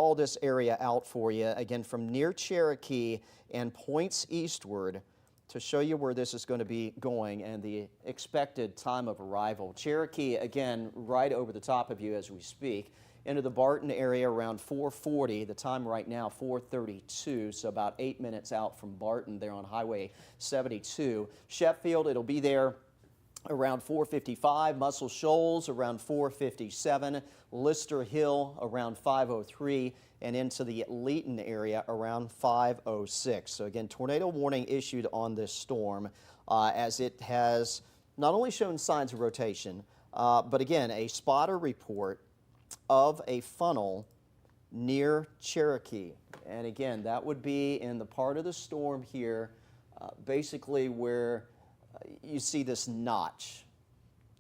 all this area out for you, again, from near Cherokee and points eastward to show you where this is going to be going and the expected time of arrival. Cherokee, again, right over the top of you as we speak. Into the Barton area around 4:40. The time right now, 4:32, so about 8 minutes out from Barton there on Highway 72. Sheffield, it'll be there around 4:55, Muscle Shoals around 4:57, Lister Hill around 5:03, and into the Leeton area around 5:06. So again, tornado warning issued on this storm as it has not only shown signs of rotation, but again, a spotter report of a funnel near Cherokee. And again, that would be in the part of the storm here, basically where you see this notch.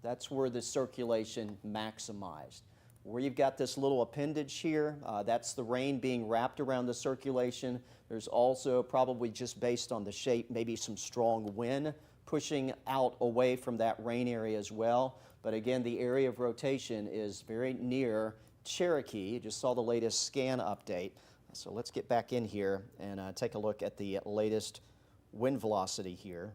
That's where the circulation maximized. Where you've got this little appendage here, that's the rain being wrapped around the circulation. There's also, probably just based on the shape, maybe some strong wind pushing out away from that rain area as well. But again, the area of rotation is very near Cherokee. You just saw the latest scan update. So let's get back in here and take a look at the latest wind velocity here.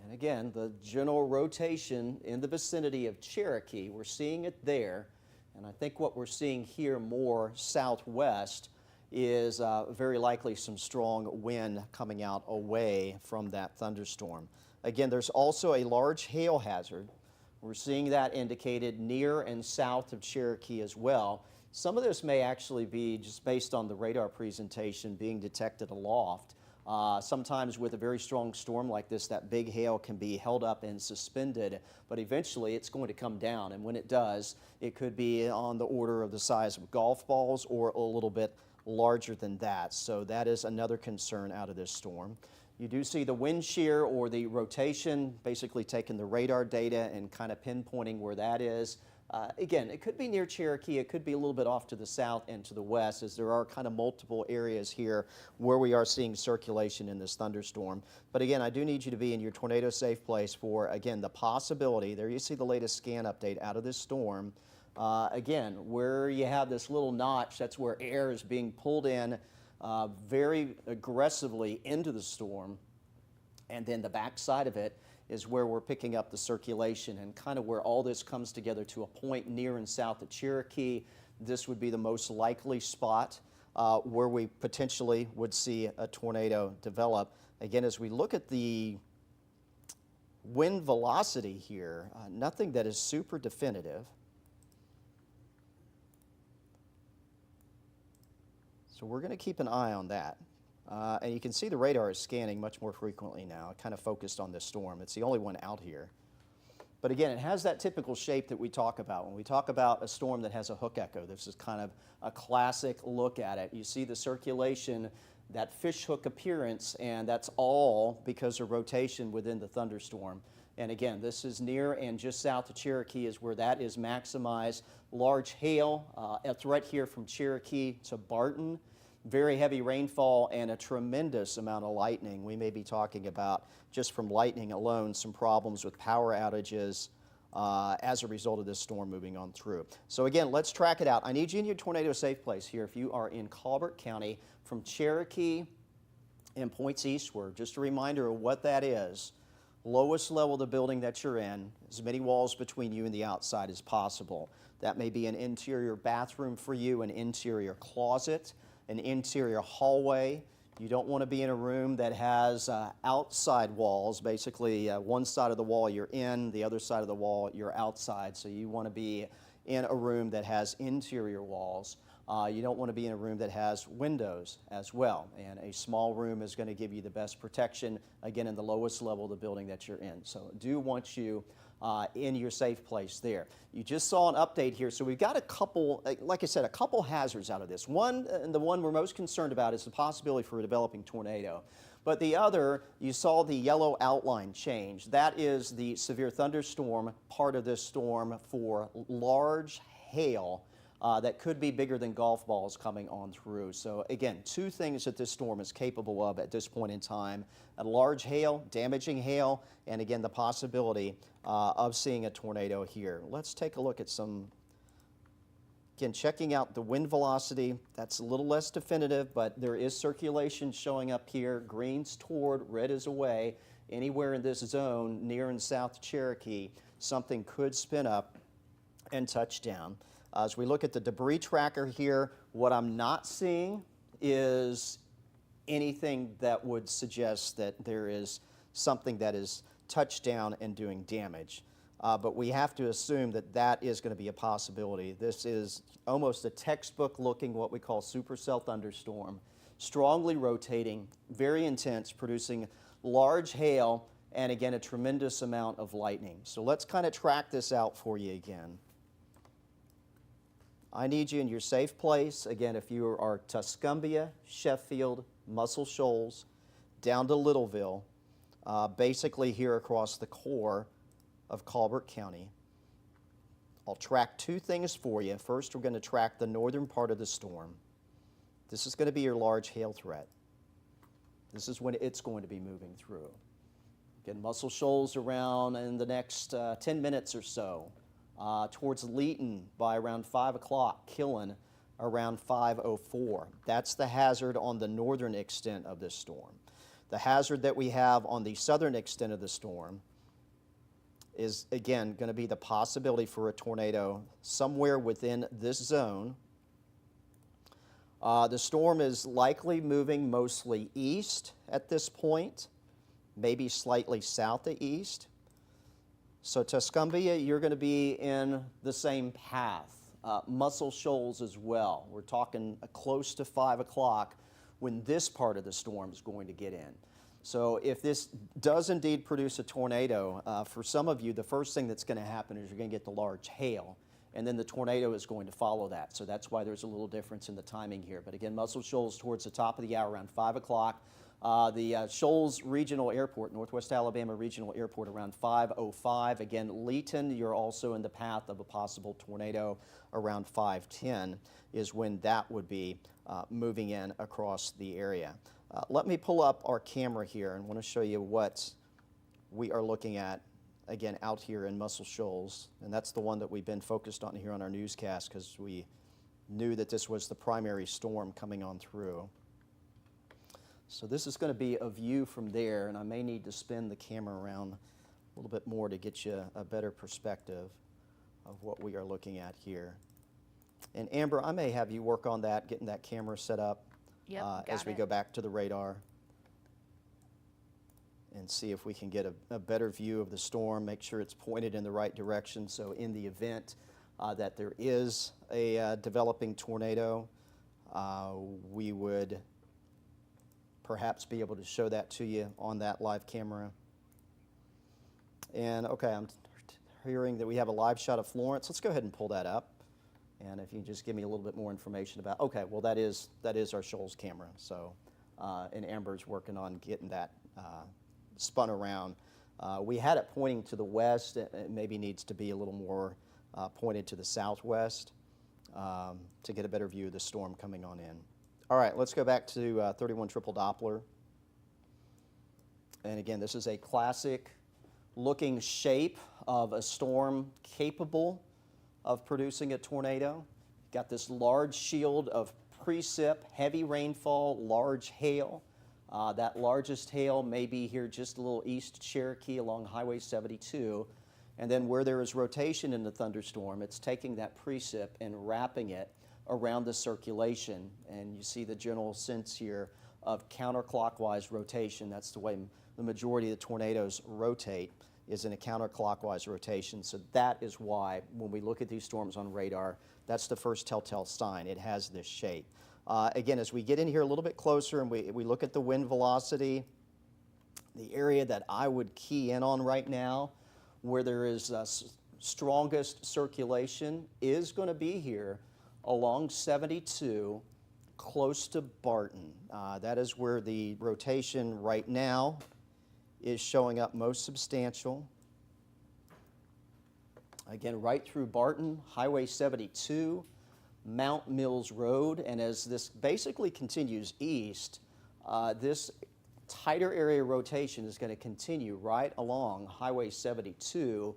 And again, the general rotation in the vicinity of Cherokee, we're seeing it there. And I think what we're seeing here more southwest is very likely some strong wind coming out away from that thunderstorm. Again, there's also a large hail hazard. We're seeing that indicated near and south of Cherokee as well. Some of this may actually be just based on the radar presentation being detected aloft. Sometimes with a very strong storm like this, that big hail can be held up and suspended, but eventually it's going to come down. And when it does, it could be on the order of the size of golf balls or a little bit larger than that. So that is another concern out of this storm. You do see the wind shear or the rotation basically taking the radar data and kind of pinpointing where that is. Again, it could be near Cherokee, it could be a little bit off to the south and to the west, as there are kind of multiple areas here where we are seeing circulation in this thunderstorm. But again, I do need you to be in your tornado safe place for, again, the possibility. There you see the latest scan update out of this storm. Again, where you have this little notch, that's where air is being pulled in very aggressively into the storm. And then the back side of it is where we're picking up the circulation and kind of where all this comes together to a point near and south of Cherokee. This would be the most likely spot where we potentially would see a tornado develop. Again, as we look at the wind velocity here, nothing that is super definitive. So we're going to keep an eye on that. And you can see the radar is scanning much more frequently now, kind of focused on this storm. It's the only one out here. But again, it has that typical shape that we talk about. When we talk about a storm that has a hook echo, this is kind of a classic look at it. You see the circulation, that fish hook appearance, and that's all because of rotation within the thunderstorm. And again, this is near and just south of Cherokee is where that is maximized. Large hail, a threat here from Cherokee to Barton. Very heavy rainfall and a tremendous amount of lightning. We may be talking about, just from lightning alone, some problems with power outages as a result of this storm moving on through. So again, let's track it out. I need you in your tornado safe place here if you are in Colbert County from Cherokee and points eastward. Just a reminder of what that is. Lowest level of the building that you're in, as many walls between you and the outside as possible. That may be an interior bathroom for you, an interior closet, an interior hallway. You don't want to be in a room that has outside walls, basically one side of the wall you're in, the other side of the wall you're outside. So you want to be in a room that has interior walls. You don't want to be in a room that has windows as well. And a small room is going to give you the best protection, again, in the lowest level of the building that you're in. So I do want you in your safe place there. You just saw an update here. So we've got a couple, like I said, a couple hazards out of this. One, and the one we're most concerned about, is the possibility for a developing tornado. But the other, you saw the yellow outline change. That is the severe thunderstorm part of this storm for large hail that could be bigger than golf balls coming on through. So again, two things that this storm is capable of at this point in time: a large hail, damaging hail, and again the possibility of seeing a tornado here. Let's take a look at some, again, checking out the wind velocity. That's a little less definitive, but there is circulation showing up here. Green's toward, red is away. Anywhere in this zone near and south Cherokee, something could spin up and touch down. As we look at the debris tracker here, what I'm not seeing is anything that would suggest that there is something that is touched down and doing damage. But we have to assume that that is going to be a possibility. This is almost a textbook looking what we call supercell thunderstorm, strongly rotating, very intense, producing large hail, and again a tremendous amount of lightning. So let's kind of track this out for you again. I need you in your safe place. Again, if you are Tuscumbia, Sheffield, Muscle Shoals, down to Littleville, basically here across the core of Colbert County. I'll track two things for you. First, we're going to track the northern part of the storm. This is going to be your large hail threat. This is when it's going to be moving through. Again, Muscle Shoals around in the next 10 minutes or so. Towards Leeton by around 5 o'clock, Killen around 5:04. That's the hazard on the northern extent of this storm. The hazard that we have on the southern extent of the storm is, again, going to be the possibility for a tornado somewhere within this zone. The storm is likely moving mostly east at this point, maybe slightly south to east. So Tuscumbia, you're going to be in the same path. Muscle Shoals as well. We're talking close to 5 o'clock when this part of the storm is going to get in. So if this does indeed produce a tornado, for some of you, the first thing that's going to happen is you're going to get the large hail, and then the tornado is going to follow that. So that's why there's a little difference in the timing here. But again, Muscle Shoals towards the top of the hour around 5 o'clock. The Shoals Regional Airport, Northwest Alabama Regional Airport, around 5:05. Again, Leeton, you're also in the path of a possible tornado around 5:10 is when that would be moving in across the area. Let me pull up our camera here and want to show you what we are looking at, again, out here in Muscle Shoals. And that's the one that we've been focused on here on our newscast because we knew that this was the primary storm coming on through. So this is going to be a view from there, and I may need to spin the camera around a little bit more to get you a better perspective of what we are looking at here. And Amber, I may have you work on that, getting that camera set up as we go back to the radar and see if we can get a better view of the storm, make sure it's pointed in the right direction. So in the event that there is a developing tornado, we would perhaps be able to show that to you on that live camera. And okay, I'm hearing that we have a live shot of Florence. Let's go ahead and pull that up. And if you can just give me a little bit more information about, okay, well that is our Shoals camera. So, and Amber's working on getting that spun around. We had it pointing to the west. It maybe needs to be a little more pointed to the southwest to get a better view of the storm coming on in. All right, let's go back to 31 triple Doppler. And again, this is a classic looking shape of a storm capable of producing a tornado. Got this large shield of precip, heavy rainfall, large hail. That largest hail may be here just a little east Cherokee along Highway 72. And then where there is rotation in the thunderstorm, it's taking that precip and wrapping it around the circulation. And you see the general sense here of counterclockwise rotation. That's the way the majority of the tornadoes rotate, is in a counterclockwise rotation. So that is why when we look at these storms on radar, that's the first telltale sign. It has this shape. Again, as we get in here a little bit closer and we look at the wind velocity, the area that I would key in on right now where there is strongest circulation is going to be here along 72, close to Barton. That is where the rotation right now is showing up most substantial. Again, right through Barton, Highway 72, Mount Mills Road, and as this basically continues east, this tighter area rotation is going to continue right along Highway 72,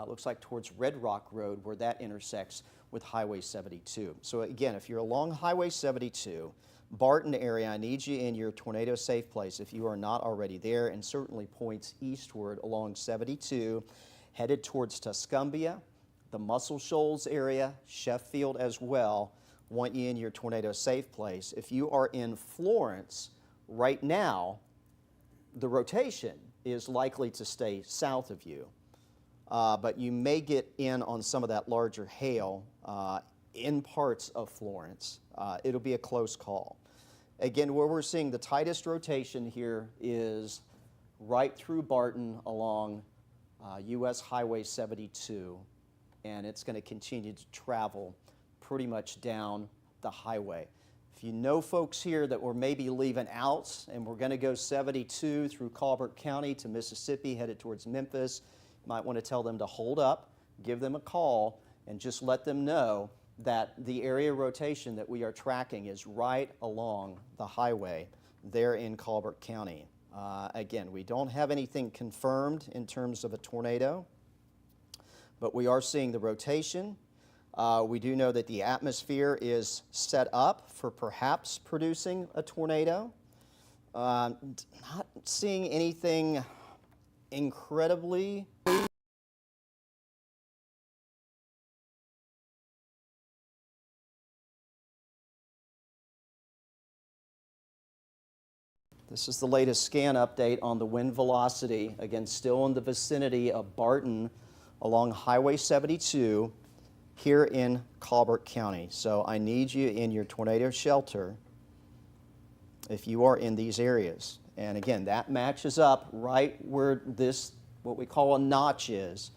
looks like towards Red Rock Road where that intersects with Highway 72. So again, if you're along Highway 72, Barton area, I need you in your tornado safe place if you are not already there, and certainly points eastward along 72, headed towards Tuscumbia, the Muscle Shoals area, Sheffield as well. Want you in your tornado safe place. If you are in Florence right now, the rotation is likely to stay south of you, but you may get in on some of that larger hail in parts of Florence. It'll be a close call. Again, where we're seeing the tightest rotation here is right through Barton along US Highway 72, and it's going to continue to travel pretty much down the highway. If you know folks here that we're maybe leaving out and we're going to go 72 through Colbert County to Mississippi headed towards Memphis, you might want to tell them to hold up, give them a call, and just let them know that the area rotation that we are tracking is right along the highway there in Colbert County. Again, we don't have anything confirmed in terms of a tornado, but we are seeing the rotation. We do know that the atmosphere is set up for perhaps producing a tornado. Not seeing anything incredibly. This is the latest scan update on the wind velocity. Again, still in the vicinity of Barton along Highway 72 here in Colbert County. So I need you in your tornado shelter if you are in these areas. And again, that matches up right where this, what we call a notch is.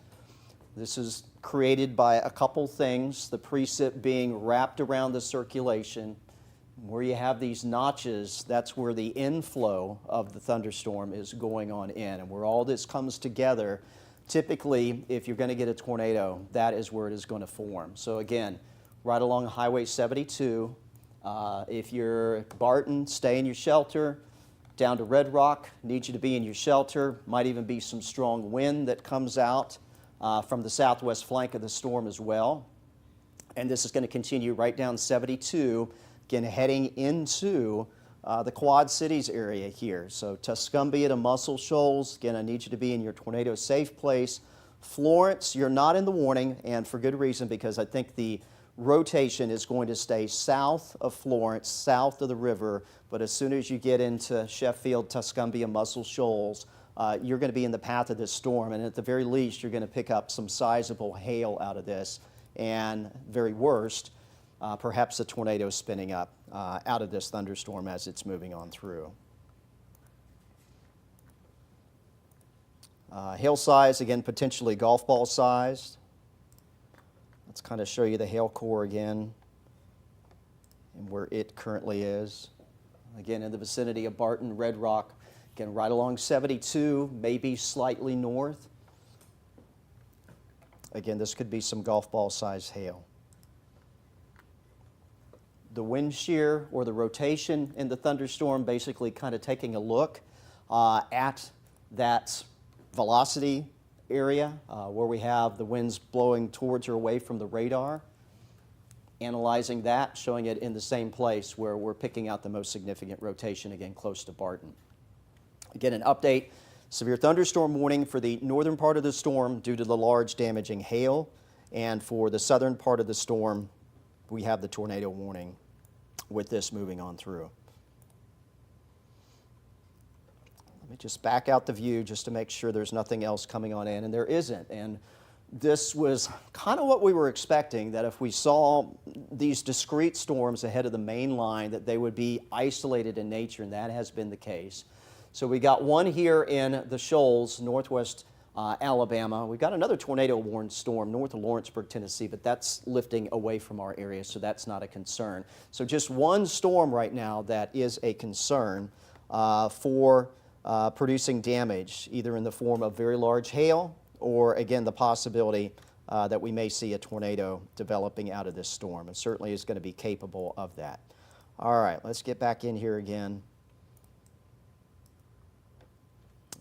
This is created by a couple things, the precip being wrapped around the circulation. Where you have these notches, that's where the inflow of the thunderstorm is going on in. And where all this comes together, typically, if you're going to get a tornado, that is where it is going to form. So again, right along Highway 72, if you're Barton, stay in your shelter. Down to Red Rock, need you to be in your shelter. Might even be some strong wind that comes out from the southwest flank of the storm as well. And this is going to continue right down 72, again heading into the Quad Cities area here. So Tuscumbia to Muscle Shoals, again I need you to be in your tornado safe place. Florence, you're not in the warning, and for good reason, because I think the rotation is going to stay south of Florence, south of the river, but as soon as you get into Sheffield, Tuscumbia, Muscle Shoals, you're going to be in the path of this storm, and at the very least you're going to pick up some sizable hail out of this, and very worst, perhaps a tornado spinning up out of this thunderstorm as it's moving on through. Hail size, again, potentially golf ball sized. Let's kind of show you the hail core again and where it currently is. Again, in the vicinity of Barton, Red Rock, again, right along 72, maybe slightly north. Again, this could be some golf ball sized hail. The wind shear or the rotation in the thunderstorm, basically kind of taking a look at that velocity area where we have the winds blowing towards or away from the radar, analyzing that, showing it in the same place where we're picking out the most significant rotation, again close to Barton. Again, an update, severe thunderstorm warning for the northern part of the storm due to the large damaging hail, and for the southern part of the storm we have the tornado warning with this moving on through. Let me just back out the view just to make sure there's nothing else coming on in, and there isn't. And this was kind of what we were expecting, that if we saw these discrete storms ahead of the main line, that they would be isolated in nature, and that has been the case. So we got one here in the Shoals, northwest Alabama. We've got another tornado-warned storm north of Lawrenceburg, Tennessee, but that's lifting away from our area, so that's not a concern. So just one storm right now that is a concern for producing damage, either in the form of very large hail or, again, the possibility that we may see a tornado developing out of this storm, and certainly is going to be capable of that. All right, let's get back in here again.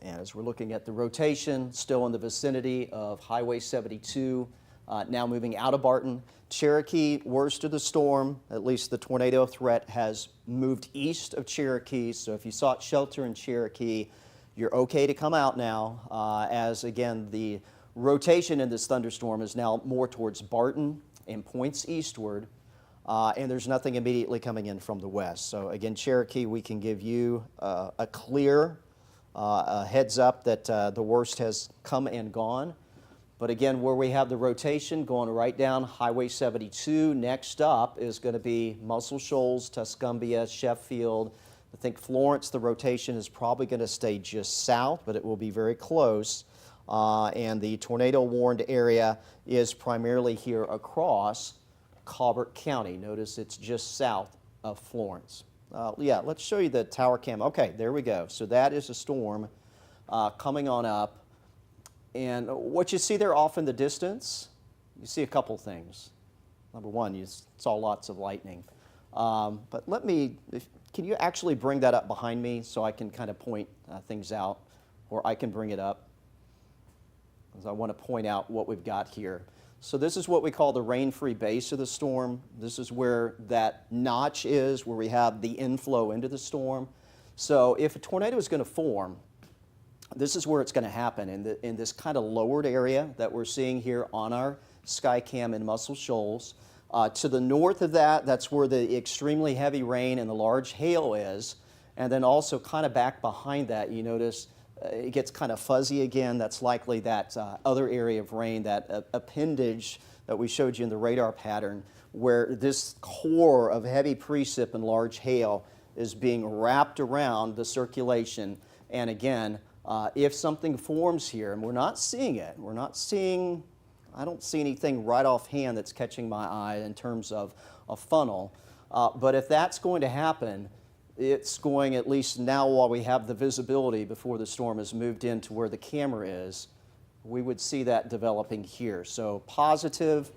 And as we're looking at the rotation, still in the vicinity of Highway 72, now moving out of Barton. Cherokee, worst of the storm, at least the tornado threat has moved east of Cherokee. So if you sought shelter in Cherokee, you're okay to come out now, as again, the rotation in this thunderstorm is now more towards Barton and points eastward, and there's nothing immediately coming in from the west. So again, Cherokee, we can give you a clear a heads up that the worst has come and gone. But again, where we have the rotation going right down Highway 72, next up is going to be Muscle Shoals, Tuscumbia, Sheffield. I think Florence, the rotation is probably going to stay just south, but it will be very close. And the tornado warned area is primarily here across Colbert County. Notice it's just south of Florence. Yeah, let's show you the tower cam. Okay, there we go. So that is a storm coming on up. And what you see there off in the distance, you see a couple things. Number one, you saw lots of lightning. But can you actually bring that up behind me so I can kind of point things out, or I can bring it up? Because I want to point out what we've got here. So this is what we call the rain-free base of the storm. This is where that notch is, where we have the inflow into the storm. So if a tornado is going to form, this is where it's going to happen, in this kind of lowered area that we're seeing here on our Skycam in Muscle Shoals. To the north of that, that's where the extremely heavy rain and the large hail is. And then also kind of back behind that, you notice it gets kind of fuzzy again. That's likely that other area of rain, that appendage that we showed you in the radar pattern, where this core of heavy precip and large hail is being wrapped around the circulation. And again, if something forms here, and we're not seeing it, I don't see anything right offhand that's catching my eye in terms of a funnel, but if that's going to happen, it's going, at least now while we have the visibility before the storm has moved into where the camera is, we would see that developing here. So positive,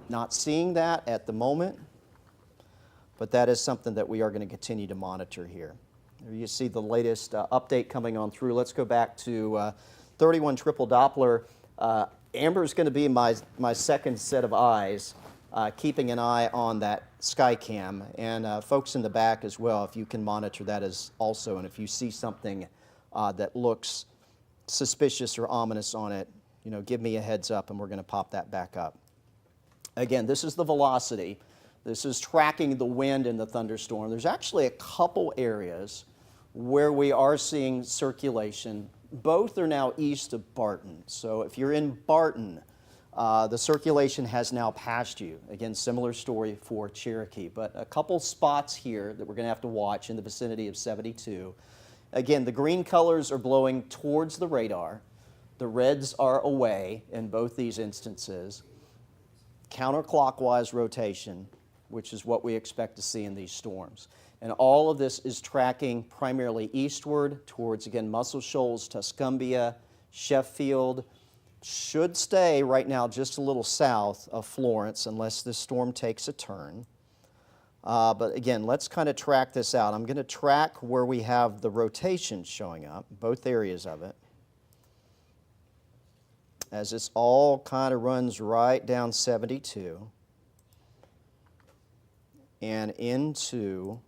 not seeing that at the moment, but that is something that we are going to continue to monitor here. There you see the latest update coming on through. Let's go back to 31 triple Doppler. Amber's going to be my second set of eyes, keeping an eye on that Skycam, and folks in the back as well, if you can monitor that as also, and if you see something that looks suspicious or ominous on it, you know, give me a heads up and we're going to pop that back up. Again, this is the velocity. This is tracking the wind in the thunderstorm. There's actually a couple areas where we are seeing circulation. Both are now east of Barton. So if you're in Barton, the circulation has now passed you. Again, similar story for Cherokee, but a couple spots here that we're going to have to watch in the vicinity of 72. Again, the green colors are blowing towards the radar. The reds are away in both these instances. Counterclockwise rotation, which is what we expect to see in these storms. And all of this is tracking primarily eastward towards, again, Muscle Shoals, Tuscumbia, Sheffield. Should stay right now just a little south of Florence unless this storm takes a turn. But again, let's kind of track this out. I'm going to track where we have the rotation showing up, both areas of it, as this all kind of runs right down 72 and into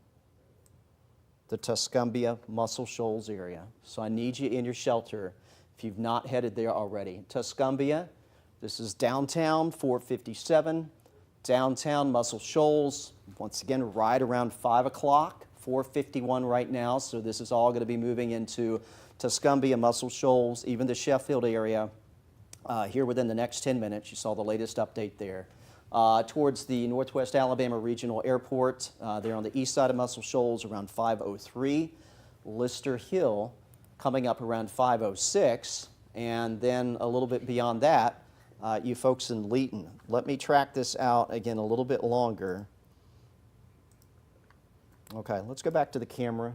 the Tuscumbia Muscle Shoals area. So I need you in your shelter if you've not headed there already. Tuscumbia, this is downtown 457, downtown Muscle Shoals, once again right around 5 o'clock, 4:51 right now, so this is all going to be moving into Tuscumbia, Muscle Shoals, even the Sheffield area here within the next 10 minutes. You saw the latest update there. Towards the Northwest Alabama Regional Airport, there on the east side of Muscle Shoals around 5:03. Lister Hill coming up around 5:06, and then a little bit beyond that, you folks in Leeton. Let me track this out again a little bit longer. Okay, let's go back to the camera.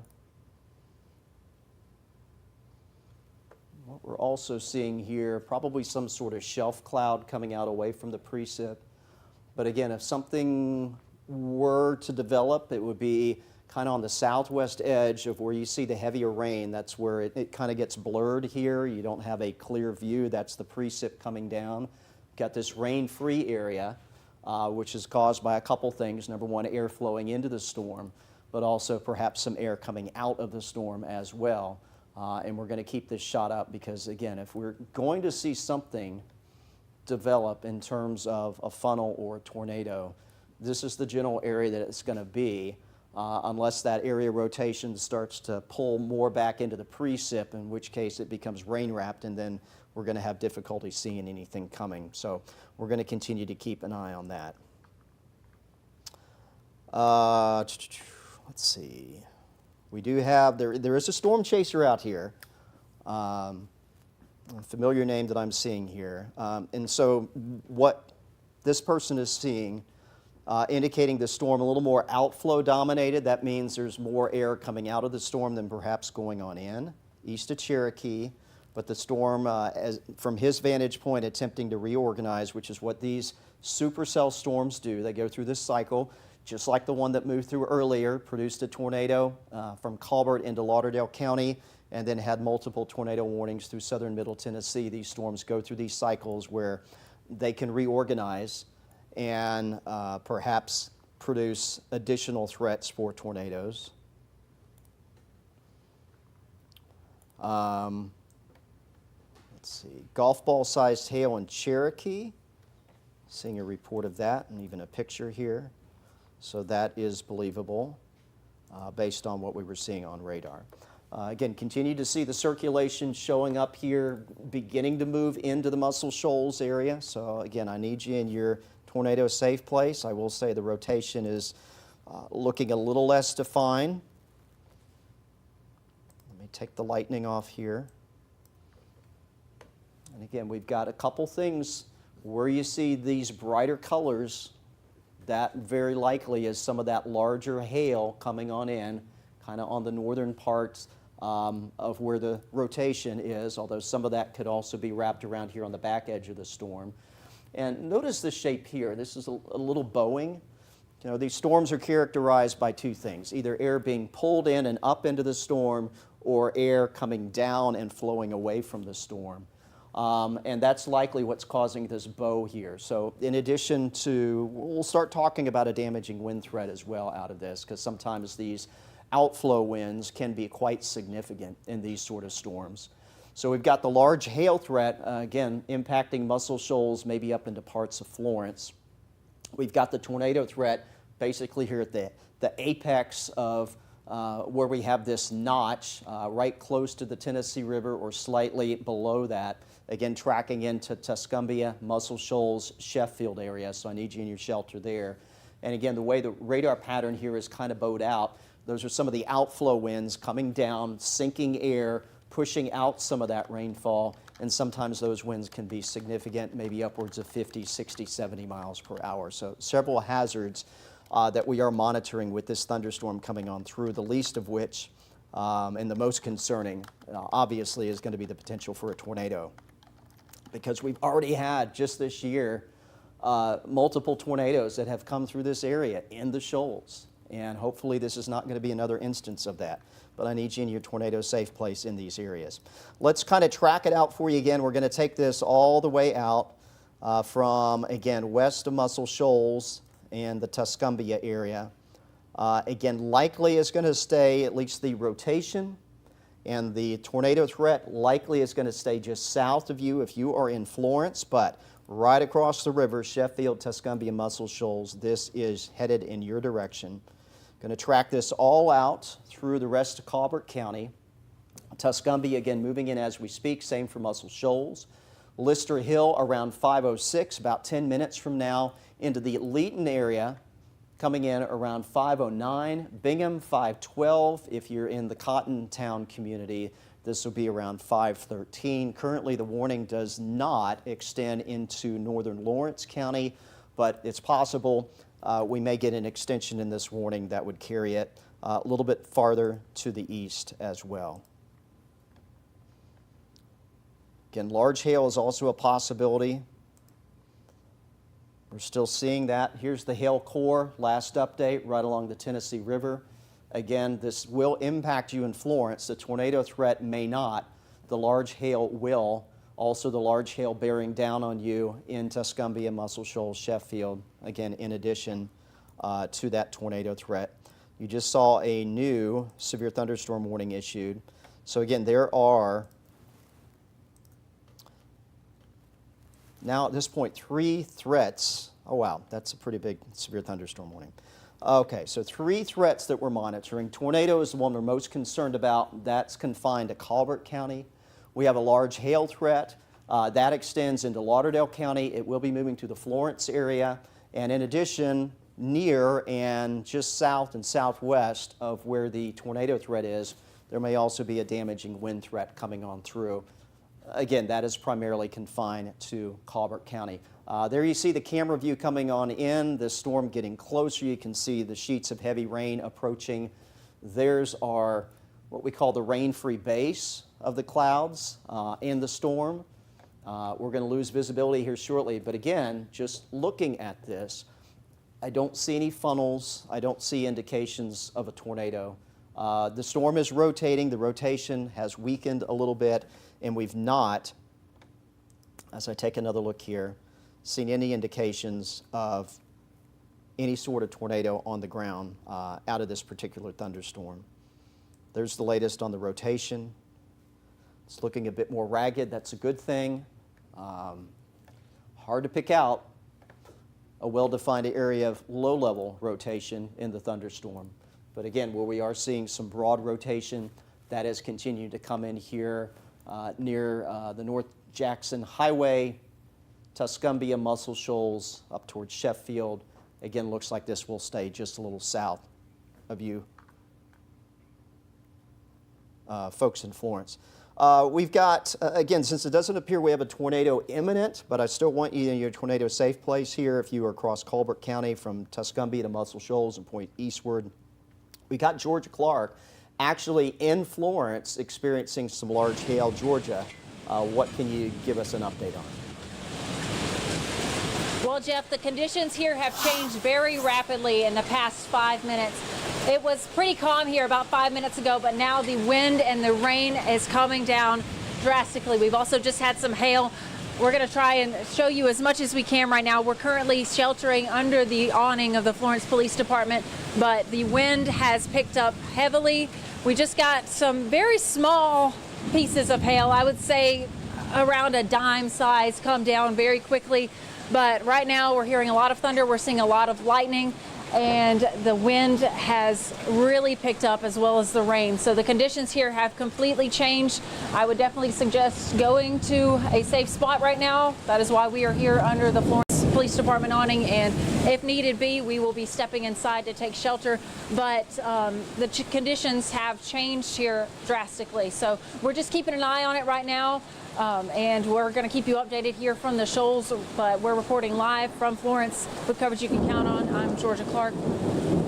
What we're also seeing here, probably some sort of shelf cloud coming out away from the precip. But again, if something were to develop, it would be kind of on the southwest edge of where you see the heavier rain. That's where it kind of gets blurred here. You don't have a clear view. That's the precip coming down. Got this rain-free area, which is caused by a couple things. Number one, air flowing into the storm, but also perhaps some air coming out of the storm as well. And we're going to keep this shot up because, again, if we're going to see something develop in terms of a funnel or a tornado, this is the general area that it's going to be, unless that area rotation starts to pull more back into the precip, in which case it becomes rain-wrapped, and then we're going to have difficulty seeing anything coming. So we're going to continue to keep an eye on that. Let's see. We do have, there is a storm chaser out here, a familiar name that I'm seeing here. And so what this person is seeing, indicating the storm a little more outflow dominated. That means there's more air coming out of the storm than perhaps going on in, east of Cherokee. But the storm, from his vantage point, attempting to reorganize, which is what these supercell storms do. They go through this cycle, just like the one that moved through earlier, produced a tornado from Colbert into Lauderdale County, and then had multiple tornado warnings through southern Middle Tennessee. These storms go through these cycles where they can reorganize and perhaps produce additional threats for tornadoes. Let's see, golf ball sized hail in Cherokee. Seeing a report of that and even a picture here. So that is believable based on what we were seeing on radar. Again, continue to see the circulation showing up here, beginning to move into the Muscle Shoals area. So again, I need you in your tornado safe place. I will say the rotation is looking a little less defined. Let me take the lightning off here. And again, we've got a couple things where you see these brighter colors. That very likely is some of that larger hail coming on in, kind of on the northern parts of where the rotation is, although some of that could also be wrapped around here on the back edge of the storm. And notice the shape here. This is a little bowing. You know, these storms are characterized by two things, either air being pulled in and up into the storm or air coming down and flowing away from the storm. And that's likely what's causing this bow here. So in addition to, we'll start talking about a damaging wind threat as well out of this, because sometimes these outflow winds can be quite significant in these sort of storms. So we've got the large hail threat, again, impacting Muscle Shoals, maybe up into parts of Florence. We've got the tornado threat basically here at the apex of where we have this notch right close to the Tennessee River or slightly below that. Again, tracking into Tuscumbia, Muscle Shoals, Sheffield area, so I need you in your shelter there. And again, the way the radar pattern here is kind of bowed out, those are some of the outflow winds coming down, sinking air, pushing out some of that rainfall, and sometimes those winds can be significant, maybe upwards of 50, 60, 70 miles per hour. So several hazards that we are monitoring with this thunderstorm coming on through, the least of which, and the most concerning, obviously, is going to be the potential for a tornado. Because we've already had, just this year, multiple tornadoes that have come through this area in the shoals. And hopefully this is not going to be another instance of that. But I need you in your tornado safe place in these areas. Let's kind of track it out for you again. We're going to take this all the way out from, again, west of Muscle Shoals and the Tuscumbia area. Again, likely is going to stay, at least the rotation, and the tornado threat likely is going to stay just south of you if you are in Florence, but right across the river, Sheffield, Tuscumbia, Muscle Shoals, this is headed in your direction. Going to track this all out through the rest of Colbert County. Tuscumbia, again, moving in as we speak, same for Muscle Shoals. Lister Hill around 5:06, about 10 minutes from now, into the Leeton area, coming in around 5:09. Bingham, 5:12. If you're in the Cottontown community, this will be around 5:13. Currently, the warning does not extend into northern Lawrence County, but it's possible we may get an extension in this warning that would carry it a little bit farther to the east as well. Again, large hail is also a possibility. We're still seeing that. Here's the hail core, last update, right along the Tennessee River. Again, this will impact you in Florence. The tornado threat may not. The large hail will. Also, the large hail bearing down on you in Tuscumbia, Muscle Shoals, Sheffield, again, in addition to that tornado threat. You just saw a new severe thunderstorm warning issued. So again, there are now at this point 3 threats. Oh wow, that's a pretty big severe thunderstorm warning. Okay, so 3 threats that we're monitoring. Tornado is the one we're most concerned about. That's confined to Colbert County. We have a large hail threat. That extends into Lauderdale County. It will be moving to the Florence area. And in addition, near and just south and southwest of where the tornado threat is, there may also be a damaging wind threat coming on through. Again, that is primarily confined to Colbert County. There you see the camera view coming on in, the storm getting closer. You can see the sheets of heavy rain approaching. There's our, what we call the rain-free base of the clouds in the storm. We're going to lose visibility here shortly, but again, just looking at this, I don't see any funnels. I don't see indications of a tornado. The storm is rotating. The rotation has weakened a little bit, and we've not, as I take another look here, seen any indications of any sort of tornado on the ground out of this particular thunderstorm. There's the latest on the rotation. It's looking a bit more ragged. That's a good thing. Hard to pick out a well-defined area of low-level rotation in the thunderstorm. But again, where we are seeing some broad rotation, that has continued to come in here near the North Jackson Highway, Tuscumbia, Muscle Shoals, up towards Sheffield. Again, looks like this will stay just a little south of you folks in Florence. We've got, again, since it doesn't appear we have a tornado imminent, but I still want you in your tornado safe place here if you are across Colbert County from Tuscumbia to Muscle Shoals and point eastward. We got Georgia Clark actually in Florence experiencing some large hail. Georgia, what can you give us an update on? Well, Jeff, the conditions here have changed very rapidly in the past 5 minutes. It was pretty calm here about 5 minutes ago, but now the wind and the rain is coming down drastically. We've also just had some hail. We're going to try and show you as much as we can right now. We're currently sheltering under the awning of the Florence Police Department, but the wind has picked up heavily. We just got some very small pieces of hail, I would say around a dime size, come down very quickly. But right now we're hearing a lot of thunder. We're seeing a lot of lightning, and the wind has really picked up as well as the rain. So the conditions here have completely changed. I would definitely suggest going to a safe spot right now. That is why we are here under the Florence Police Department awning, and if needed be, we will be stepping inside to take shelter. But the conditions have changed here drastically. So we're just keeping an eye on it right now. And we're going to keep you updated here from the shoals, but we're reporting live from Florence with coverage you can count on. I'm Georgia Clark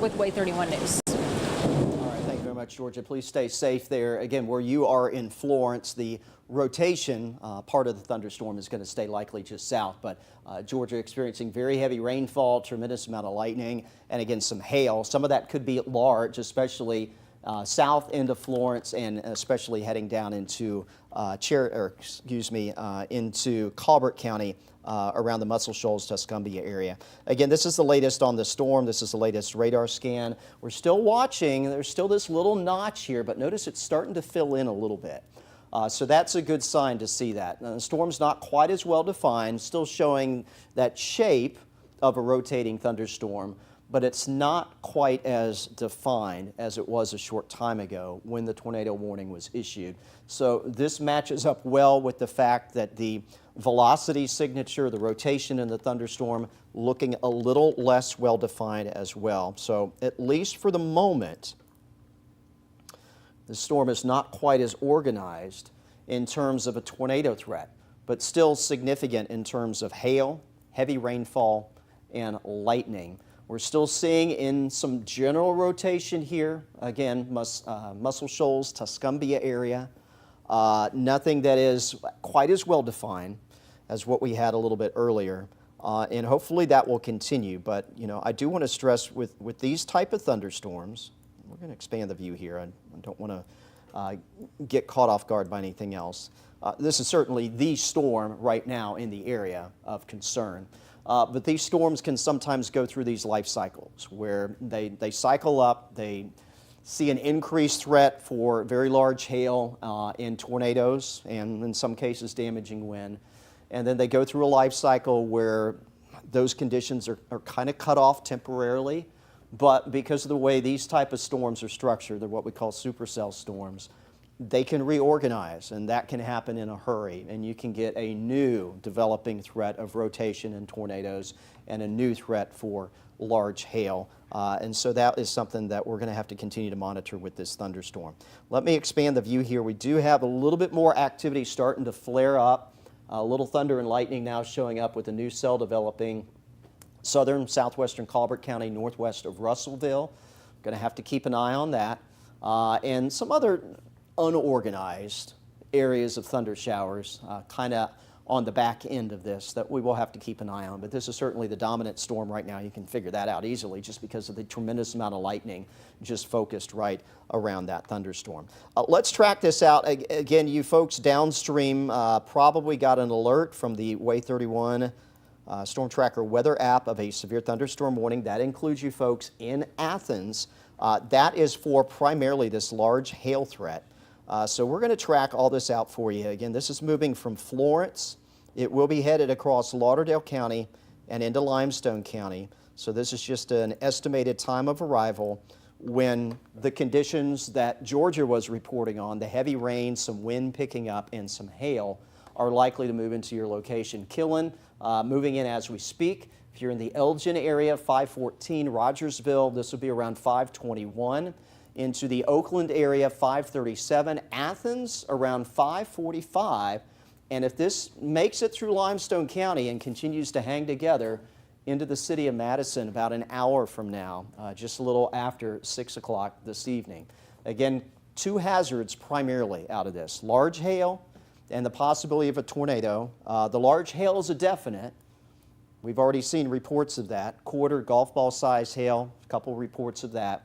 with WAAY 31 News. All right, thank you very much, Georgia. Please stay safe there. Again, where you are in Florence, the rotation part of the thunderstorm is going to stay likely just south, but Georgia experiencing very heavy rainfall, tremendous amount of lightning, and again, some hail. Some of that could be large, especially south into Florence, and especially heading down into into Colbert County around the Muscle Shoals, Tuscumbia area. Again, this is the latest on the storm. This is the latest radar scan. We're still watching. There's still this little notch here, but notice it's starting to fill in a little bit. So that's a good sign to see that. Now, the storm's not quite as well defined, still showing that shape of a rotating thunderstorm, but it's not quite as defined as it was a short time ago when the tornado warning was issued. So this matches up well with the fact that the velocity signature, the rotation in the thunderstorm, looking a little less well defined as well. So at least for the moment, the storm is not quite as organized in terms of a tornado threat, but still significant in terms of hail, heavy rainfall, and lightning. We're still seeing in some general rotation here, again, Muscle Shoals, Tuscumbia area. Nothing that is quite as well defined as what we had a little bit earlier. And hopefully that will continue. But, you know, I do want to stress with these type of thunderstorms, we're going to expand the view here. I don't want to get caught off guard by anything else. This is certainly the storm right now in the area of concern. But these storms can sometimes go through these life cycles where they cycle up, they see an increased threat for very large hail and tornadoes, and in some cases damaging wind. And then they go through a life cycle where those conditions are kind of cut off temporarily, but because of the way these type of storms are structured, they're what we call supercell storms, they can reorganize, and that can happen in a hurry, and you can get a new developing threat of rotation and tornadoes and a new threat for large hail. And so that is something that we're going to have to continue to monitor with this thunderstorm. Let me expand the view here. We do have a little bit more activity starting to flare up. A little thunder and lightning now showing up with a new cell developing southern, southwestern Colbert County, northwest of Russellville. Going to have to keep an eye on that. And some other unorganized areas of thunder showers kind of on the back end of this that we will have to keep an eye on. But this is certainly the dominant storm right now. You can figure that out easily just because of the tremendous amount of lightning just focused right around that thunderstorm. Let's track this out. Again, you folks downstream probably got an alert from the WAAY 31 Storm Tracker weather app of a severe thunderstorm warning. That includes you folks in Athens. That is for primarily this large hail threat. So we're going to track all this out for you. Again, this is moving from Florence. It will be headed across Lauderdale County and into Limestone County. So this is just an estimated time of arrival when the conditions that Georgia was reporting on, the heavy rain, some wind picking up, and some hail, are likely to move into your location. Killen, moving in as we speak. If you're in the Elgin area, 514, Rogersville, this will be around 521. Into the Oakland area, 537, Athens around 545, and if this makes it through Limestone County and continues to hang together into the city of Madison about an hour from now, just a little after 6 o'clock this evening. Again, two hazards primarily out of this: large hail and the possibility of a tornado. The large hail is a definite. We've already seen reports of that. Quarter golf ball size hail, a couple reports of that.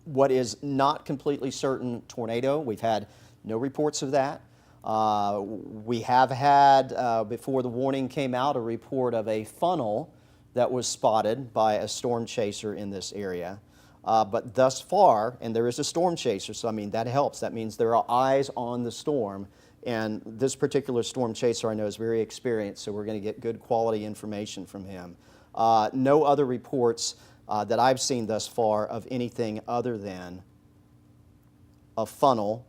What is not completely certain, tornado. We've had no reports of that. We have had, before the warning came out, a report of a funnel that was spotted by a storm chaser in this area. But thus far, and there is a storm chaser, so I mean that helps. That means there are eyes on the storm. And this particular storm chaser I know is very experienced, so we're going to get good quality information from him. No other reports that I've seen thus far of anything other than a funnel.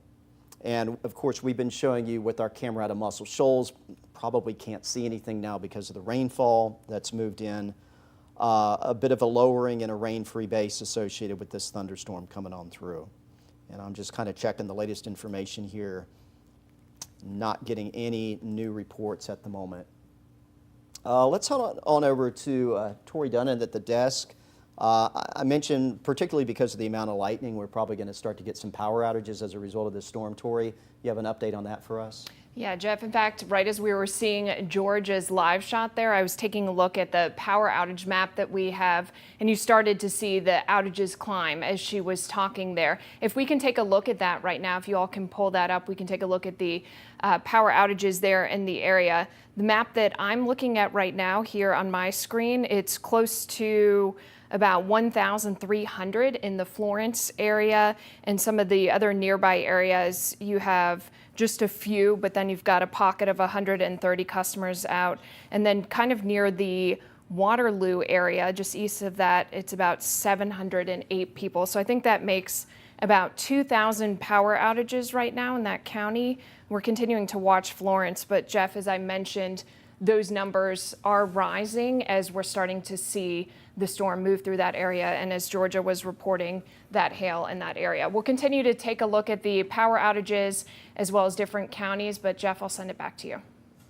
And of course, we've been showing you with our camera out of Muscle Shoals. Probably can't see anything now because of the rainfall that's moved in. A bit of a lowering and a rain-free base associated with this thunderstorm coming on through. And I'm just kind of checking the latest information here. Not getting any new reports at the moment. Let's head on over to Tori Dunnan at the desk. I mentioned, particularly because of the amount of lightning, we're probably going to start to get some power outages as a result of this storm. Tori, you have an update on that for us? Yeah, Jeff, in fact, right as we were seeing Georgia's live shot there, I was taking a look at the power outage map that we have, and you started to see the outages climb as she was talking there. If we can take a look at that right now, if you all can pull that up, we can take a look at the power outages there in the area. The map that I'm looking at right now here on my screen, it's close to about 1,300 in the Florence area, and some of the other nearby areas you have just a few, but then you've got a pocket of 130 customers out. And then kind of near the Waterloo area, just east of that, it's about 708 people. So I think that makes about 2,000 power outages right now in that county. We're continuing to watch Florence, but Jeff, as I mentioned, those numbers are rising as we're starting to see the storm move through that area, and as Georgia was reporting that hail in that area. We'll continue to take a look at the power outages as well as different counties, but Jeff, I'll send it back to you.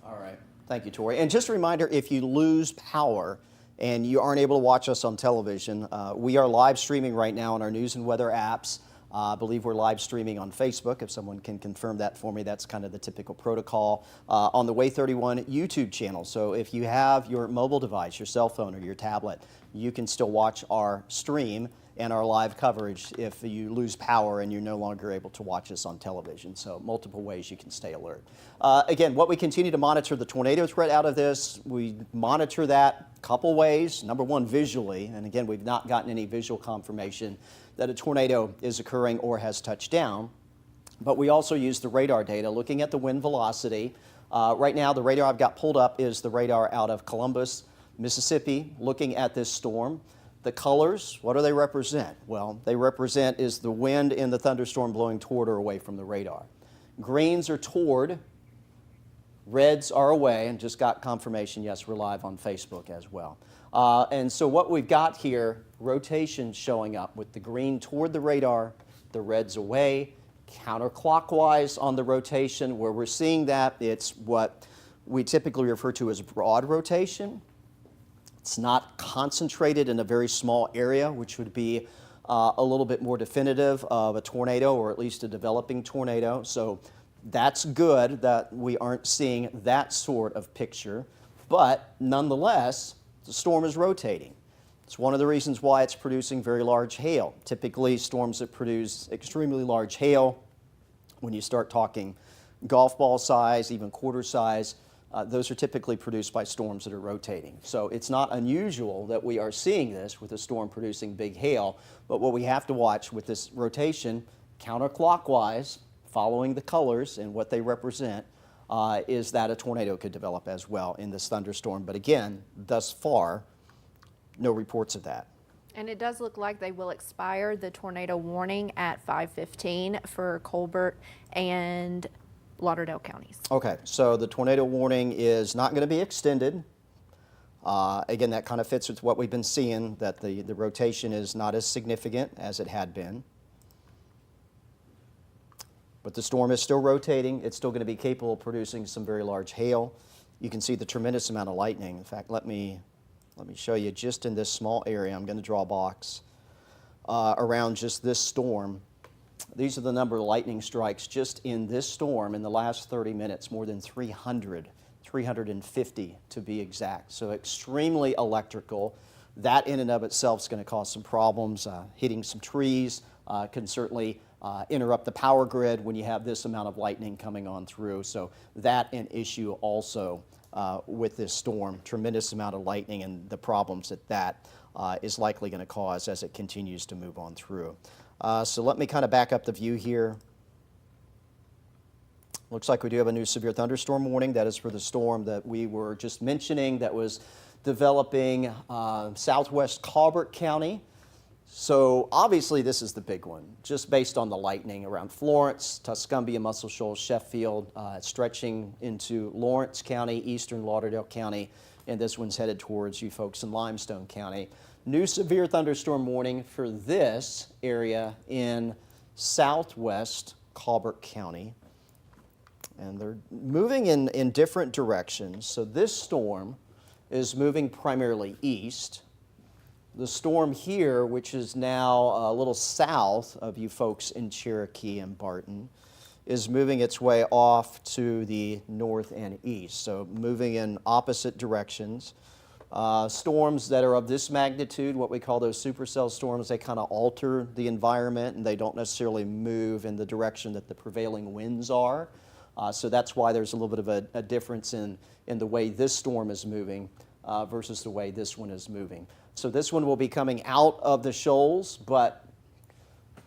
All right. Thank you, Tori. And just a reminder, if you lose power and you aren't able to watch us on television, we are live streaming right now on our news and weather apps. I believe we're live streaming on Facebook. If someone can confirm that for me, that's kind of the typical protocol on the WAAY 31 YouTube channel. So if you have your mobile device, your cell phone or your tablet, you can still watch our stream and our live coverage if you lose power and you're no longer able to watch us on television. So multiple ways you can stay alert. Again, what we continue to monitor the tornado threat out of this, we monitor that a couple ways. Number one, visually, and again, we've not gotten any visual confirmation that a tornado is occurring or has touched down. But we also use the radar data, looking at the wind velocity. Right now, the radar I've got pulled up is the radar out of Columbus, Mississippi, looking at this storm. The colors, what do they represent? Well, they represent is the wind in the thunderstorm blowing toward or away from the radar. Greens are toward, reds are away, and just got confirmation, yes, we're live on Facebook as well. And so what we've got here, rotation showing up with the green toward the radar, the reds away, counterclockwise on the rotation. Where we're seeing that, it's what we typically refer to as broad rotation. It's not concentrated in a very small area, which would be a little bit more definitive of a tornado, or at least a developing tornado. So that's good that we aren't seeing that sort of picture. But nonetheless, the storm is rotating. It's one of the reasons why it's producing very large hail. Typically, storms that produce extremely large hail, when you start talking golf ball size, even quarter size, those are typically produced by storms that are rotating. So it's not unusual that we are seeing this with a storm producing big hail, but what we have to watch with this rotation, counterclockwise, following the colors and what they represent, is that a tornado could develop as well in this thunderstorm. But again, thus far, no reports of that. And it does look like they will expire the tornado warning at 5:15 for Colbert and Lauderdale counties. Okay, so the tornado warning is not going to be extended. Again, that kind of fits with what we've been seeing, that the rotation is not as significant as it had been. But the storm is still rotating. It's still going to be capable of producing some very large hail. You can see the tremendous amount of lightning. In fact, let me show you just in this small area. I'm going to draw a box around just this storm. These are the number of lightning strikes just in this storm in the last 30 minutes, more than 300, 350 to be exact. So extremely electrical. That in and of itself is going to cause some problems. Hitting some trees can certainly interrupt the power grid when you have this amount of lightning coming on through. So that an issue also with this storm. Tremendous amount of lightning and the problems that is likely going to cause as it continues to move on through. So let me kind of back up the view here. Looks like we do have a new severe thunderstorm warning. That is for the storm that we were just mentioning that was developing southwest Colbert County. So obviously this is the big one, just based on the lightning around Florence, Tuscumbia, Muscle Shoals, Sheffield, stretching into Lawrence County, eastern Lauderdale County, and this one's headed towards you folks in Limestone County. New severe thunderstorm warning for this area in southwest Colbert County. And they're moving in different directions. So this storm is moving primarily east. The storm here, which is now a little south of you folks in Cherokee and Barton, is moving its way off to the north and east. So moving in opposite directions. Storms that are of this magnitude, what we call those supercell storms, they kind of alter the environment and they don't necessarily move in the direction that the prevailing winds are. So that's why there's a little bit of a difference in the way this storm is moving versus the way this one is moving. So this one will be coming out of the shoals, but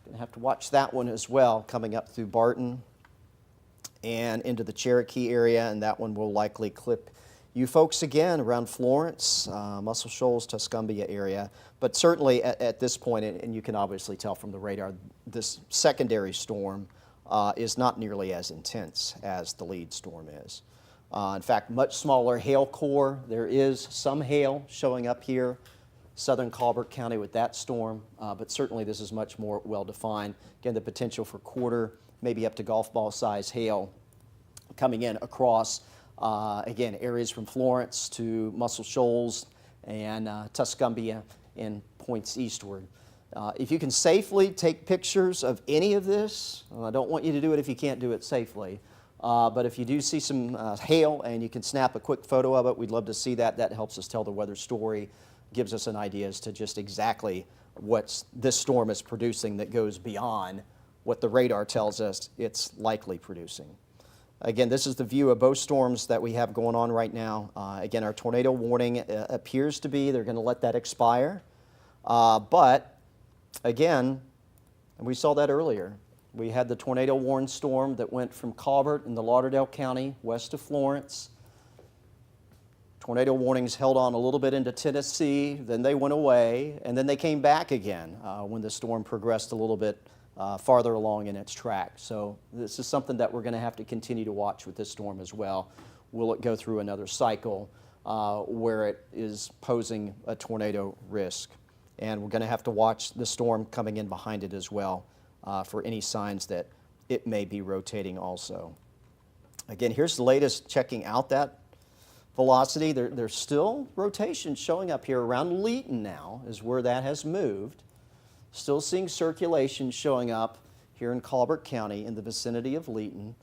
going to have to watch that one as well, coming up through Barton and into the Cherokee area, and that one will likely clip you folks again around Florence, Muscle Shoals, Tuscumbia area. But certainly at this point, and you can obviously tell from the radar, this secondary storm is not nearly as intense as the lead storm is. In fact, much smaller hail core. There is some hail showing up here, southern Colbert County with that storm, but certainly this is much more well-defined. Again, the potential for quarter, maybe up to golf ball size hail coming in across, again, areas from Florence to Muscle Shoals and Tuscumbia and points eastward. If you can safely take pictures of any of this, I don't want you to do it if you can't do it safely, but if you do see some hail and you can snap a quick photo of it, we'd love to see that. That helps us tell the weather story, gives us an idea as to just exactly what this storm is producing that goes beyond what the radar tells us it's likely producing. Again, this is the view of both storms that we have going on right now. Again, our tornado warning appears to be they're going to let that expire. But again, and we saw that earlier, we had the tornado warning storm that went from Colbert in the Lauderdale County west of Florence. Tornado warnings held on a little bit into Tennessee, then they went away, and then they came back again when the storm progressed a little bit farther along in its track. So this is something that we're going to have to continue to watch with this storm as well. Will it go through another cycle where it is posing a tornado risk? And we're going to have to watch the storm coming in behind it as well for any signs that it may be rotating also. Again, here's the latest checking out that velocity. There's still rotation showing up here around Leeton now is where that has moved. Still seeing circulation showing up here in Colbert County in the vicinity of Leeton.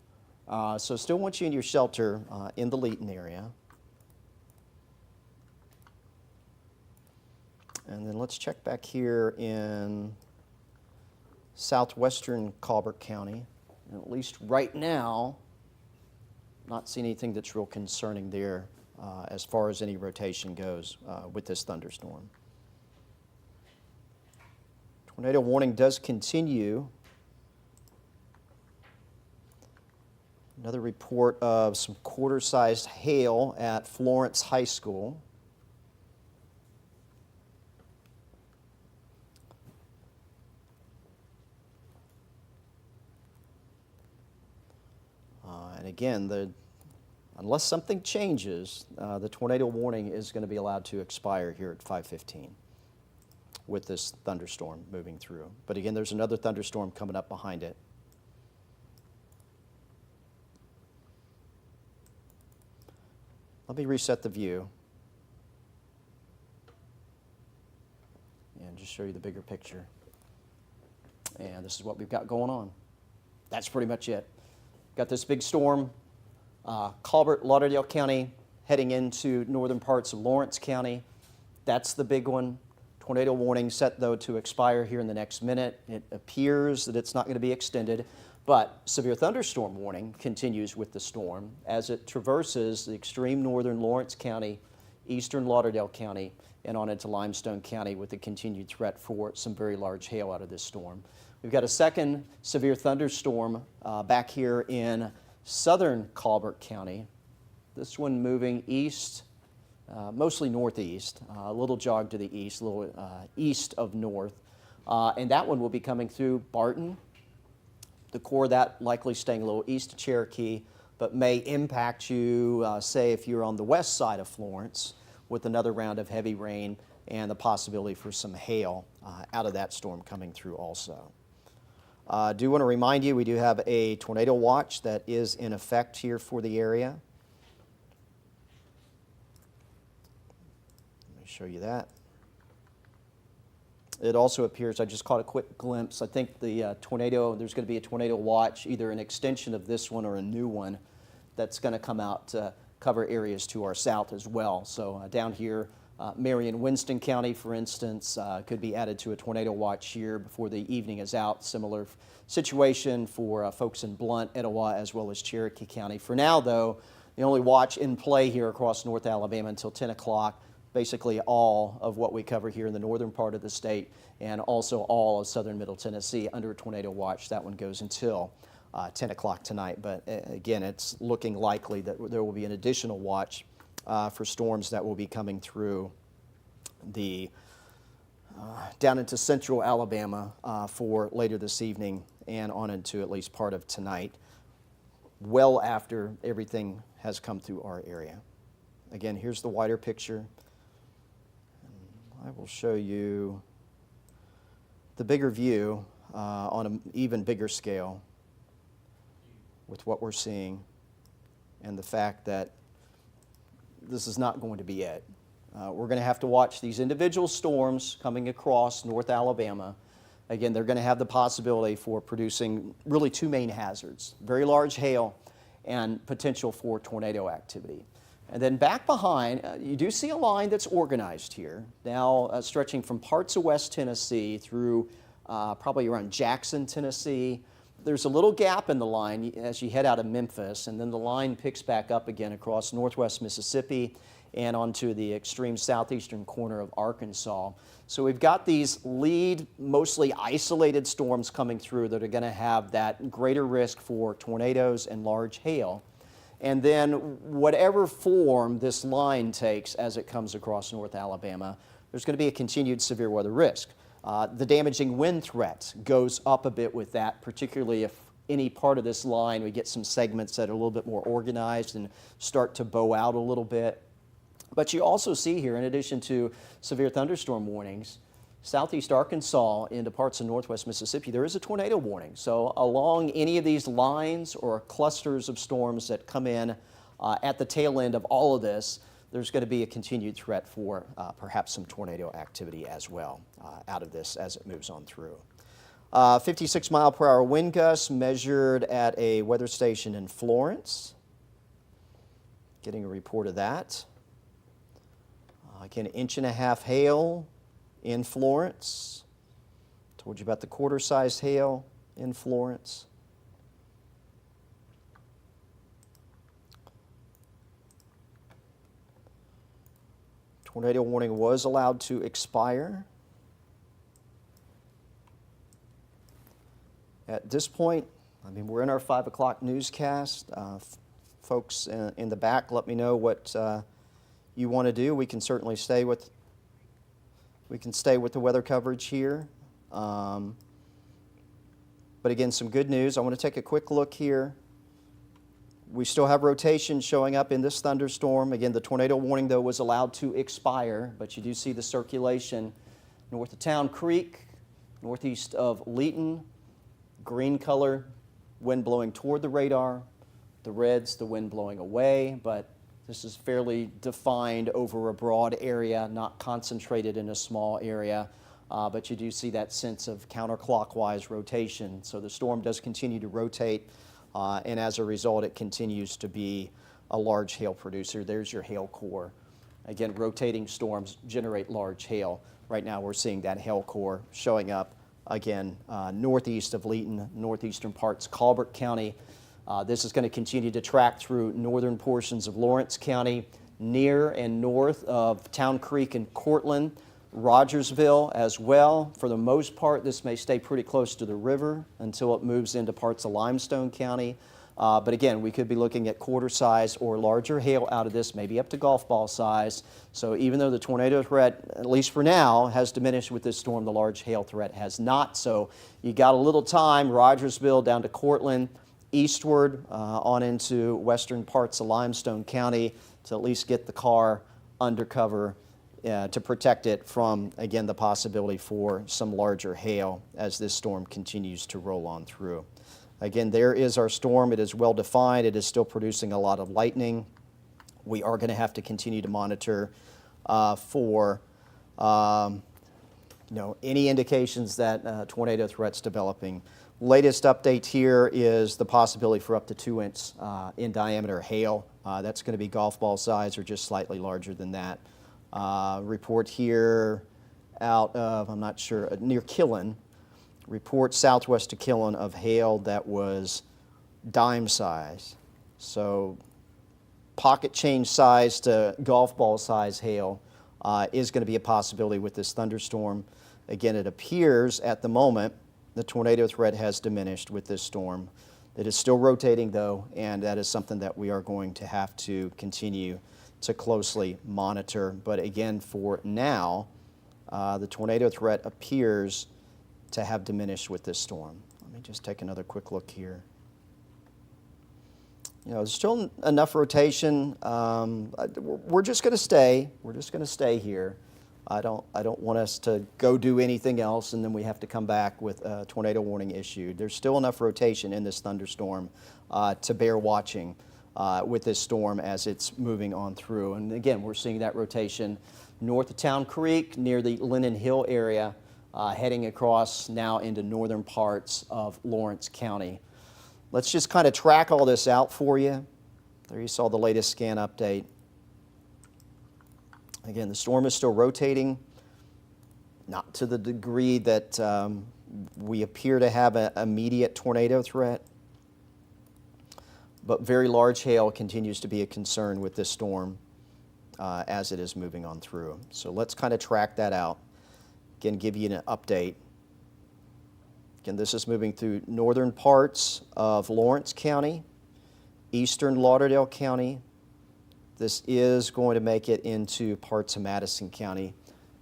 So still want you in your shelter in the Leeton area. And then let's check back here in southwestern Colbert County. And at least right now, not seeing anything that's real concerning there as far as any rotation goes with this thunderstorm. Tornado warning does continue. Another report of some quarter-sized hail at Florence High School. And again, unless something changes, the tornado warning is going to be allowed to expire here at 5:15 with this thunderstorm moving through. But again, there's another thunderstorm coming up behind it. Let me reset the view and just show you the bigger picture. And this is what we've got going on. That's pretty much it. Got this big storm, Colbert, Lauderdale County, heading into northern parts of Lawrence County. That's the big one. Tornado warning set, though, to expire here in the next minute. It appears that it's not going to be extended, but severe thunderstorm warning continues with the storm as it traverses the extreme northern Lawrence County, eastern Lauderdale County, and on into Limestone County with the continued threat for some very large hail out of this storm. We've got a second severe thunderstorm back here in southern Colbert County. This one moving east, mostly northeast, a little jog to the east, a little east of north. And that one will be coming through Barton. The core of that likely staying a little east of Cherokee, but may impact you, say, if you're on the west side of Florence with another round of heavy rain and the possibility for some hail out of that storm coming through also. I do want to remind you we do have a tornado watch that is in effect here for the area. Let me show you that. It also appears, I just caught a quick glimpse, I think the tornado, there's going to be a tornado watch, either an extension of this one or a new one that's going to come out to cover areas to our south as well. So down here, Marion, Winston County, for instance, could be added to a tornado watch here before the evening is out. Similar situation for folks in Blount, Etowah, as well as Cherokee County. For now, though, the only watch in play here across North Alabama until 10 o'clock, basically all of what we cover here in the northern part of the state and also all of southern Middle Tennessee under a tornado watch. That one goes until 10 o'clock tonight. But again, it's looking likely that there will be an additional watch for storms that will be coming through the down into central Alabama for later this evening and on into at least part of tonight, well after everything has come through our area. Again, here's the wider picture. I will show you the bigger view on an even bigger scale with what we're seeing and the fact that this is not going to be it. We're going to have to watch these individual storms coming across North Alabama. Again, they're going to have the possibility for producing really two main hazards, very large hail and potential for tornado activity. And then back behind, you do see a line that's organized here, now stretching from parts of West Tennessee through probably around Jackson, Tennessee. There's a little gap in the line as you head out of Memphis, and then the line picks back up again across northwest Mississippi and onto the extreme southeastern corner of Arkansas. So we've got these lead, mostly isolated storms coming through that are going to have that greater risk for tornadoes and large hail. And then whatever form this line takes as it comes across North Alabama, there's going to be a continued severe weather risk. The damaging wind threat goes up a bit with that, particularly if any part of this line we get some segments that are a little bit more organized and start to bow out a little bit. But you also see here, in addition to severe thunderstorm warnings, southeast Arkansas into parts of northwest Mississippi, there is a tornado warning. So along any of these lines or clusters of storms that come in at the tail end of all of this, there's going to be a continued threat for perhaps some tornado activity as well out of this as it moves on through. 56-mile-per-hour wind gusts measured at a weather station in Florence. Getting a report of that. Again, 1.5 inch hail in Florence. Told you about the quarter-sized hail in Florence. Tornado warning was allowed to expire. At this point, I mean, we're in our 5 o'clock newscast. Folks in the back, let me know what you want to do. We can certainly stay with the weather coverage here. But again, some good news. I want to take a quick look here. We still have rotation showing up in this thunderstorm. Again, the tornado warning, though, was allowed to expire, but you do see the circulation north of Town Creek, northeast of Leeton, green color, wind blowing toward the radar, the reds, the wind blowing away, but this is fairly defined over a broad area, not concentrated in a small area, but you do see that sense of counterclockwise rotation. So the storm does continue to rotate, and as a result, it continues to be a large hail producer. There's your hail core. Again, rotating storms generate large hail. Right now, we're seeing that hail core showing up, again, northeast of Leeton, northeastern parts, Colbert County. This is going to continue to track through northern portions of Lawrence County, near and north of Town Creek and Cortland, Rogersville as well. For the most part, this may stay pretty close to the river until it moves into parts of Limestone County. But again, we could be looking at quarter size or larger hail out of this, maybe up to golf ball size. So even though the tornado threat, at least for now, has diminished with this storm, the large hail threat has not. So you got a little time, Rogersville down to Cortland, eastward on into western parts of Limestone County to at least get the car under cover to protect it from, again, the possibility for some larger hail as this storm continues to roll on through. Again, there is our storm. It is well defined. It is still producing a lot of lightning. We are going to have to continue to monitor for any indications that tornado threats developing. Latest update here is the possibility for up to 2 inch in diameter hail. That's going to be golf ball size or just slightly larger than that. Report here out of, I'm not sure, near Killen. Report southwest of Killen of hail that was dime size. So pocket change size to golf ball size hail is going to be a possibility with this thunderstorm. Again, it appears at the moment the tornado threat has diminished with this storm. It is still rotating, though, and that is something that we are going to have to continue to closely monitor. But again, for now, the tornado threat appears to have diminished with this storm. Let me just take another quick look here. There's still enough rotation. We're just going to stay. We're just going to stay here. I don't want us to go do anything else and then we have to come back with a tornado warning issued. There's still enough rotation in this thunderstorm to bear watching. with this storm as it's moving on through. And again, we're seeing that rotation north of Town Creek near the Lennon Hill area, heading across now into northern parts of Lawrence County. Let's just kind of track all this out for you. There you saw the latest scan update. Again, the storm is still rotating, not to the degree that we appear to have an immediate tornado threat, but very large hail continues to be a concern with this storm as it is moving on through. So let's kind of track that out. Again, give you an update. Again, this is moving through northern parts of Lawrence County, eastern Lauderdale County. This is going to make it into parts of Madison County.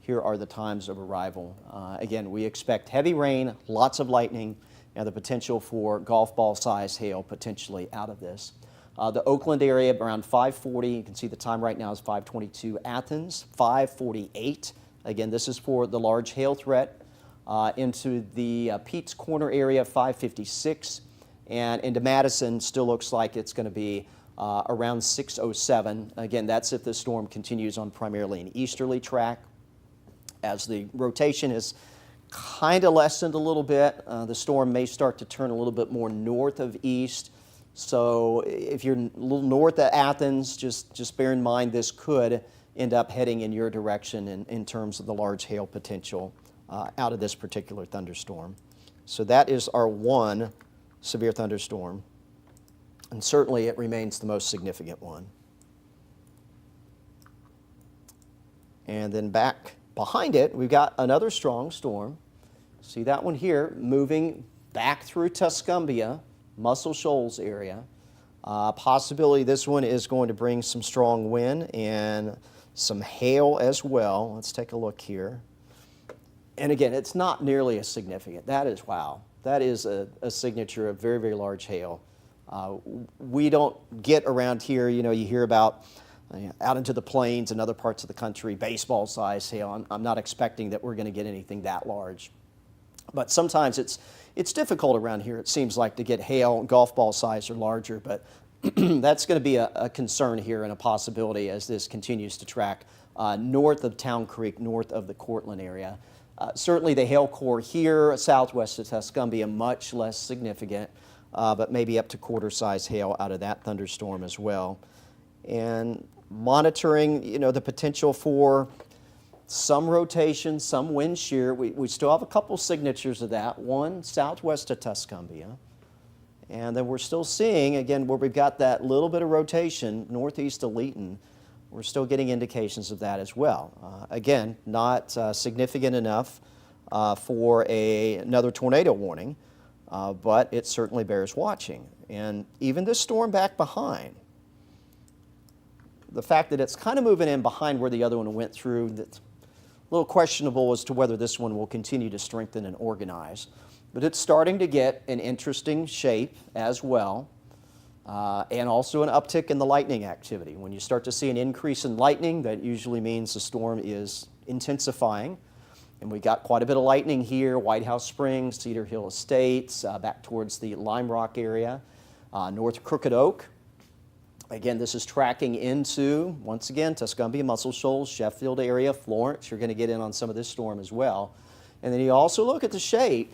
Here are the times of arrival. Again, we expect heavy rain, lots of lightning, and the potential for golf ball size hail potentially out of this. The Oakland area around 5:40. You can see the time right now is 5:22. Athens, 5:48. Again, this is for the large hail threat. Into the Pete's Corner area, 5:56. And into Madison, still looks like it's going to be around 6:07. Again, that's if the storm continues on primarily an easterly track. As the rotation is kind of lessened a little bit, the storm may start to turn a little bit more north of east. So if you're a little north of Athens, just bear in mind this could end up heading in your direction in terms of the large hail potential out of this particular thunderstorm. So that is our one severe thunderstorm, and certainly it remains the most significant one. And then back behind it, we've got another strong storm. See that one here moving back through Tuscumbia, Muscle Shoals area. Possibility this one is going to bring some strong wind and some hail as well. Let's take a look here. And again, it's not nearly as significant. That is, wow, that is a signature of very, very large hail. We don't get around here, you know, you hear about out into the plains and other parts of the country, baseball size hail. I'm not expecting that we're going to get anything that large. But sometimes it's difficult around here, it seems like, to get hail, golf ball size or larger, but that's going to be a concern here and a possibility as this continues to track north of Town Creek, north of the Cortland area. Certainly the hail core here, southwest of Tuscumbia, much less significant, but maybe up to quarter-size hail out of that thunderstorm as well. And monitoring, you know, the potential for some rotation, some wind shear. We still have a couple signatures of that. One southwest of Tuscumbia. And then we're still seeing, again, where we've got that little bit of rotation northeast of Leeton, we're still getting indications of that as well. Again, not significant enough for another tornado warning, but it certainly bears watching. And even this storm back behind, the fact that it's kind of moving in behind where the other one went through, that's a little questionable as to whether this one will continue to strengthen and organize. But it's starting to get an interesting shape as well, and also an uptick in the lightning activity. When you start to see an increase in lightning, that usually means the storm is intensifying. And we got quite a bit of lightning here, White House Springs, Cedar Hill Estates, back towards the Lime Rock area, north Crooked Oak. Again, this is tracking into, once again, Tuscumbia, Muscle Shoals, Sheffield area, Florence. You're going to get in on some of this storm as well. And then you also look at the shape.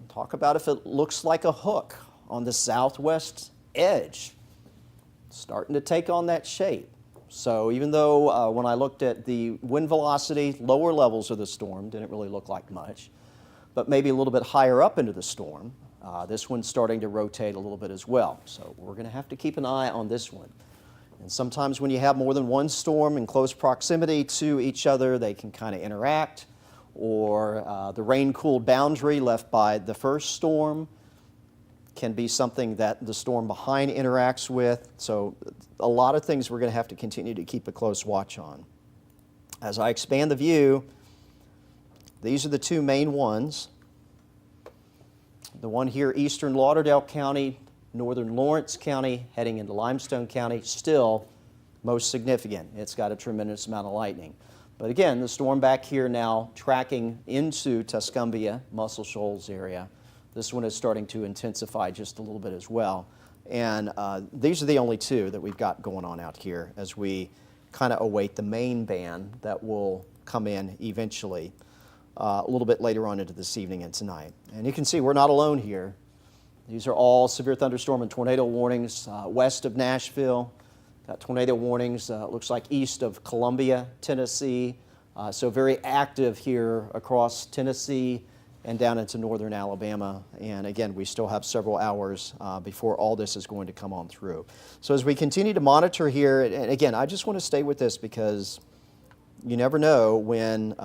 Talk about if it looks like a hook on the southwest edge. Starting to take on that shape. So even though when I looked at the wind velocity, lower levels of the storm didn't really look like much, but maybe a little bit higher up into the storm, this one's starting to rotate a little bit as well. So we're going to have to keep an eye on this one. And sometimes when you have more than one storm in close proximity to each other, they can kind of interact, or the rain-cooled boundary left by the first storm can be something that the storm behind interacts with. So a lot of things we're going to have to continue to keep a close watch on. As I expand the view, these are the two main ones. The one here, eastern Lauderdale County, northern Lawrence County, heading into Limestone County, still most significant. It's got a tremendous amount of lightning. But again, the storm back here now tracking into Tuscumbia, Muscle Shoals area. This one is starting to intensify just a little bit as well. And these are the only two that we've got going on out here as we kind of await the main band that will come in eventually a little bit later on into this evening and tonight. And you can see we're not alone here. These are all severe thunderstorm and tornado warnings west of Nashville. Got tornado warnings, looks like east of Columbia, Tennessee. So very active here across Tennessee and down into northern Alabama. And again, we still have several hours before all this is going to come on through. So as we continue to monitor here, and again, I just want to stay with this because you never know when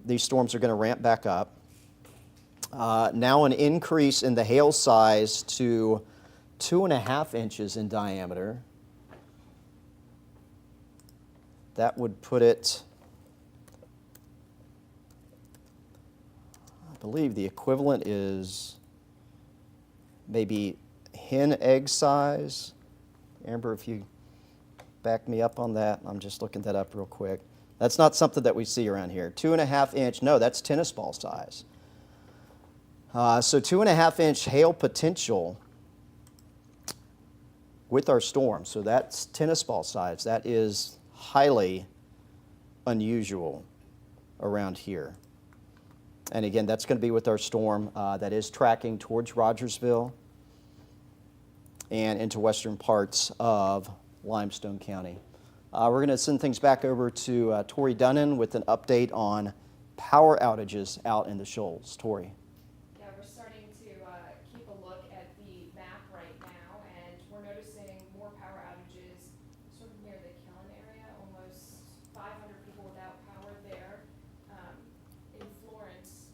these storms are going to ramp back up. Now an increase in the hail size to 2.5 inches in diameter. That would put it, I believe the equivalent is maybe hen egg size. Amber, if you back me up on that, I'm just looking that up real quick. That's not something that we see around here. 2.5 inch, no, that's tennis ball size. So 2.5 inch hail potential with our storm. So that's tennis ball size. That is highly unusual around here. And again, that's going to be with our storm that is tracking towards Rogersville and into western parts of Limestone County. We're going to send things back over to Tori Dunnan with an update on power outages out in the Shoals. Tori. Yeah, we're starting to keep a look at the map right now, and we're noticing more power outages sort of near the Killen area, almost 500 people without power there. In Florence,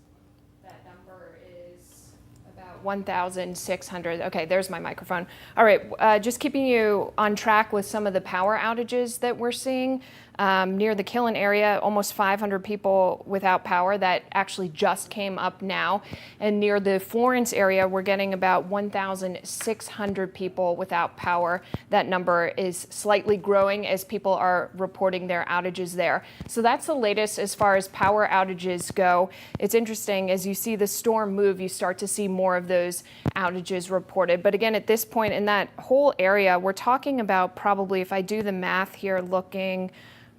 that number is about 1,600. Okay, there's my microphone. All right, just keeping you on track with some of the power outages that we're seeing. Near the Killen area, almost 500 people without power. That actually just came up now. And near the Florence area, we're getting about 1,600 people without power. That number is slightly growing as people are reporting their outages there. So that's the latest as far as power outages go. It's interesting, as you see the storm move, you start to see more of those outages reported. But again, at this point in that whole area, we're talking about probably, if I do the math here, looking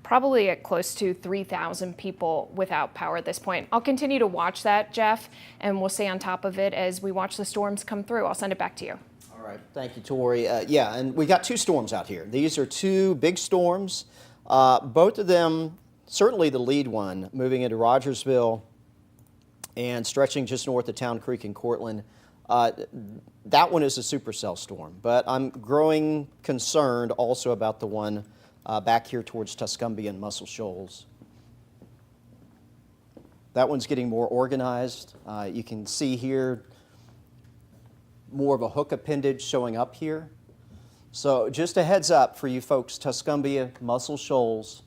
probably at close to 3,000 people without power at this point. I'll continue to watch that, Jeff, and we'll stay on top of it as we watch the storms come through. I'll send it back to you. All right, thank you, Tori. Yeah, and we got two storms out here. These are two big storms. Both of them, certainly the lead one, moving into Rogersville and stretching just north of Town Creek in Cortland. That one is a supercell storm, but I'm growing concerned also about the one back here towards Tuscumbia and Muscle Shoals. That one's getting more organized. You can see here more of a hook appendage showing up here. So just a heads up for you folks, Tuscumbia, Muscle Shoals.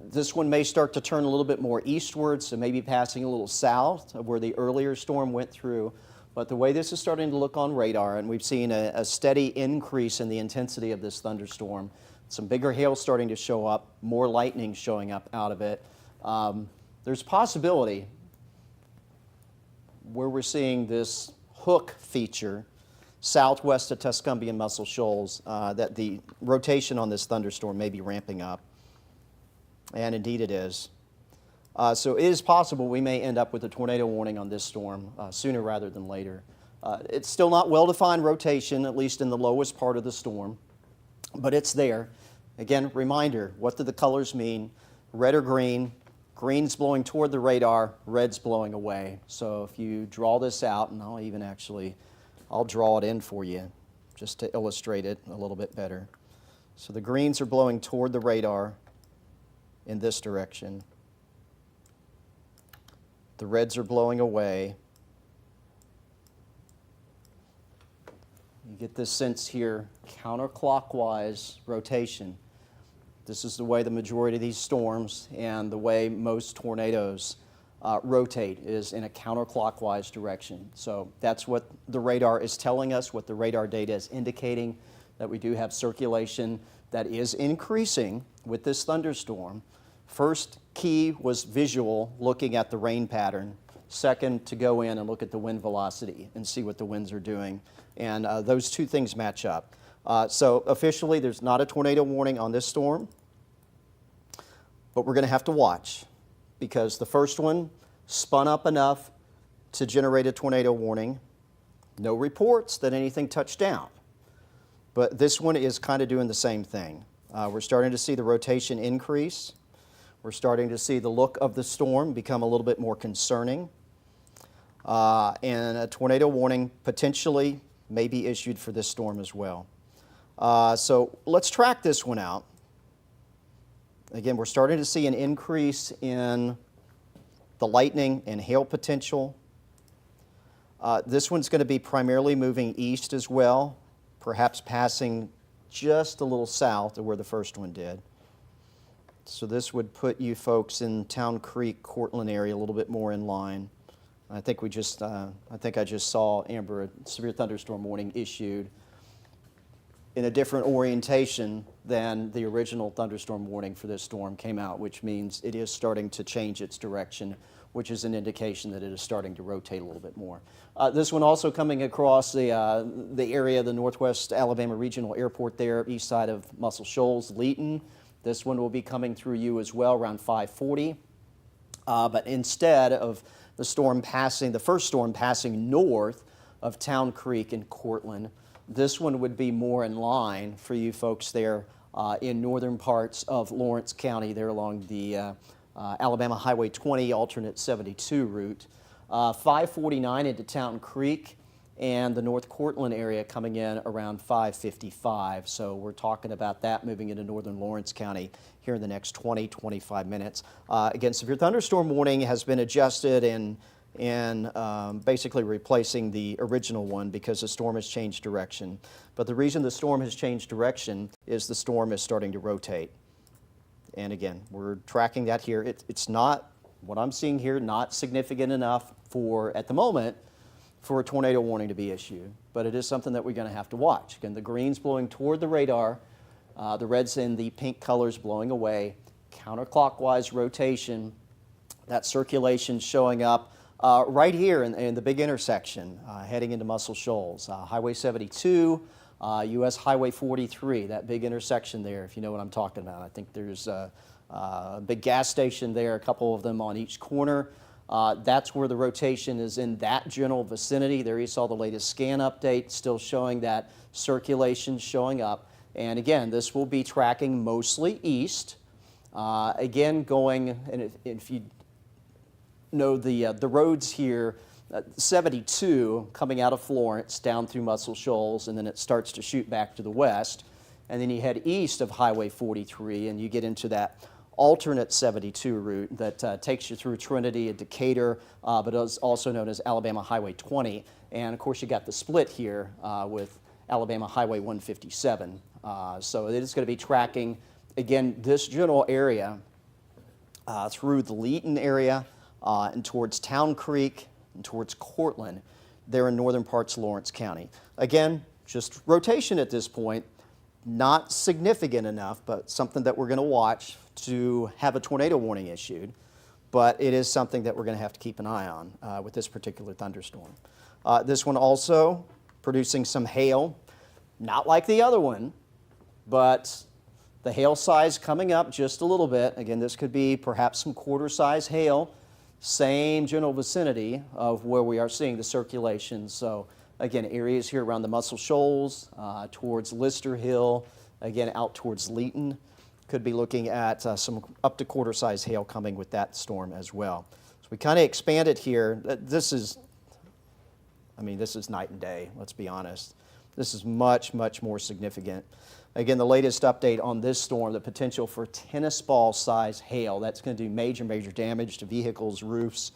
This one may start to turn a little bit more eastward, so maybe passing a little south of where the earlier storm went through. But the way this is starting to look on radar, and we've seen a steady increase in the intensity of this thunderstorm, some bigger hail starting to show up, more lightning showing up out of it. There's a possibility where we're seeing this hook feature southwest of Tuscumbia and Muscle Shoals, that the rotation on this thunderstorm may be ramping up. And indeed it is. So it is possible we may end up with a tornado warning on this storm sooner rather than later. It's still not well-defined rotation, at least in the lowest part of the storm, but it's there. Again, reminder, what do the colors mean? Red or green? Green's blowing toward the radar, red's blowing away. So if you draw this out, and I'll draw it in for you just to illustrate it a little bit better. So the greens are blowing toward the radar in this direction. The reds are blowing away. You get this sense here, counterclockwise rotation. This is the way the majority of these storms and the way most tornadoes rotate, is in a counterclockwise direction. So that's what the radar is telling us, what the radar data is indicating, that we do have circulation that is increasing with this thunderstorm. First key was visual, looking at the rain pattern. Second, to go in and look at the wind velocity and see what the winds are doing. And those two things match up. So officially, there's not a tornado warning on this storm, but we're going to have to watch because the first one spun up enough to generate a tornado warning. No reports that anything touched down. But this one is kind of doing the same thing. We're starting to see the rotation increase. We're starting to see the look of the storm become a little bit more concerning. And a tornado warning potentially may be issued for this storm as well. So let's track this one out. Again, we're starting to see an increase in the lightning and hail potential. This one's going to be primarily moving east as well, perhaps passing just a little south of where the first one did. So this would put you folks in Town Creek, Cortland area a little bit more in line. I think I just saw, Amber, a severe thunderstorm warning issued in a different orientation than the original thunderstorm warning for this storm came out, which means it is starting to change its direction, which is an indication that it is starting to rotate a little bit more. This one also coming across the area of the Northwest Alabama Regional Airport there, east side of Muscle Shoals, Leeton. This one will be coming through you as well around 5:40. But instead of the first storm passing north of Town Creek and Cortland, this one would be more in line for you folks there in northern parts of Lawrence County, there along the Alabama Highway 20 alternate 72 route. 549 into Town Creek and the North Cortland area coming in around 5:55. So we're talking about that moving into northern Lawrence County here in the next 20-25 minutes. Again, severe thunderstorm warning has been adjusted and basically replacing the original one because the storm has changed direction. But the reason the storm has changed direction is the storm is starting to rotate. And again, we're tracking that here. It's not, what I'm seeing here, not significant enough for, at the moment, for a tornado warning to be issued. But it is something that we're going to have to watch. Again, the green's blowing toward the radar, the reds and the pink colors blowing away, counterclockwise rotation, that circulation showing up right here in the big intersection heading into Muscle Shoals. Highway 72, US Highway 43, that big intersection there, if you know what I'm talking about. I think there's a big gas station there, a couple of them on each corner. That's where the rotation is, in that general vicinity. There you saw the latest scan update, still showing that circulation showing up. And again, this will be tracking mostly east. Again, going, and if you know the roads here, 72 coming out of Florence down through Muscle Shoals, and then it starts to shoot back to the west. And then you head east of Highway 43 and you get into that alternate 72 route that takes you through Trinity and Decatur, but is also known as Alabama Highway 20. And of course you got the split here with Alabama Highway 157. So it is going to be tracking, again, this general area through the Leeton area and towards Town Creek and towards Cortland there in northern parts of Lawrence County. Again, just rotation at this point, not significant enough, but something that we're going to watch to have a tornado warning issued. But it is something that we're going to have to keep an eye on with this particular thunderstorm. This one also producing some hail, not like the other one, but the hail size coming up just a little bit. Again, this could be perhaps some quarter-size hail, same general vicinity of where we are seeing the circulation. So again, areas here around the Muscle Shoals, towards Lister Hill, again out towards Leeton, could be looking at some up to quarter-size hail coming with that storm as well. So we kind of expanded here. This is night and day, let's be honest. This is much, much more significant. Again, the latest update on this storm, the potential for tennis ball size hail. That's going to do major, major damage to vehicles, roofs.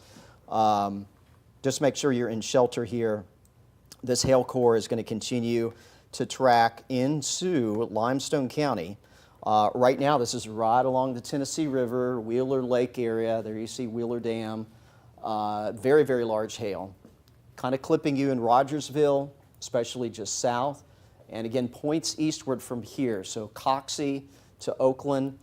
Just make sure you're in shelter here. This hail core is going to continue to track into Limestone County. Right now, this is right along the Tennessee River, Wheeler Lake area. There you see Wheeler Dam. Very, very large hail. Kind of clipping you in Rogersville, especially just south. And again, points eastward from here. So Coxey to Oakland.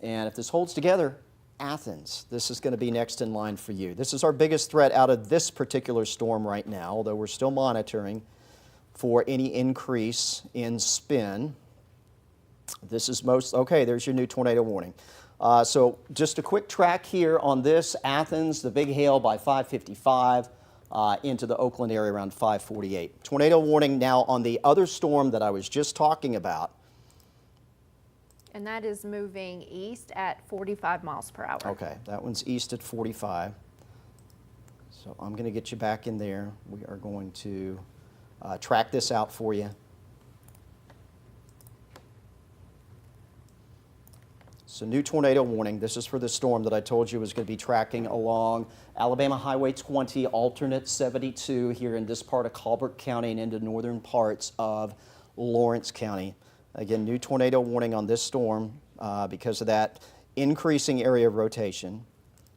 And if this holds together, Athens. This is going to be next in line for you. This is our biggest threat out of this particular storm right now, although we're still monitoring. for any increase in spin. This is okay, there's your new tornado warning. So just a quick track here on this. Athens, the big hail by 5:55 into the Oakland area around 5:48. Tornado warning now on the other storm that I was just talking about. And that is moving east at 45 miles per hour. Okay, that one's east at 45. So I'm going to get you back in there. We are going to track this out for you. So new tornado warning. This is for the storm that I told you was going to be tracking along Alabama Highway 20, alternate 72 here in this part of Colbert County and into northern parts of Lawrence County. Again, new tornado warning on this storm because of that increasing area of rotation.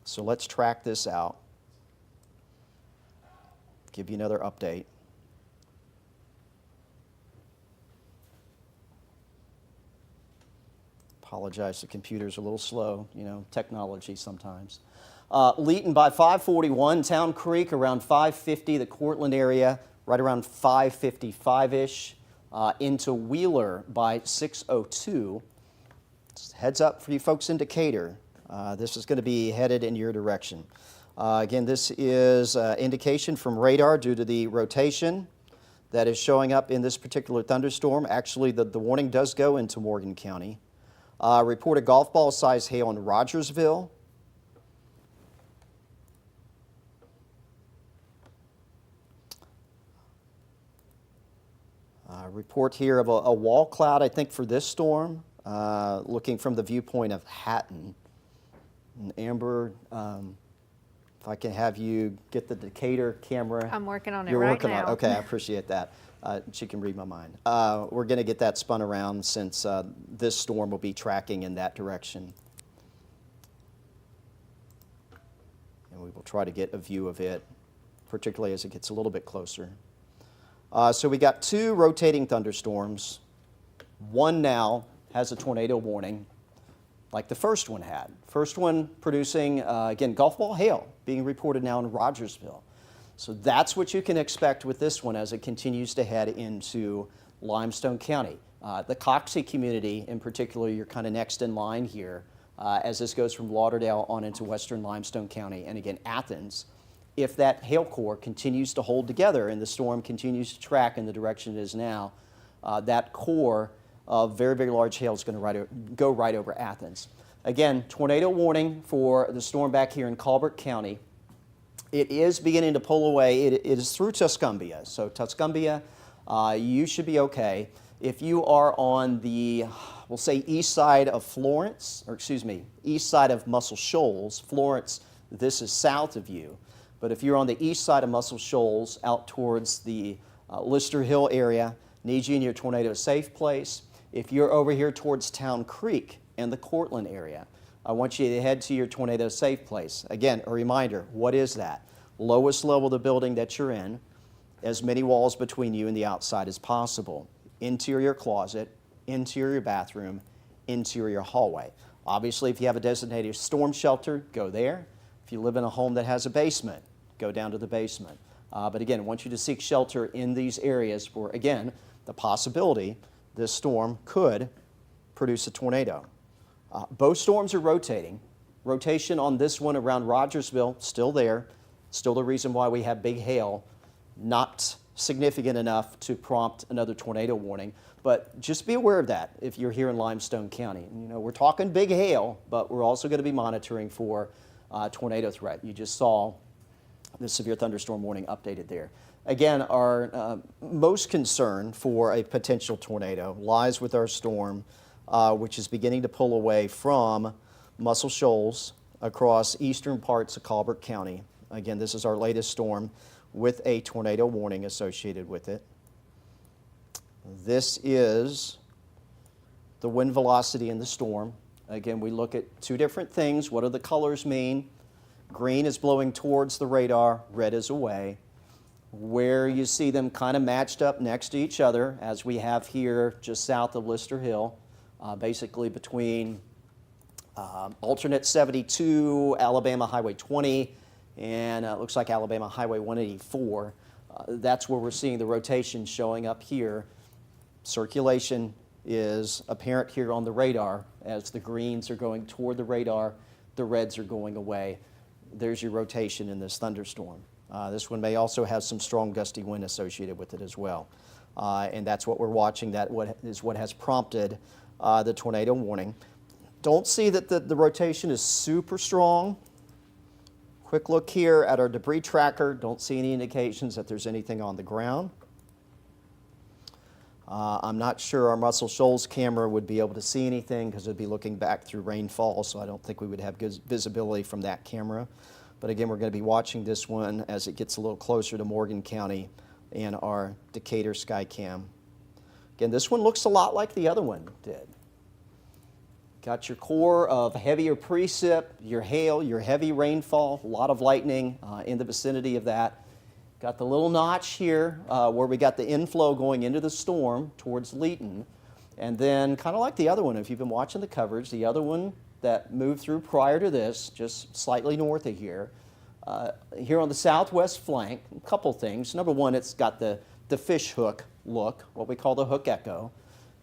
So let's track this out. Give you another update. Apologize, the computer's a little slow, you know, technology sometimes. Leeton by 5:41, Town Creek around 5:50, the Cortland area right around 5:55-ish, into Wheeler by 6:02. Heads up for you folks in Decatur. This is going to be headed in your direction. Again, this is indication from radar due to the rotation that is showing up in this particular thunderstorm. Actually, the warning does go into Morgan County. Reported golf ball size hail in Rogersville. Report here of a wall cloud, I think, for this storm, looking from the viewpoint of Hatton. And Amber, if I can have you get the Decatur camera. I'm working on it You're right working now. on it. Okay, I appreciate that. She can read my mind. We're going to get that spun around since this storm will be tracking in that direction. And we will try to get a view of it, particularly as it gets a little bit closer. So we got two rotating thunderstorms. One now has a tornado warning, like the first one had. First one producing, again, golf ball hail being reported now in Rogersville. So that's what you can expect with this one as it continues to head into Limestone County. The Coxsey community in particular, you're kind of next in line here as this goes from Lauderdale on into western Limestone County and again Athens. If that hail core continues to hold together and the storm continues to track in the direction it is now, that core of very, very large hail is going to go right over Athens. Again, tornado warning for the storm back here in Colbert County. It is beginning to pull away. It is through Tuscumbia. So Tuscumbia, you should be okay. If you are on the, we'll say east side of Florence, or excuse me, east side of Muscle Shoals, Florence, this is south of you. But if you're on the east side of Muscle Shoals out towards the Lister Hill area, need you in your tornado safe place. If you're over here towards Town Creek and the Cortland area, I want you to head to your tornado safe place. Again, a reminder, what is that? Lowest level of the building that you're in, as many walls between you and the outside as possible. Interior closet, interior bathroom, interior hallway. Obviously, if you have a designated storm shelter, go there. If you live in a home that has a basement, go down to the basement. But again, I want you to seek shelter in these areas for, again, the possibility this storm could produce a tornado. Both storms are rotating. Rotation on this one around Rogersville, still there. Still the reason why we have big hail, not significant enough to prompt another tornado warning. But just be aware of that if you're here in Limestone County. You know, we're talking big hail, but we're also going to be monitoring for tornado threat. You just saw the severe thunderstorm warning updated there. Again, our most concern for a potential tornado lies with our storm, which is beginning to pull away from Muscle Shoals across eastern parts of Colbert County. Again, this is our latest storm with a tornado warning associated with it. This is the wind velocity in the storm. Again, we look at two different things. What do the colors mean? Green is blowing towards the radar, red is away. Where you see them kind of matched up next to each other, as we have here just south of Lister Hill, basically between alternate 72, Alabama Highway 20, and it looks like Alabama Highway 184. That's where we're seeing the rotation showing up here. Circulation is apparent here on the radar as the greens are going toward the radar, the reds are going away. There's your rotation in this thunderstorm. This one may also have some strong gusty wind associated with it as well. And that's what we're watching. That is what has prompted the tornado warning. Don't see that the rotation is super strong. Quick look here at our debris tracker. Don't see any indications that there's anything on the ground. I'm not sure our Muscle Shoals camera would be able to see anything because it would be looking back through rainfall, so I don't think we would have good visibility from that camera. But again, we're going to be watching this one as it gets a little closer to Morgan County and our Decatur Skycam. Again, this one looks a lot like the other one did. Got your core of heavier precip, your hail, your heavy rainfall, a lot of lightning in the vicinity of that. Got the little notch here where we got the inflow going into the storm towards Leeton. And then kind of like the other one, if you've been watching the coverage, the other one that moved through prior to this, just slightly north of here. Here on the southwest flank, a couple things. Number one, it's got the fish hook look, what we call the hook echo.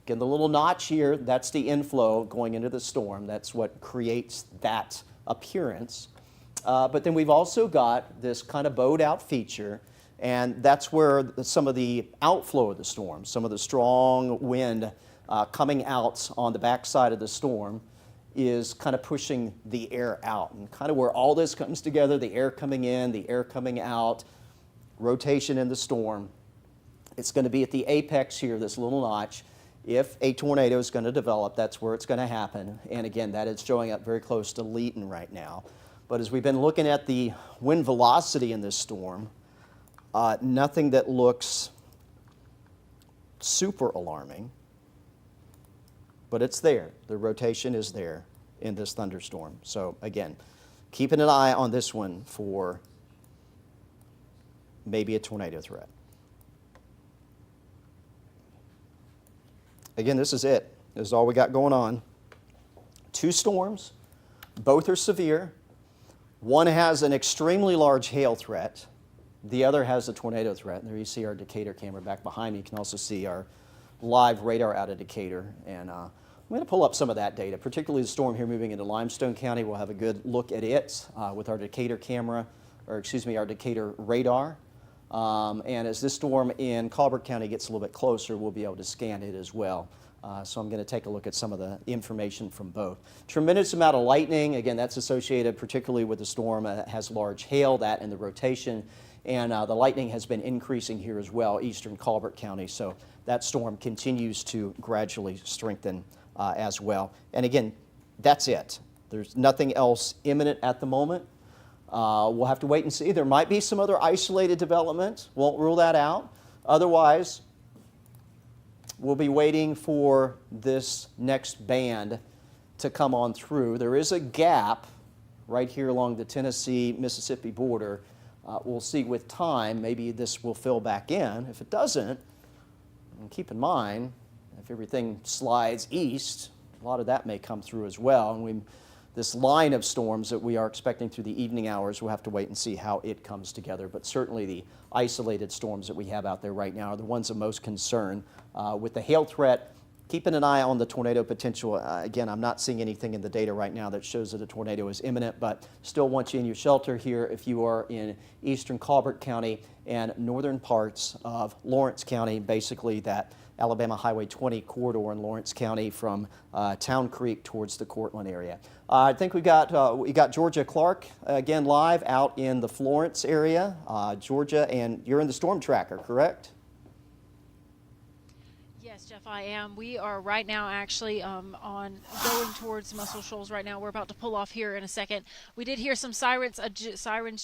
Again, the little notch here, that's the inflow going into the storm. That's what creates that appearance. But then we've also got this kind of bowed out feature, and that's where some of the outflow of the storm, some of the strong wind coming out on the backside of the storm is kind of pushing the air out. And kind of where all this comes together, the air coming in, the air coming out, rotation in the storm, it's going to be at the apex here, this little notch. If a tornado is going to develop, that's where it's going to happen. And again, that is showing up very close to Leeton right now. But as we've been looking at the wind velocity in this storm, nothing that looks super alarming, but it's there. The rotation is there in this thunderstorm. So again, keeping an eye on this one for maybe a tornado threat. Again, this is it. This is all we got going on. Two storms, both are severe. One has an extremely large hail threat. The other has a tornado threat. There you see our Decatur camera back behind me. You can also see our live radar out of Decatur. And I'm going to pull up some of that data, particularly the storm here moving into Limestone County. We'll have a good look at it with our Decatur camera, or excuse me, our Decatur radar. And as this storm in Colbert County gets a little bit closer, we'll be able to scan it as well. So I'm going to take a look at some of the information from both. Tremendous amount of lightning. Again, that's associated particularly with the storm that has large hail, that and the rotation. And the lightning has been increasing here as well, eastern Colbert County. So that storm continues to gradually strengthen as well. And again, that's it. There's nothing else imminent at the moment. We'll have to wait and see. There might be some other isolated development. Won't rule that out. Otherwise, we'll be waiting for this next band to come on through. There is a gap right here along the Tennessee-Mississippi border. We'll see with time, maybe this will fill back in. If it doesn't, and keep in mind, if everything slides east, a lot of that may come through as well. And this line of storms that we are expecting through the evening hours, we'll have to wait and see how it comes together. But certainly the isolated storms that we have out there right now are the ones of most concern. With the hail threat, keeping an eye on the tornado potential. Again, I'm not seeing anything in the data right now that shows that a tornado is imminent, but still want you in your shelter here if you are in eastern Colbert County and northern parts of Lawrence County, basically that Alabama Highway 20 corridor in Lawrence County from Town Creek towards the Cortland area. I think we got Georgia Clark again live out in the Florence area. Georgia, and you're in the storm tracker, correct? Yes, Jeff, I am. We are right now actually on going towards Muscle Shoals right now. We're about to pull off here in a second. We did hear some sirens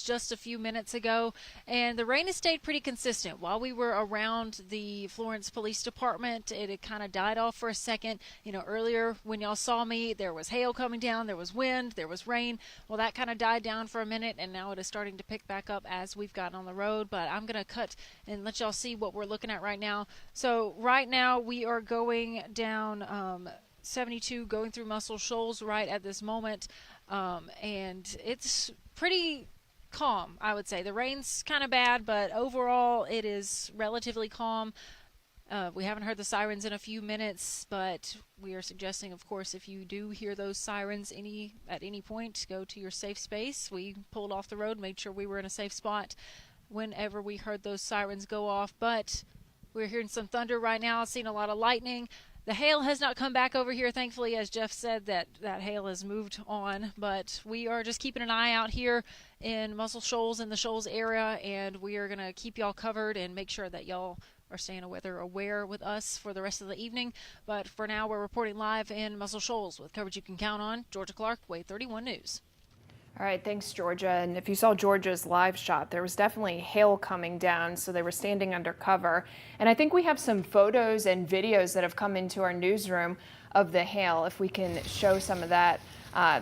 just a few minutes ago, and the rain has stayed pretty consistent. While we were around the Florence Police Department, it had kind of died off for a second. You know, earlier when y'all saw me, there was hail coming down, there was wind, there was rain. Well, that kind of died down for a minute, and now it is starting to pick back up as we've gotten on the road. But I'm going to cut and let y'all see what we're looking at right now. So right now, we are going down 72, going through Muscle Shoals right at this moment, and it's pretty calm, I would say. The rain's kind of bad, but overall it is relatively calm. We haven't heard the sirens in a few minutes, but we are suggesting, of course, if you do hear those sirens at any point, go to your safe space. We pulled off the road, made sure we were in a safe spot whenever we heard those sirens go off. But we're hearing some thunder right now, seeing a lot of lightning. The hail has not come back over here, thankfully. As Jeff said, that hail has moved on, but we are just keeping an eye out here in Muscle Shoals, in the Shoals area, and we are going to keep y'all covered and make sure that y'all are staying weather aware with us for the rest of the evening. But for now, we're reporting live in Muscle Shoals with coverage you can count on. Georgia Clark, WAAY 31 News. All right, thanks, Georgia. And if you saw Georgia's live shot, there was definitely hail coming down, so they were standing under cover. And I think we have some photos and videos that have come into our newsroom of the hail, if we can show some of that.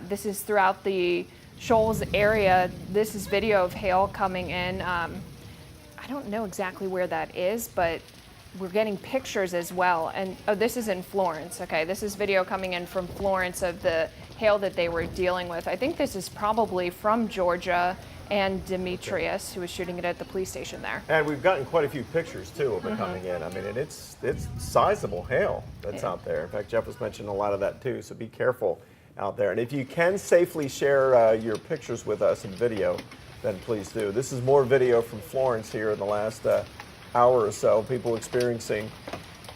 This is throughout the Shoals area. This is video of hail coming in. I don't know exactly where that is, but we're getting pictures as well. And oh, this is in Florence. Okay, this is video coming in from Florence of the hail that they were dealing with. I think this is probably from Georgia and Demetrius, who was shooting it at the police station there. And we've gotten quite a few pictures too of it coming in. I mean, and it's sizable hail that's out there. In fact, Jeff was mentioning a lot of that too, so be careful out there. And if you can safely share your pictures with us in video, then please do. This is more video from Florence here in the last hour or so. People experiencing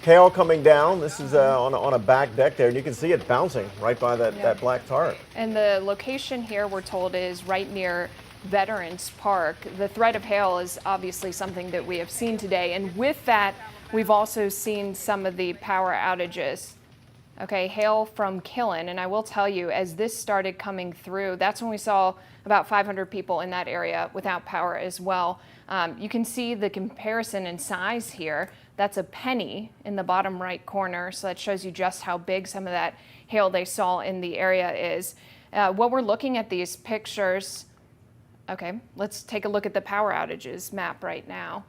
hail coming down. This is on a back deck there, and you can see it bouncing right by that black tarp. And the location here, we're told, is right near Veterans Park. The threat of hail is obviously something that we have seen today, and with that, we've also seen some of the power outages. Okay, hail from Killen, and I will tell you, as this started coming through, that's when we saw about 500 people in that area without power as well. You can see the comparison in size here. That's a penny in the bottom right corner, so that shows you just how big some of that hail they saw in the area is. What we're looking at these pictures, okay, let's take a look at the power outages map right now.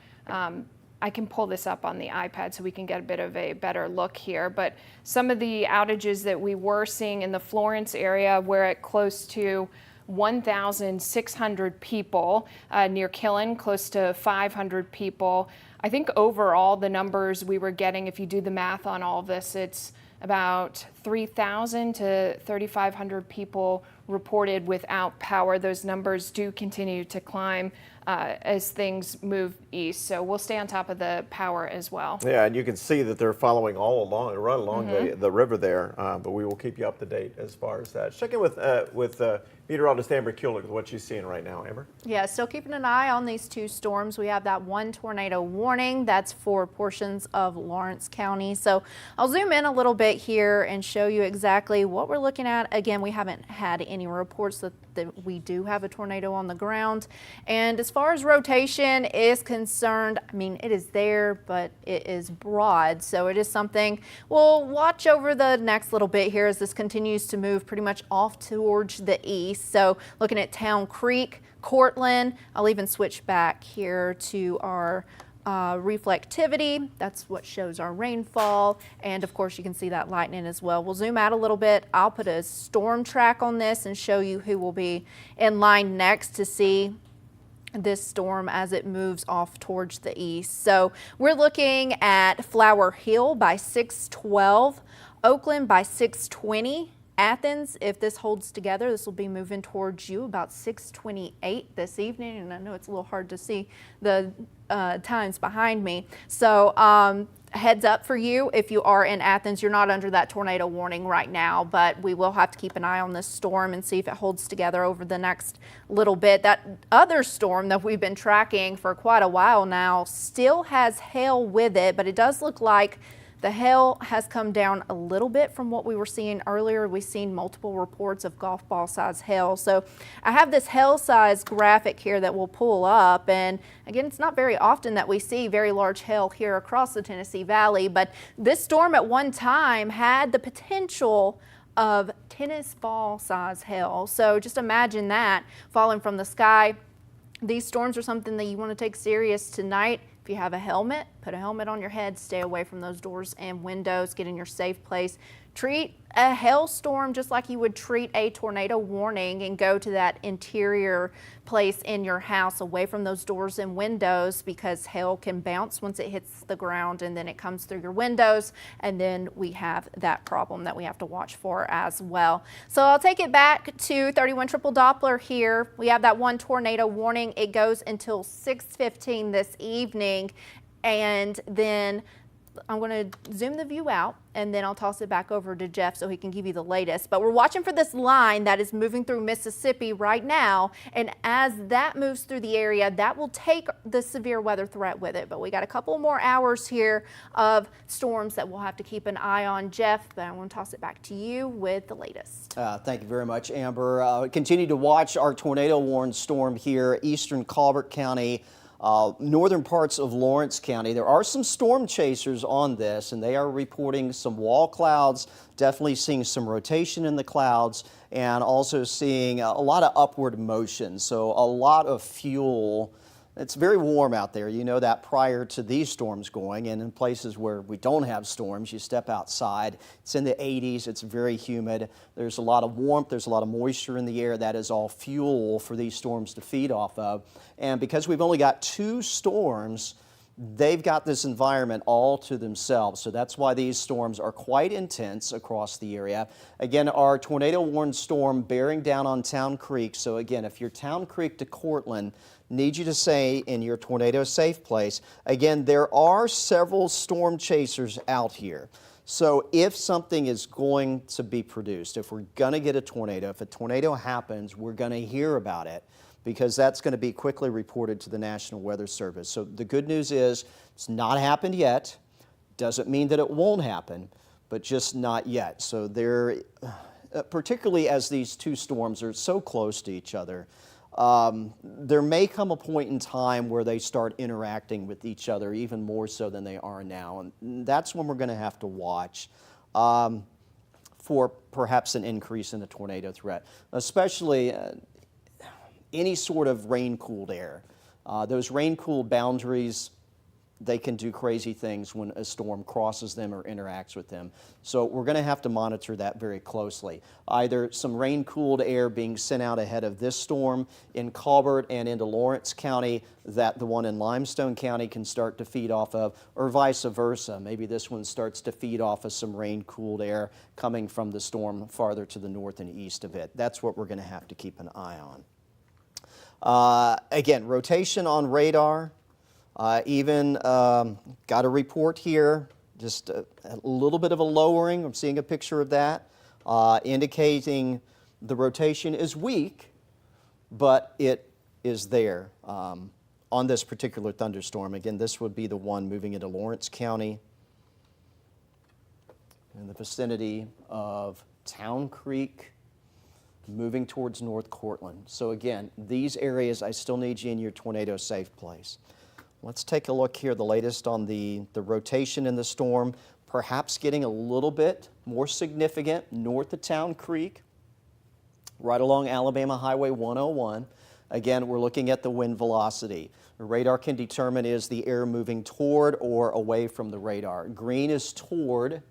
I can pull this up on the iPad so we can get a bit of a better look here, but some of the outages that we were seeing in the Florence area, we're at close to 1,600 people, near Killen, close to 500 people. I think overall the numbers we were getting, if you do the math on all of this, it's about 3,000 to 3,500 people reported without power. Those numbers do continue to climb as things move east. So we'll stay on top of the power as well. Yeah, and you can see that they're following right along the river there, but we will keep you up to date as far as that. Check in with meteorologist Amber Kulik with what she's seeing right now. Amber? Yeah, still keeping an eye on these two storms. We have that one tornado warning that's for portions of Lawrence County. So I'll zoom in a little bit here and show you exactly what we're looking at. Again, we haven't had any reports that we do have a tornado on the ground. And as far as rotation is concerned, I mean, it is there, but it is broad. So it is something we'll watch over the next little bit here as this continues to move pretty much off towards the east. So looking at Town Creek, Cortland, I'll even switch back here to our reflectivity. That's what shows our rainfall, and of course you can see that lightning as well. We'll zoom out a little bit. I'll put a storm track on this and show you who will be in line next to see this storm as it moves off towards the east. So we're looking at Flower Hill by 6:12, Oakland by 6:20, Athens, if this holds together, this will be moving towards you about 6:28 this evening, and I know it's a little hard to see the times behind me. So heads up for you, if you are in Athens, you're not under that tornado warning right now, but we will have to keep an eye on this storm and see if it holds together over the next little bit. That other storm that we've been tracking for quite a while now still has hail with it, but it does look like the hail has come down a little bit from what we were seeing earlier. We've seen multiple reports of golf ball size hail. So I have this hail size graphic here that we'll pull up. And again, it's not very often that we see very large hail here across the Tennessee Valley, but this storm at one time had the potential of tennis ball size hail. So just imagine that falling from the sky. These storms are something that you want to take serious tonight. If you have a helmet, put a helmet on your head, stay away from those doors and windows, get in your safe place. treat a hailstorm just like you would treat a tornado warning and go to that interior place in your house away from those doors and windows, because hail can bounce once it hits the ground and then it comes through your windows, and then we have that problem that we have to watch for as well. So I'll take it back to 31 triple Doppler here. We have that one tornado warning. It goes until 6:15 this evening, and then I'm going to zoom the view out, and then I'll toss it back over to Jeff so he can give you the latest. But we're watching for this line that is moving through Mississippi right now, and as that moves through the area, that will take the severe weather threat with it. But we got a couple more hours here of storms that we'll have to keep an eye on. Jeff, but I'm going to toss it back to you with the latest. Thank you very much, Amber. Continue to watch our tornado warned storm here, eastern Colbert County, northern parts of Lawrence County. There are some storm chasers on this, and they are reporting some wall clouds, definitely seeing some rotation in the clouds, and also seeing a lot of upward motion. So a lot of fuel. It's very warm out there. You know that prior to these storms going, and in places where we don't have storms, you step outside, it's in the 80s, it's very humid, there's a lot of warmth, there's a lot of moisture in the air. That is all fuel for these storms to feed off of. And because we've only got 2 storms, they've got this environment all to themselves. So that's why these storms are quite intense across the area. Again, our tornado warned storm bearing down on Town Creek. So again, if you're Town Creek to Cortland, need you to stay in your tornado safe place. Again, there are several storm chasers out here. So if something is going to be produced, if we're going to get a tornado, if a tornado happens, we're going to hear about it, because that's going to be quickly reported to the National Weather Service. So the good news is it's not happened yet. Doesn't mean that it won't happen, but just not yet. So there, particularly as these 2 storms are so close to each other, there may come a point in time where they start interacting with each other even more so than they are now. And that's when we're going to have to watch for perhaps an increase in the tornado threat, especially any sort of rain-cooled air. Those rain-cooled boundaries, they can do crazy things when a storm crosses them or interacts with them. So we're going to have to monitor that very closely. Either some rain-cooled air being sent out ahead of this storm in Colbert and into Lawrence County that the one in Limestone County can start to feed off of, or vice versa. Maybe this one starts to feed off of some rain-cooled air coming from the storm farther to the north and east of it. That's what we're going to have to keep an eye on. Again, rotation on radar. Even got a report here, just a little bit of a lowering. I'm seeing a picture of that, indicating the rotation is weak, but it is there on this particular thunderstorm. Again, this would be the one moving into Lawrence County in the vicinity of Town Creek, moving towards North Cortland. So again, these areas, I still need you in your tornado safe place. Let's take a look here, the latest on the rotation in the storm, perhaps getting a little bit more significant north of Town Creek, right along Alabama Highway 101. Again, we're looking at the wind velocity. The radar can determine is the air moving toward or away from the radar. Green is toward,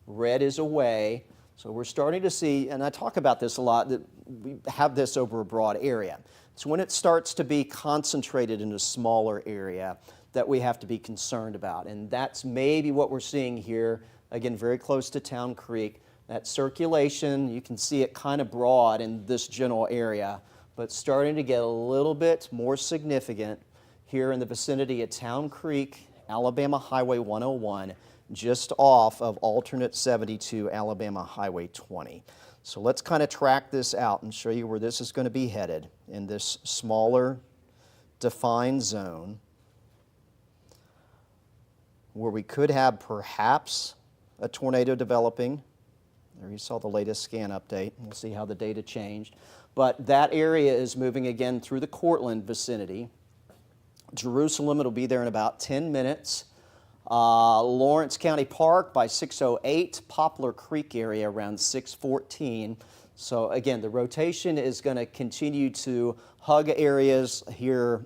red is away. So we're starting to see, and I talk about this a lot, that we have this over a broad area. It's when it starts to be concentrated in a smaller area that we have to be concerned about. And that's maybe what we're seeing here, again, very close to Town Creek. That circulation, you can see it kind of broad in this general area, but starting to get a little bit more significant here in the vicinity of Town Creek, Alabama Highway 101, just off of alternate 72 Alabama Highway 20. So let's kind of track this out and show you where this is going to be headed in this smaller defined zone where we could have perhaps a tornado developing. There you saw the latest scan update. We'll see how the data changed. But that area is moving again through the Cortland vicinity. Jerusalem, it'll be there in about 10 minutes. Lawrence County Park by 6:08, Poplar Creek area around 6:14. So again, the rotation is going to continue to hug areas here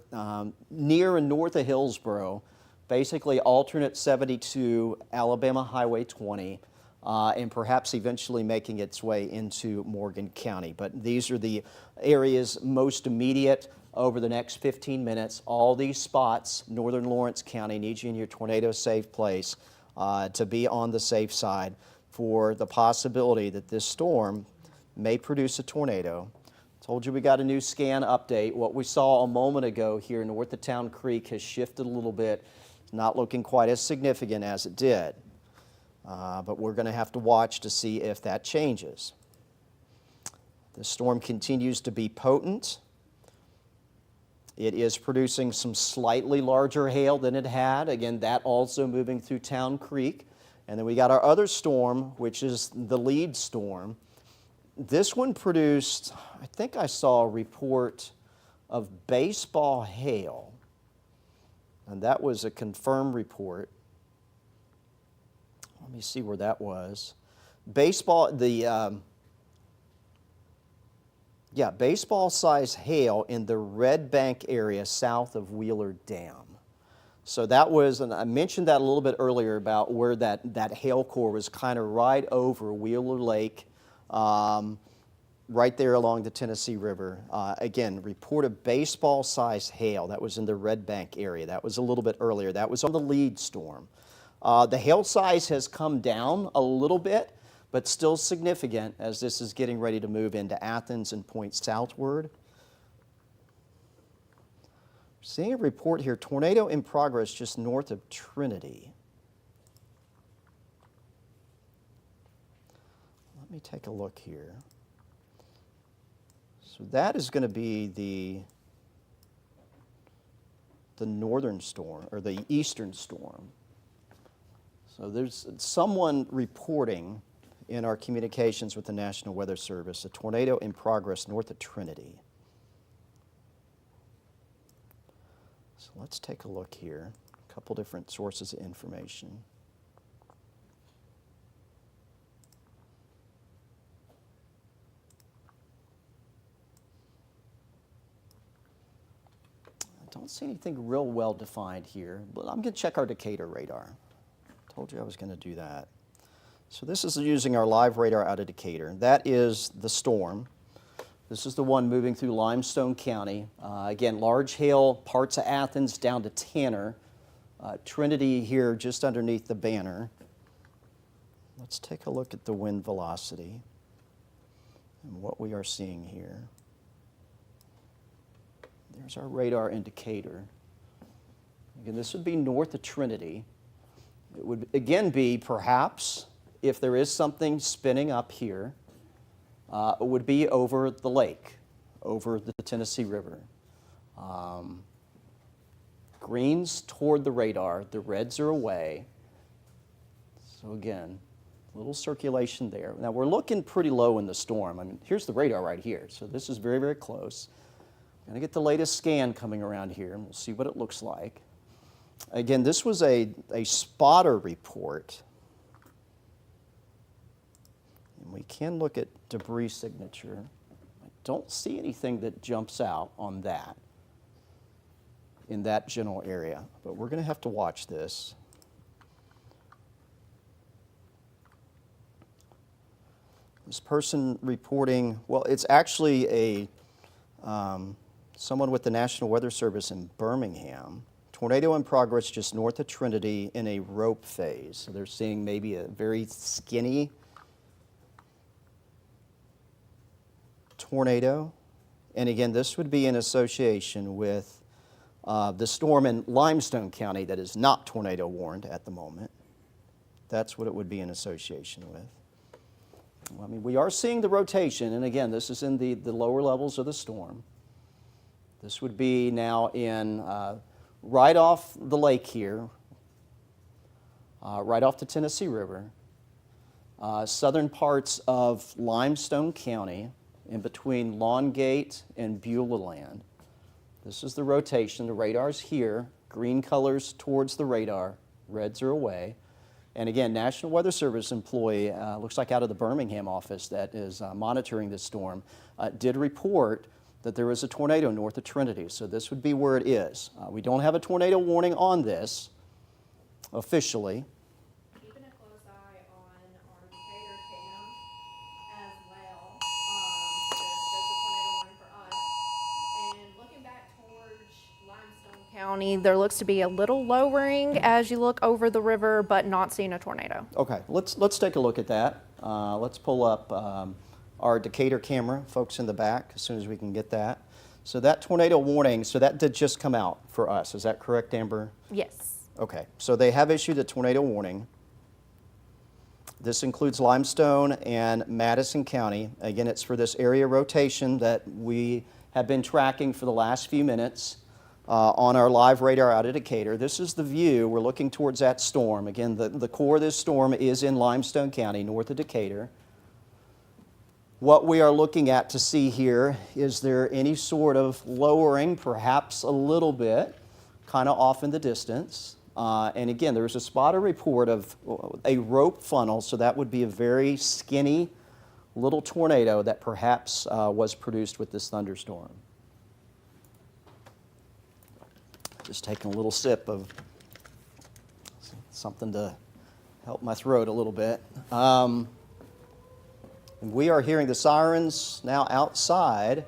near and north of Hillsboro, basically alternate 72 Alabama Highway 20, and perhaps eventually making its way into Morgan County. But these are the areas most immediate over the next 15 minutes. All these spots, northern Lawrence County, need you in your tornado safe place to be on the safe side for the possibility that this storm may produce a tornado. Told you we got a new scan update. What we saw a moment ago here north of Town Creek has shifted a little bit. It's not looking quite as significant as it did. But we're going to have to watch to see if that changes. The storm continues to be potent. It is producing some slightly larger hail than it had. Again, that also moving through Town Creek. And then we got our other storm, which is the lead storm. This one produced, I think I saw a report of baseball hail. And that was a confirmed report. Let me see where that was. Baseball, baseball size hail in the Red Bank area south of Wheeler Dam. So that was, and I mentioned that a little bit earlier about where that hail core was kind of right over Wheeler Lake, right there along the Tennessee River. Again, reported baseball size hail. That was in the Red Bank area. That was a little bit earlier. That was on the lead storm. The hail size has come down a little bit, but still significant as this is getting ready to move into Athens and point southward. Seeing a report here, tornado in progress just north of Trinity. Let me take a look here. So that is going to be the northern storm, or the eastern storm. So there's someone reporting in our communications with the National Weather Service a tornado in progress north of Trinity. So let's take a look here. A couple different sources of information. I don't see anything real well defined here, but I'm going to check our Decatur radar. Told you I was going to do that. So this is using our live radar out of Decatur. That is the storm. This is the one moving through Limestone County. Again, large hail, parts of Athens down to Tanner. Trinity here just underneath the banner. Let's take a look at the wind velocity and what we are seeing here. There's our radar indicator. Again, this would be north of Trinity. It would again be perhaps, if there is something spinning up here, it would be over the lake, over the Tennessee River. Greens toward the radar, the reds are away. So again, a little circulation there. Now we're looking pretty low in the storm. I mean, here's the radar right here. So this is very, very close. I'm going to get the latest scan coming around here, and we'll see what it looks like. Again, this was a spotter report. And we can look at debris signature. I don't see anything that jumps out on that in that general area, but we're going to have to watch this. This person reporting, well, it's actually a someone with the National Weather Service in Birmingham. Tornado in progress just north of Trinity in a rope phase. So they're seeing maybe a very skinny tornado. And again, this would be in association with the storm in Limestone County that is not tornado warned at the moment. That's what it would be in association with. I mean, we are seeing the rotation, and again, this is in the lower levels of the storm. This would be now in right off the lake here, right off the Tennessee River, southern parts of Limestone County, in between Lawngate and Beulah Land. This is the rotation. The radar's here. Green colors towards the radar. Reds are away. And again, National Weather Service employee, looks like out of the Birmingham office that is monitoring this storm, did report that there is a tornado north of Trinity. So this would be where it is. We don't have a tornado warning on this officially. Keeping a close eye on our County. There looks to be a little lowering as you look over the river, but not seeing a tornado. Okay, let's take a look at that. Let's pull up our Decatur camera, folks in the back, as soon as we can get that. So that tornado warning, so that did just come out for us. Is that correct, Amber? Yes. Okay, so they have issued a tornado warning. This includes Limestone and Madison County. Again, it's for this area rotation that we have been tracking for the last few minutes on our live radar out of Decatur. This is the view. We're looking towards that storm. Again, the core of this storm is in Limestone County, north of Decatur. What we are looking at to see here, is there any sort of lowering, perhaps a little bit, kind of off in the distance. And again, there's a spotter report of a rope funnel, so that would be a very skinny little tornado that perhaps was produced with this thunderstorm. Just taking a little sip of something to help my throat a little bit. We are hearing the sirens now outside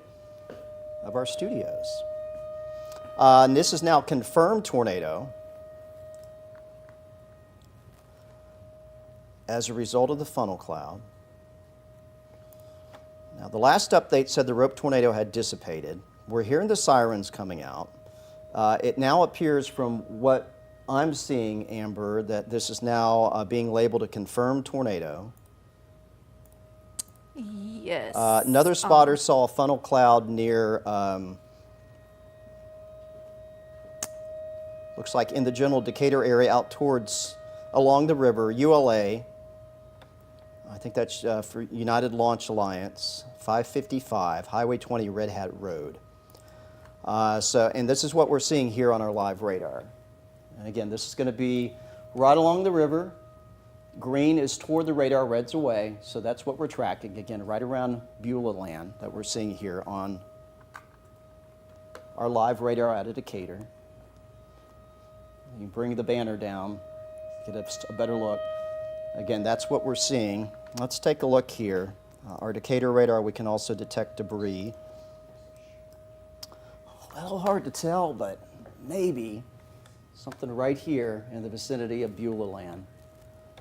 of our studios. And this is now confirmed tornado as a result of the funnel cloud. Now, the last update said the rope tornado had dissipated. We're hearing the sirens coming out. It now appears from what I'm seeing, Amber, that this is now being labeled a confirmed tornado. Yes. Another spotter saw a funnel cloud near, looks like in the general Decatur area out towards, along the river, ULA. I think that's for United Launch Alliance, 555, Highway 20, Red Hat Road. And this is what we're seeing here on our live radar. And again, this is going to be right along the river. Green is toward the radar, red's away, so that's what we're tracking. Again, right around Beulah land that we're seeing here on our live radar out of Decatur. You bring the banner down, get a better look. Again, that's what we're seeing. Let's take a look here. Our Decatur radar, we can also detect debris. A little hard to tell, but maybe something right here in the vicinity of Beulah land.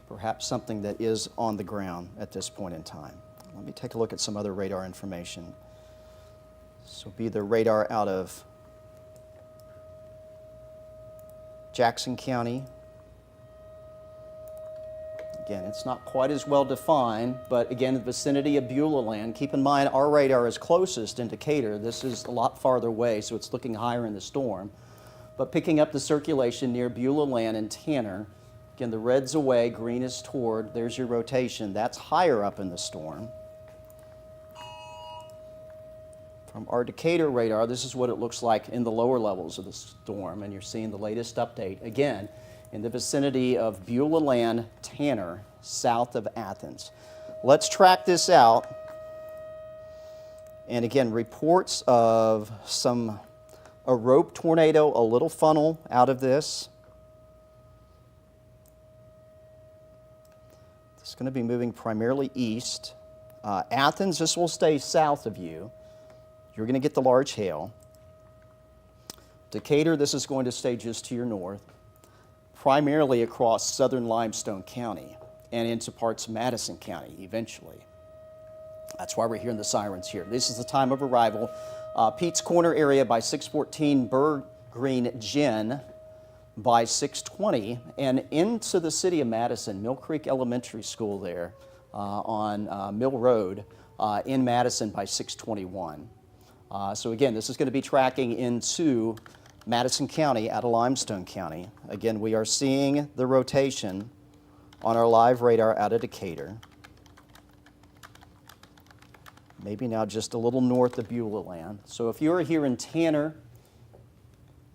Perhaps something that is on the ground at this point in time. Let me take a look at some other radar information. This will be the radar out of Jackson County. Again, it's not quite as well defined, but again, the vicinity of Beulah land. Keep in mind, our radar is closest in Decatur. This is a lot farther away, so it's looking higher in the storm. But picking up the circulation near Beulah land and Tanner. Again, the red's away, green is toward. There's your rotation. That's higher up in the storm. From our Decatur radar, this is what it looks like in the lower levels of the storm, and you're seeing the latest update. Again, in the vicinity of Beulah land, Tanner, south of Athens. Let's track this out. And again, reports of a rope tornado, a little funnel out of this. It's going to be moving primarily east. Athens, this will stay south of you. You're going to get the large hail. Decatur, this is going to stay just to your north, primarily across southern Limestone County and into parts of Madison County eventually. That's why we're hearing the sirens here. This is the time of arrival. Pete's Corner area by 614, Burr Green Gin by 6:20, and into the city of Madison, Mill Creek Elementary School there on Mill Road in Madison by 6:21. So again, this is going to be tracking into Madison County out of Limestone County. Again, we are seeing the rotation on our live radar out of Decatur. Maybe now just a little north of Beulah land. So if you're here in Tanner,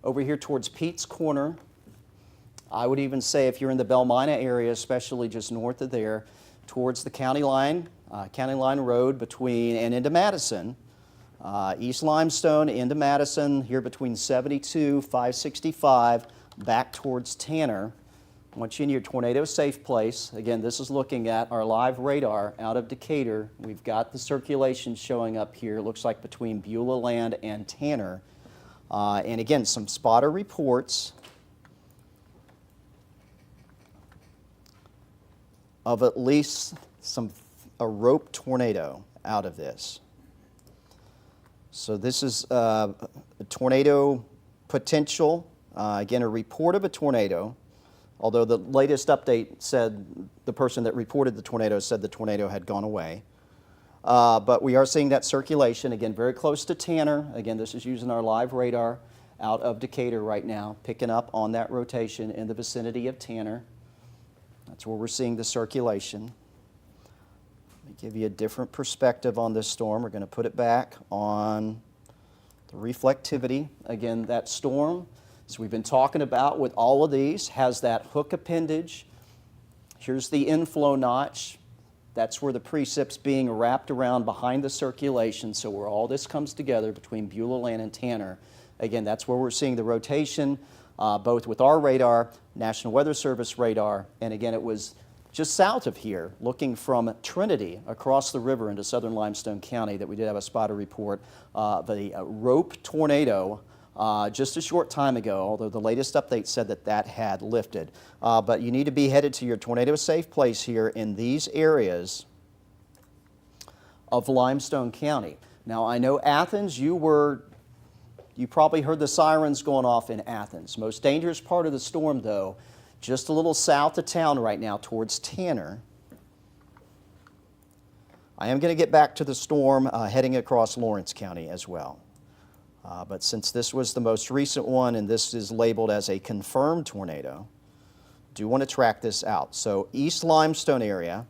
over here towards Pete's Corner, I would even say if you're in the Belmina area, especially just north of there, towards the County Line Road between and into Madison, East Limestone into Madison, here between 72, 565, back towards Tanner. I want you in your tornado safe place. Again, this is looking at our live radar out of Decatur. We've got the circulation showing up here. It looks like between Beulah land and Tanner. And again, some spotter reports of at least a rope tornado out of this. So this is a tornado potential. Again, a report of a tornado, although the latest update said the person that reported the tornado said the tornado had gone away. But we are seeing that circulation, again, very close to Tanner. Again, this is using our live radar out of Decatur right now, picking up on that rotation in the vicinity of Tanner. That's where we're seeing the circulation. Let me give you a different perspective on this storm. We're going to put it back on the reflectivity. Again, that storm, as we've been talking about with all of these, has that hook appendage. Here's the inflow notch. That's where the precipit's being wrapped around behind the circulation, so where all this comes together between Beulah Land and Tanner. Again, that's where we're seeing the rotation, both with our radar, National Weather Service radar, and again, it was just south of here, looking from Trinity across the river into southern Limestone County, that we did have a spotter report of a rope tornado just a short time ago, although the latest update said that that had lifted. But you need to be headed to your tornado safe place here in these areas of Limestone County. Now, I know Athens, you probably heard the sirens going off in Athens. Most dangerous part of the storm, though, just a little south of town right now towards Tanner. I am going to get back to the storm heading across Lawrence County as well. But since this was the most recent one and this is labeled as a confirmed tornado, do want to track this out. So East Limestone area,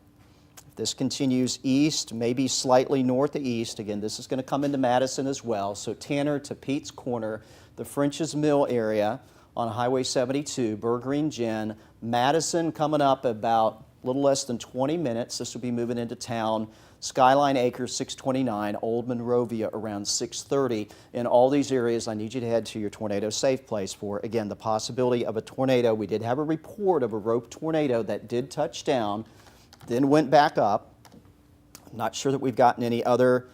if this continues east, maybe slightly north to east, again, this is going to come into Madison as well. So Tanner to Pete's Corner, the French's Mill area on Highway 72, Bergreen Gin, Madison coming up about a little less than 20 minutes. This will be moving into town. Skyline Acres 629, Old Monrovia around 6:30. In all these areas, I need you to head to your tornado safe place for, again, the possibility of a tornado. We did have a report of a rope tornado that did touch down, then went back up. I'm not sure that we've gotten any other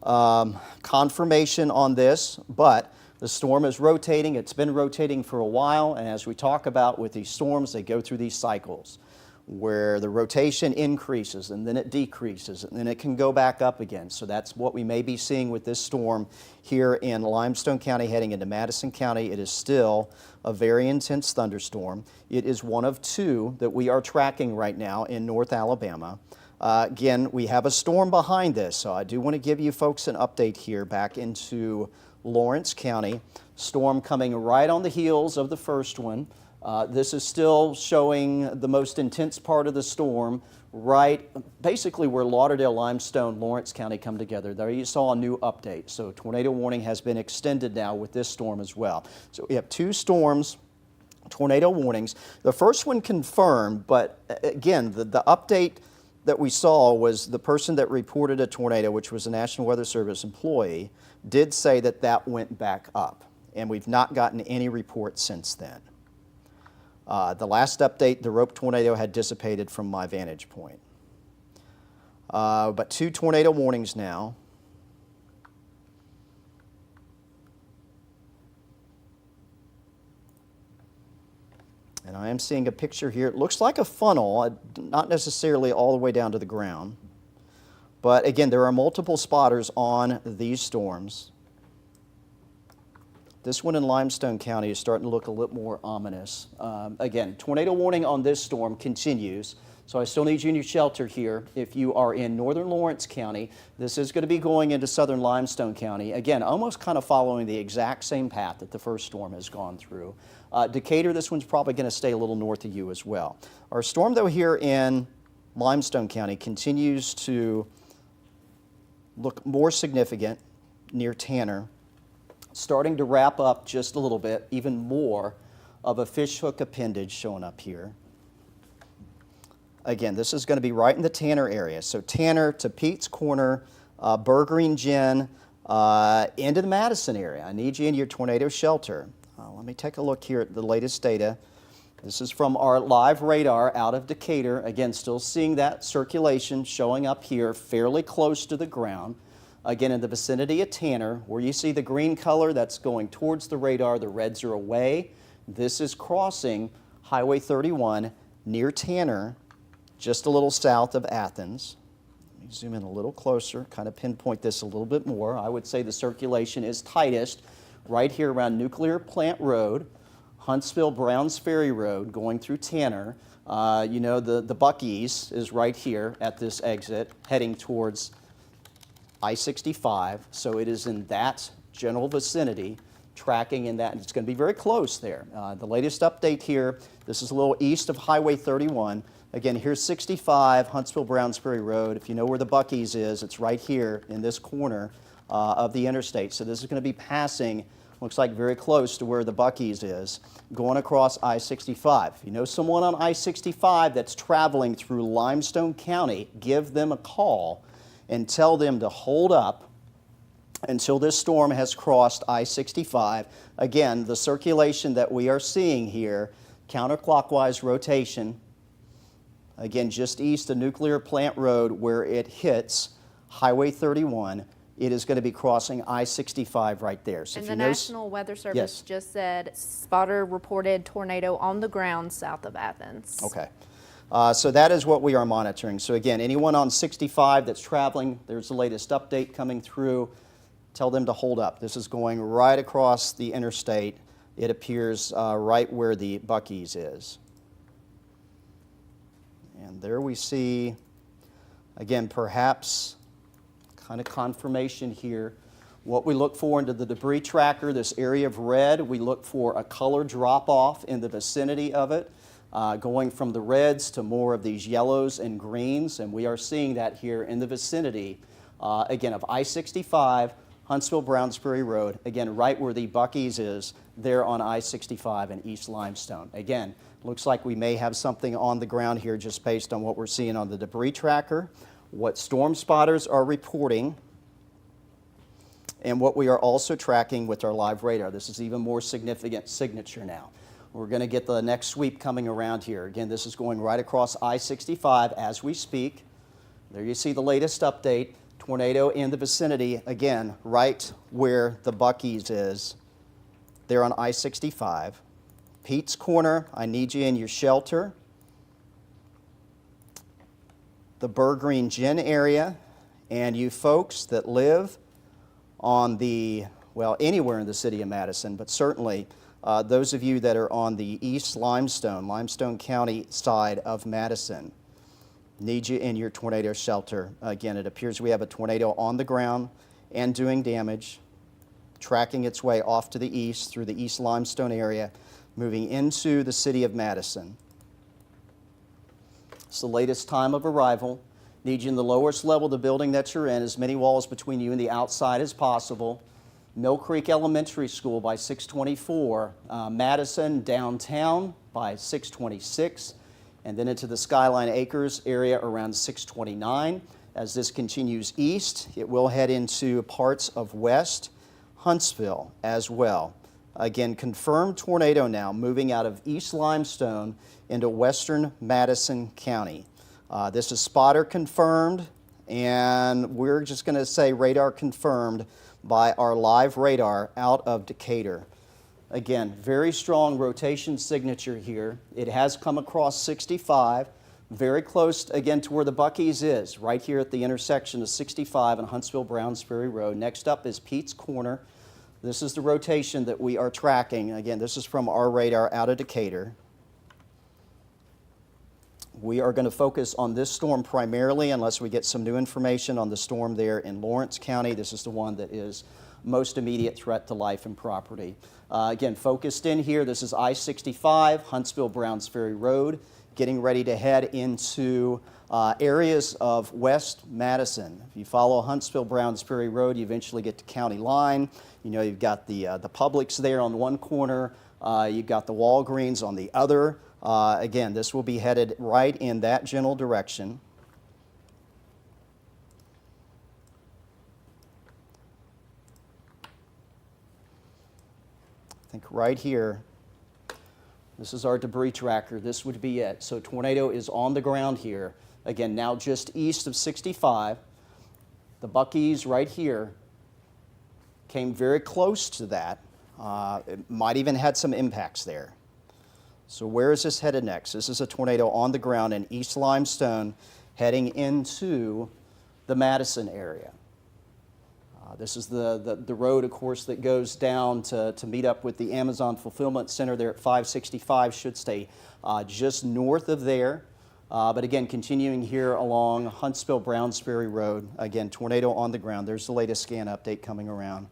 confirmation on this, but the storm is rotating. It's been rotating for a while, and as we talk about with these storms, they go through these cycles where the rotation increases and then it decreases and then it can go back up again. So that's what we may be seeing with this storm here in Limestone County heading into Madison County. It is still a very intense thunderstorm. It is one of two that we are tracking right now in North Alabama. Again, we have a storm behind this, so I do want to give you folks an update here back into Lawrence County. Storm coming right on the heels of the first one. This is still showing the most intense part of the storm, right basically where Lauderdale, Limestone, Lawrence County come together. There you saw a new update. So tornado warning has been extended now with this storm as well. So we have two storms, tornado warnings. The first one confirmed, but again, the update that we saw was the person that reported a tornado, which was a National Weather Service employee, did say that that went back up. And we've not gotten any reports since then. The last update, the rope tornado had dissipated from my vantage point. But two tornado warnings now. And I am seeing a picture here. It looks like a funnel, not necessarily all the way down to the ground. But again, there are multiple spotters on these storms. This one in Limestone County is starting to look a little more ominous. Again, tornado warning on this storm continues, so I still need you in your shelter here. If you are in northern Lawrence County, this is going to be going into southern Limestone County. Again, almost kind of following the exact same path that the first storm has gone through. Decatur, this one's probably going to stay a little north of you as well. Our storm, though, here in Limestone County continues to look more significant near Tanner, starting to wrap up just a little bit, even more of a fishhook appendage showing up here. Again, this is going to be right in the Tanner area. So Tanner to Pete's Corner, Bergreen Gin, into the Madison area. I need you in your tornado shelter. Let me take a look here at the latest data. This is from our live radar out of Decatur. Again, still seeing that circulation showing up here fairly close to the ground. again in the vicinity of Tanner, where you see the green color that's going towards the radar, the reds are away. This is crossing Highway 31 near Tanner, just a little south of Athens. Let me zoom in a little closer, kind of pinpoint this a little bit more. I would say the circulation is tightest right here around Nuclear Plant Road, Huntsville Browns Ferry Road going through Tanner. You know, the Buc-ee's is right here at this exit heading towards I-65. So it is in that general vicinity, tracking in that, and it's going to be very close there. The latest update here, this is a little east of Highway 31. Again, here's 65, Huntsville Browns Ferry Road. If you know where the Buc-ee's is, it's right here in this corner of the interstate. So this is going to be passing, looks like very close to where the Buc-ee's is, going across I-65. If you know someone on I-65 that's traveling through Limestone County, give them a call and tell them to hold up until this storm has crossed I-65. Again, the circulation that we are seeing here, counterclockwise rotation, again, just east of Nuclear Plant Road where it hits Highway 31. It is going to be crossing I-65 right there. So And if the you know, National Weather Service Yes. just said spotter reported tornado on the ground south of Athens. Okay. So that is what we are monitoring. So again, anyone on 65 that's traveling, there's the latest update coming through. Tell them to hold up. This is going right across the interstate. It appears right where the Buc-ee's is. And there we see, again, perhaps kind of confirmation here. What we look for into the debris tracker, this area of red, we look for a color drop-off in the vicinity of it, going from the reds to more of these yellows and greens, and we are seeing that here in the vicinity, again, of I-65, Huntsville Browns Ferry Road, again, right where the Buc-ee's is, there on I-65 in East Limestone. Again, looks like we may have something on the ground here just based on what we're seeing on the debris tracker, what storm spotters are reporting, and what we are also tracking with our live radar. This is even more significant signature now. We're going to get the next sweep coming around here. Again, this is going right across I-65 as we speak. There you see the latest update. Tornado in the vicinity, again, right where the Buc-ee's is, there on I-65. Pete's Corner, I need you in your shelter. The Burr Green Gin area, and you folks that live on the, well, anywhere in the city of Madison, but certainly those of you that are on the East Limestone County side of Madison, need you in your tornado shelter. Again, it appears we have a tornado on the ground and doing damage, tracking its way off to the east through the East Limestone area, moving into the city of Madison. It's the latest time of arrival. Need you in the lowest level of the building that you're in, as many walls between you and the outside as possible. Mill Creek Elementary School by 624, Madison downtown by 626, and then into the Skyline Acres area around 629. As this continues east, it will head into parts of West Huntsville as well. Again, confirmed tornado now moving out of East Limestone into western Madison County. This is spotter confirmed, and we're just going to say radar confirmed by our live radar out of Decatur. Again, very strong rotation signature here. It has come across 65, very close again to where the Buc-ee's is, right here at the intersection of 65 and Huntsville Browns Ferry Road. Next up is Pete's Corner. This is the rotation that we are tracking. Again, this is from our radar out of Decatur. We are going to focus on this storm primarily unless we get some new information on the storm there in Lawrence County. This is the one that is most immediate threat to life and property. Again, focused in here, this is I-65, Huntsville Browns Ferry Road, getting ready to head into areas of West Madison. If you follow Huntsville Browns Ferry Road, you eventually get to County Line. You know, you've got the Publix there on one corner, you've got the Walgreens on the other. Again, this will be headed right in that general direction. I think right here, this is our debris tracker. This would be it. So tornado is on the ground here. Again, now just east of 65. The Buc-ee's right here came very close to that. It might even had some impacts there. So where is this headed next? This is a tornado on the ground in East Limestone heading into the Madison area. This is the road, of course, that goes down to meet up with the Amazon Fulfillment Center there at 565. Should stay just north of there. But again, continuing here along Huntsville-Brownsbury Road. Again, tornado on the ground. There's the latest scan update coming around.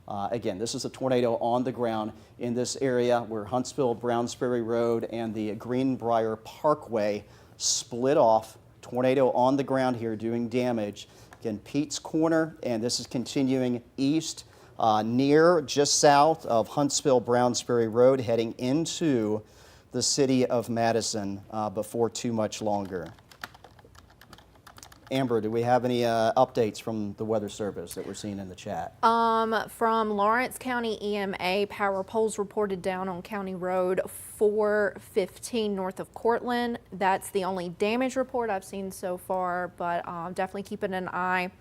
Again, this is a tornado on the ground in this area where Huntsville-Brownsbury Road and the Greenbrier Parkway split off. Tornado on the ground here doing damage. Again, Pete's Corner, and this is continuing east near just south of Huntsville-Brownsbury Road heading into the city of Madison before too much longer. Amber, do we have any updates from the Weather Service that we're seeing in the chat? From Lawrence County EMA, power poles reported down on County Road 415 north of Cortland. That's the only damage report I've seen so far, but definitely keeping an eye.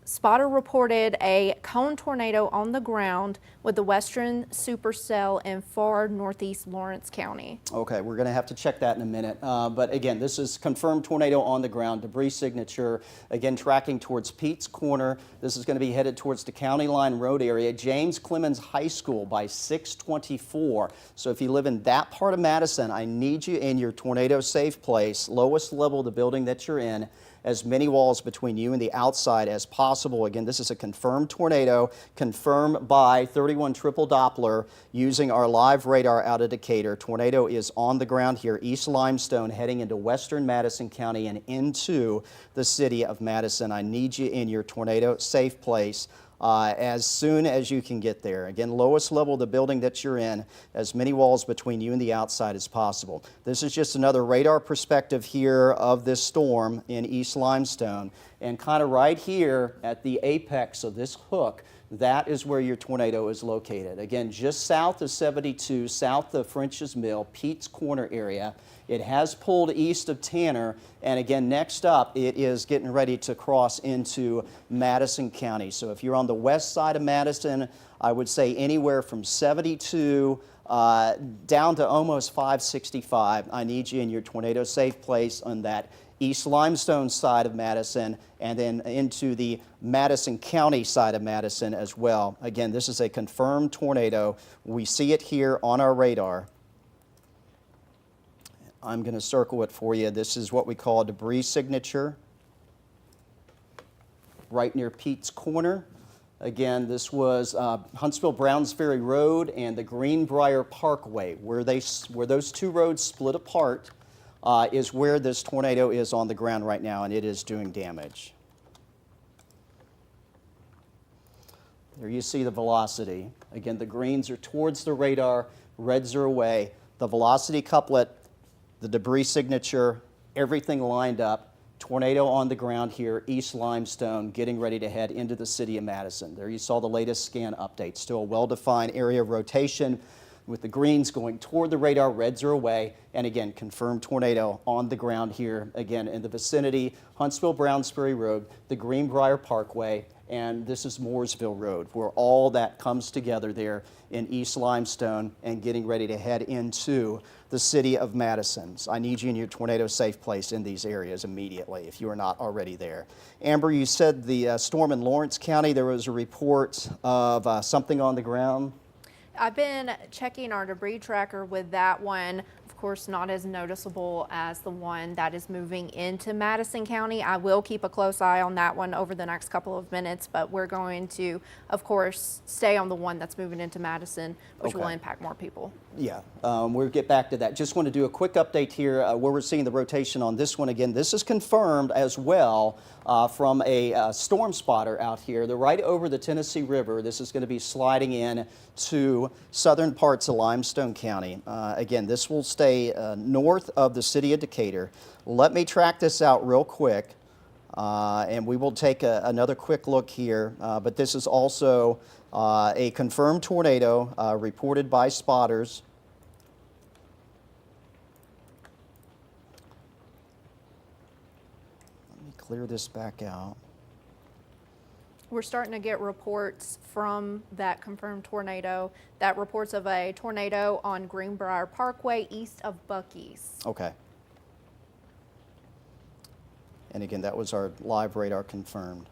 Spotter reported a cone tornado on the ground with the western supercell in far northeast Lawrence County. Okay, we're going to have to check that in a minute. But again, this is confirmed tornado on the ground, debris signature. Again, tracking towards Pete's Corner. This is going to be headed towards the County Line Road area, James Clemens High School by 624. So if you live in that part of Madison, I need you in your tornado safe place, lowest level of the building that you're in, as many walls between you and the outside as possible. Again, this is a confirmed tornado, confirmed by 31 triple Doppler using our live radar out of Decatur. Tornado is on the ground here, East Limestone, heading into western Madison County and into the city of Madison. I need you in your tornado safe place as soon as you can get there. Again, lowest level of the building that you're in, as many walls between you and the outside as possible. This is just another radar perspective here of this storm in East Limestone. And kind of right here at the apex of this hook, that is where your tornado is located. Again, just south of 72, south of French's Mill, Pete's Corner area. It has pulled east of Tanner, and again, next up, it is getting ready to cross into Madison County. So if you're on the west side of Madison, I would say anywhere from 72 down to almost 565. I need you in your tornado safe place on that East Limestone side of Madison, and then into the Madison County side of Madison as well. Again, this is a confirmed tornado. We see it here on our radar. I'm going to circle it for you. This is what we call a debris signature right near Pete's Corner. Again, this was Huntsville-Brownsbury Road and the Greenbrier Parkway. Where those two roads split apart is where this tornado is on the ground right now, and it is doing damage. There you see the velocity. Again, the greens are towards the radar, reds are away. The velocity couplet, the debris signature, everything lined up. Tornado on the ground here, East Limestone, getting ready to head into the city of Madison. There you saw the latest scan update. Still a well-defined area of rotation with the greens going toward the radar, reds are away. And again, confirmed tornado on the ground here, again, in the vicinity, Huntsville-Brownsbury Road, the Greenbrier Parkway, and this is Mooresville Road, where all that comes together there in East Limestone and getting ready to head into the city of Madison. So I need you in your tornado safe place in these areas immediately if you are not already there. Amber, you said the storm in Lawrence County, there was a report of something on the ground. I've been checking our debris tracker with that one. Of course, not as noticeable as the one that is moving into Madison County. I will keep a close eye on that one over the next couple of minutes, but we're going to, of course, stay on the one that's moving into Madison, which will impact more people. Yeah, we'll get back to that. Just want to do a quick update here where we're seeing the rotation on this one again. This is confirmed as well from a storm spotter out here. They're right over the Tennessee River. This is going to be sliding in to southern parts of Limestone County. Again, this will stay north of the city of Decatur. Let me track this out real quick, and we will take another quick look here. But this is also a confirmed tornado reported by spotters. Let me clear this back out. we're starting to get reports from that confirmed tornado, that reports of a tornado on Greenbrier Parkway east of Buc-ee's. Okay. And again, that was our live radar confirmed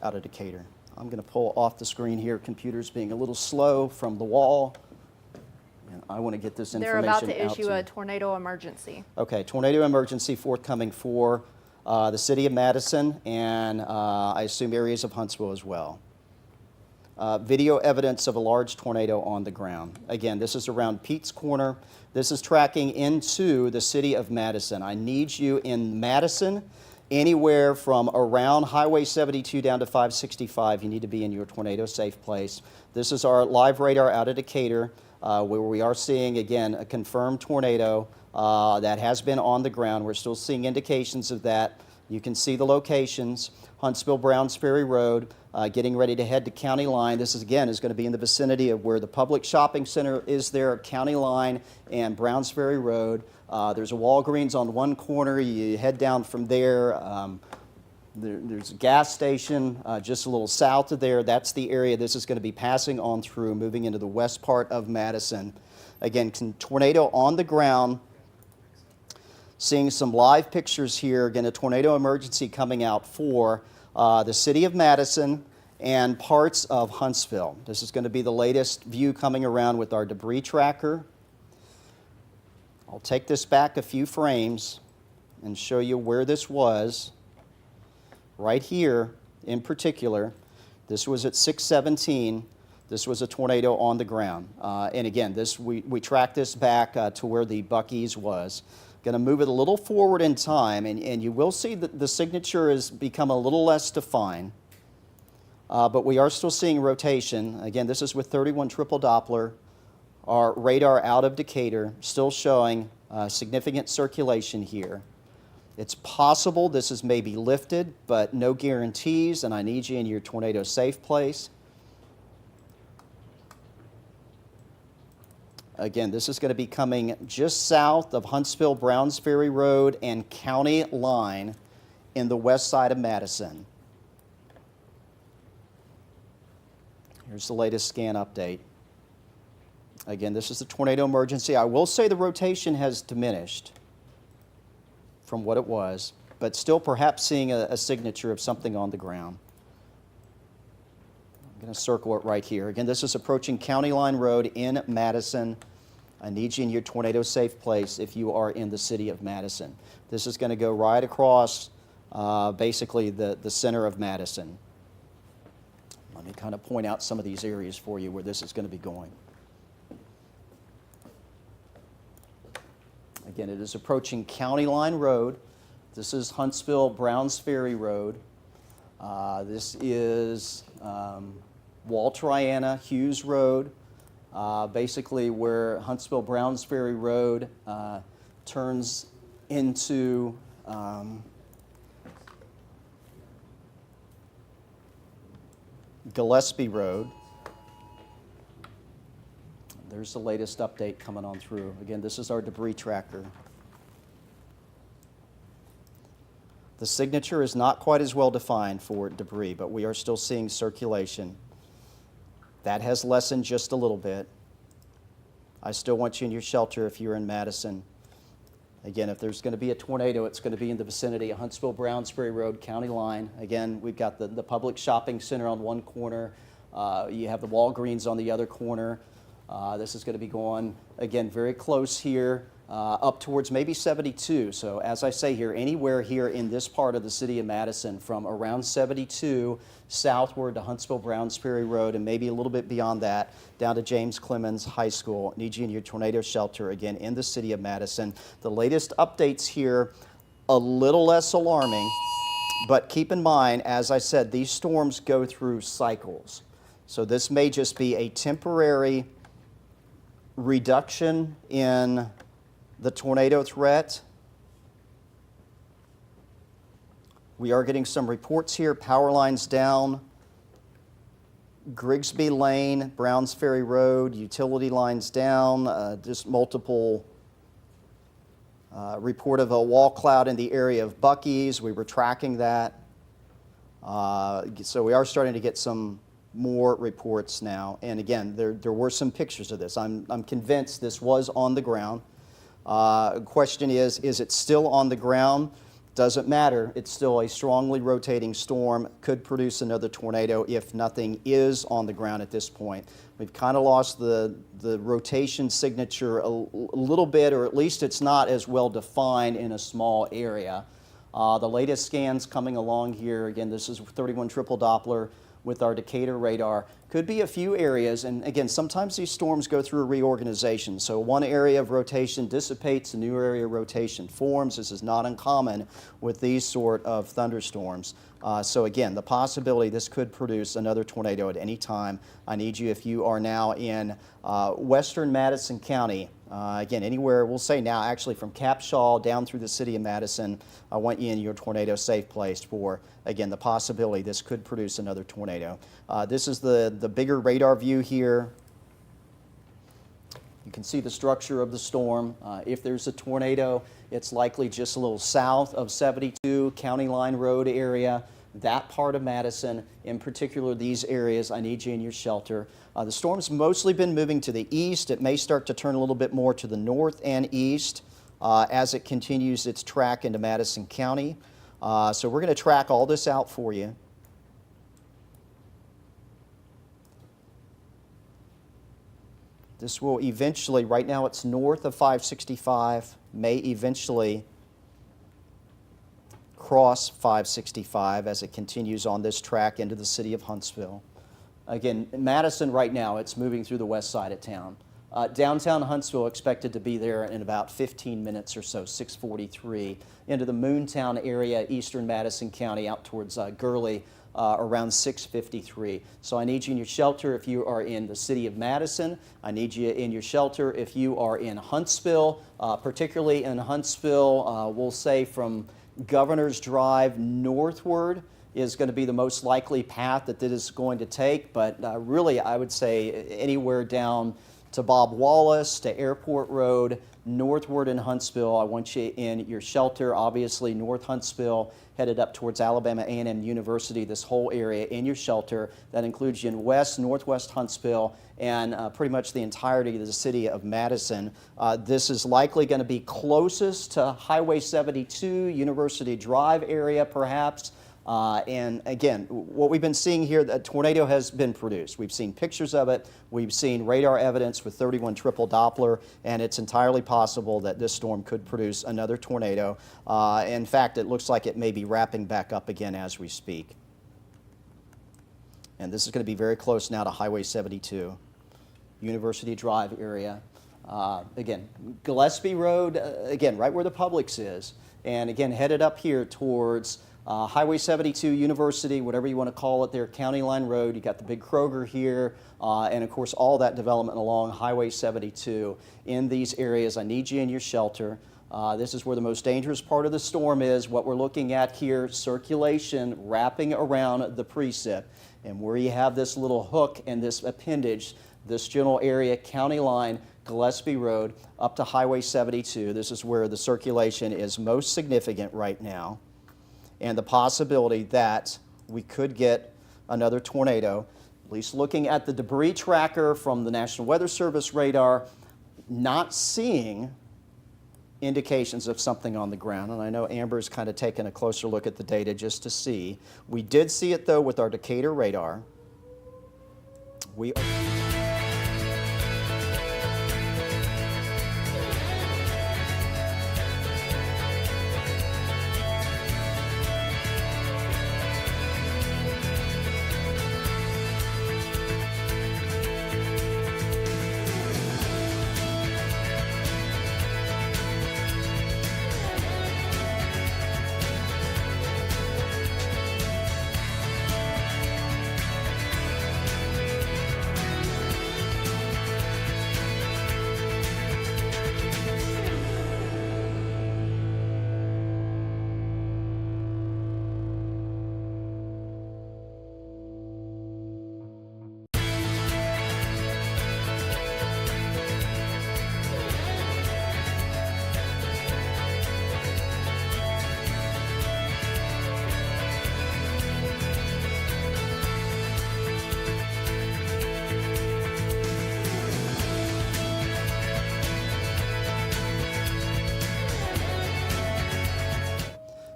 out of Decatur. I'm going to pull off the screen here. Computer's being a little slow from the wall. And I want to get this information They're about out to issue you. a tornado emergency. Okay, tornado emergency forthcoming for the city of Madison and I assume areas of Huntsville as well. Video evidence of a large tornado on the ground. Again, this is around Pete's Corner. This is tracking into the city of Madison. I need you in Madison, anywhere from around Highway 72 down to 565. You need to be in your tornado safe place. This is our live radar out of Decatur, where we are seeing, again, a confirmed tornado that has been on the ground. We're still seeing indications of that. You can see the locations. Huntsville, Browns Ferry Road, getting ready to head to County Line. This is, again, is going to be in the vicinity of where the public shopping center is there, County Line and Browns Ferry Road. There's a Walgreens on one corner. You head down from there. There's a gas station just a little south of there. That's the area this is going to be passing on through, moving into the west part of Madison. Again, tornado on the ground. Seeing some live pictures here. Again, a tornado emergency coming out for the city of Madison and parts of Huntsville. This is going to be the latest view coming around with our debris tracker. I'll take this back a few frames and show you where this was. Right here in particular, this was at 6:17. This was a tornado on the ground. And again, we tracked this back to where the Buc-ee's was. Going to move it a little forward in time, and you will see that the signature has become a little less defined. But we are still seeing rotation. Again, this is with 31 triple Doppler. Our radar out of Decatur still showing significant circulation here. It's possible this is maybe lifted, but no guarantees, and I need you in your tornado safe place. Again, this is going to be coming just south of Huntsville, Browns Ferry Road, and County Line in the west side of Madison. Here's the latest scan update. Again, this is the tornado emergency. I will say the rotation has diminished from what it was, but still perhaps seeing a signature of something on the ground. I'm going to circle it right here. Again, this is approaching County Line Road in Madison. I need you in your tornado safe place if you are in the city of Madison. This is going to go right across basically the center of Madison. Let me kind of point out some of these areas for you where this is going to be going. Again, it is approaching County Line Road. This is Huntsville, Browns Ferry Road. This is Wall-Triana, Hughes Road, basically where Huntsville, Browns Ferry Road turns into Gillespie Road. There's the latest update coming on through. Again, this is our debris tracker. The signature is not quite as well defined for debris, but we are still seeing circulation. That has lessened just a little bit. I still want you in your shelter if you're in Madison. Again, if there's going to be a tornado, it's going to be in the vicinity of Huntsville, Browns Ferry Road, County Line. Again, we've got the public shopping center on one corner. You have the Walgreens on the other corner. This is going to be going, again, very close here, up towards maybe 72. So as I say here, anywhere here in this part of the city of Madison from around 72 southward to Huntsville, Browns Ferry Road, and maybe a little bit beyond that, down to James Clemens High School. Need you in your tornado shelter, again, in the city of Madison. The latest updates here, a little less alarming, but keep in mind, as I said, these storms go through cycles. So this may just be a temporary reduction in the tornado threat. We are getting some reports here, power lines down, Grigsby Lane, Browns Ferry Road, utility lines down, just multiple report of a wall cloud in the area of Buc-ee's. We were tracking that. So we are starting to get some more reports now. And again, there were some pictures of this. I'm convinced this was on the ground. Question is it still on the ground? Doesn't matter. It's still a strongly rotating storm. Could produce another tornado if nothing is on the ground at this point. We've kind of lost the rotation signature a little bit, or at least it's not as well defined in a small area. The latest scans coming along here, again, this is 31 triple Doppler with our Decatur radar. Could be a few areas, and again, sometimes these storms go through a reorganization. So one area of rotation dissipates, a new area of rotation forms. This is not uncommon with these sort of thunderstorms. So again, the possibility this could produce another tornado at any time. I need you, if you are now in western Madison County, again, anywhere, we'll say now actually from Capshaw down through the city of Madison, I want you in your tornado safe place for, again, the possibility this could produce another tornado. This is the bigger radar view here. You can see the structure of the storm. If there's a tornado, it's likely just a little south of 72 County Line Road area. That part of Madison, in particular these areas, I need you in your shelter. The storm's mostly been moving to the east. It may start to turn a little bit more to the north and east as it continues its track into Madison County. So we're going to track all this out for you. This will eventually, right now it's north of 565, may eventually cross 565 as it continues on this track into the city of Huntsville. Again, Madison right now, it's moving through the west side of town. Downtown Huntsville expected to be there in about 15 minutes or so, 6:43, into the Moontown area, eastern Madison County, out towards Gurley, around 6:53. So I need you in your shelter if you are in the city of Madison. I need you in your shelter if you are in Huntsville, particularly in Huntsville, we'll say from Governor's Drive northward is going to be the most likely path that this is going to take, but really I would say anywhere down to Bob Wallace, to Airport Road, northward in Huntsville. I want you in your shelter. Obviously, North Huntsville, headed up towards Alabama A&M University, this whole area in your shelter. That includes you in northwest Huntsville, and pretty much the entirety of the city of Madison. This is likely going to be closest to Highway 72, University Drive area, perhaps. And again, what we've been seeing here, a tornado has been produced. We've seen pictures of it. We've seen radar evidence with 31 triple Doppler, and it's entirely possible that this storm could produce another tornado. In fact, it looks like it may be wrapping back up again as we speak. And this is going to be very close now to Highway 72, University Drive area. Again, Gillespie Road, again, right where the Publix is. And again, headed up here towards Highway 72, University, whatever you want to call it there, County Line Road. You got the big Kroger here, and of course all that development along Highway 72. In these areas, I need you in your shelter. This is where the most dangerous part of the storm is. What we're looking at here, circulation wrapping around the precip. And where you have this little hook and this appendage, this general area, County Line, Gillespie Road, up to Highway 72. This is where the circulation is most significant right now. And the possibility that we could get another tornado, at least looking at the debris tracker from the National Weather Service radar, not seeing indications of something on the ground. And I know Amber's kind of taken a closer look at the data just to see. We did see it though with our Decatur radar.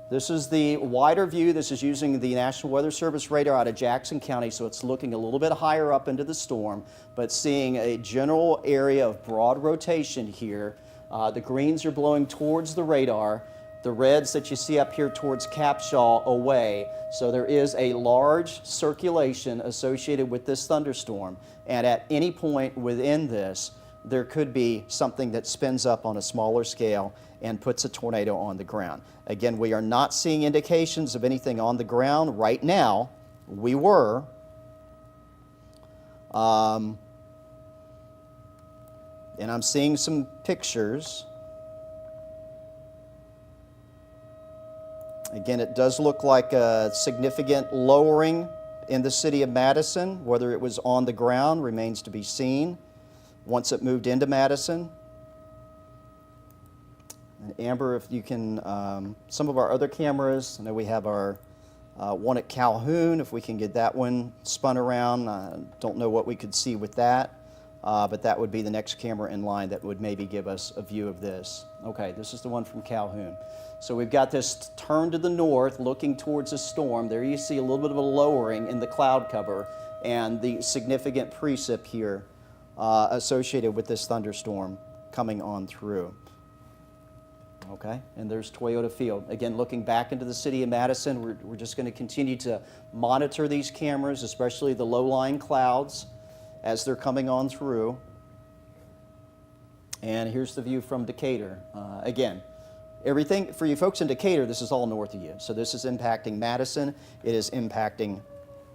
This is the wider view. This is using the National Weather Service radar out of Jackson County, so it's looking a little bit higher up into the storm, but seeing a general area of broad rotation here. The greens are blowing towards the radar. The reds that you see up here towards Capshaw away. So there is a large circulation associated with this thunderstorm, and at any point within this, there could be something that spins up on a smaller scale and puts a tornado on the ground. Again, we are not seeing indications of anything on the ground right now. We were. And I'm seeing some pictures. Again, it does look like a significant lowering in the city of Madison. Whether it was on the ground remains to be seen once it moved into Madison. And Amber, if you can, some of our other cameras, I know we have our one at Calhoun, if we can get that one spun around. I don't know what we could see with that, but that would be the next camera in line that would maybe give us a view of this. Okay, this is the one from Calhoun. So we've got this turned to the north, looking towards a storm. There you see a little bit of a lowering in the cloud cover and the significant precip here associated with this thunderstorm coming on through. Okay, and there's Toyota Field. Again, looking back into the city of Madison, we're just going to continue to monitor these cameras, especially the low-lying clouds as they're coming on through. And here's the view from Decatur. Again, everything for you folks in Decatur, this is all north of you. So this is impacting Madison. It is impacting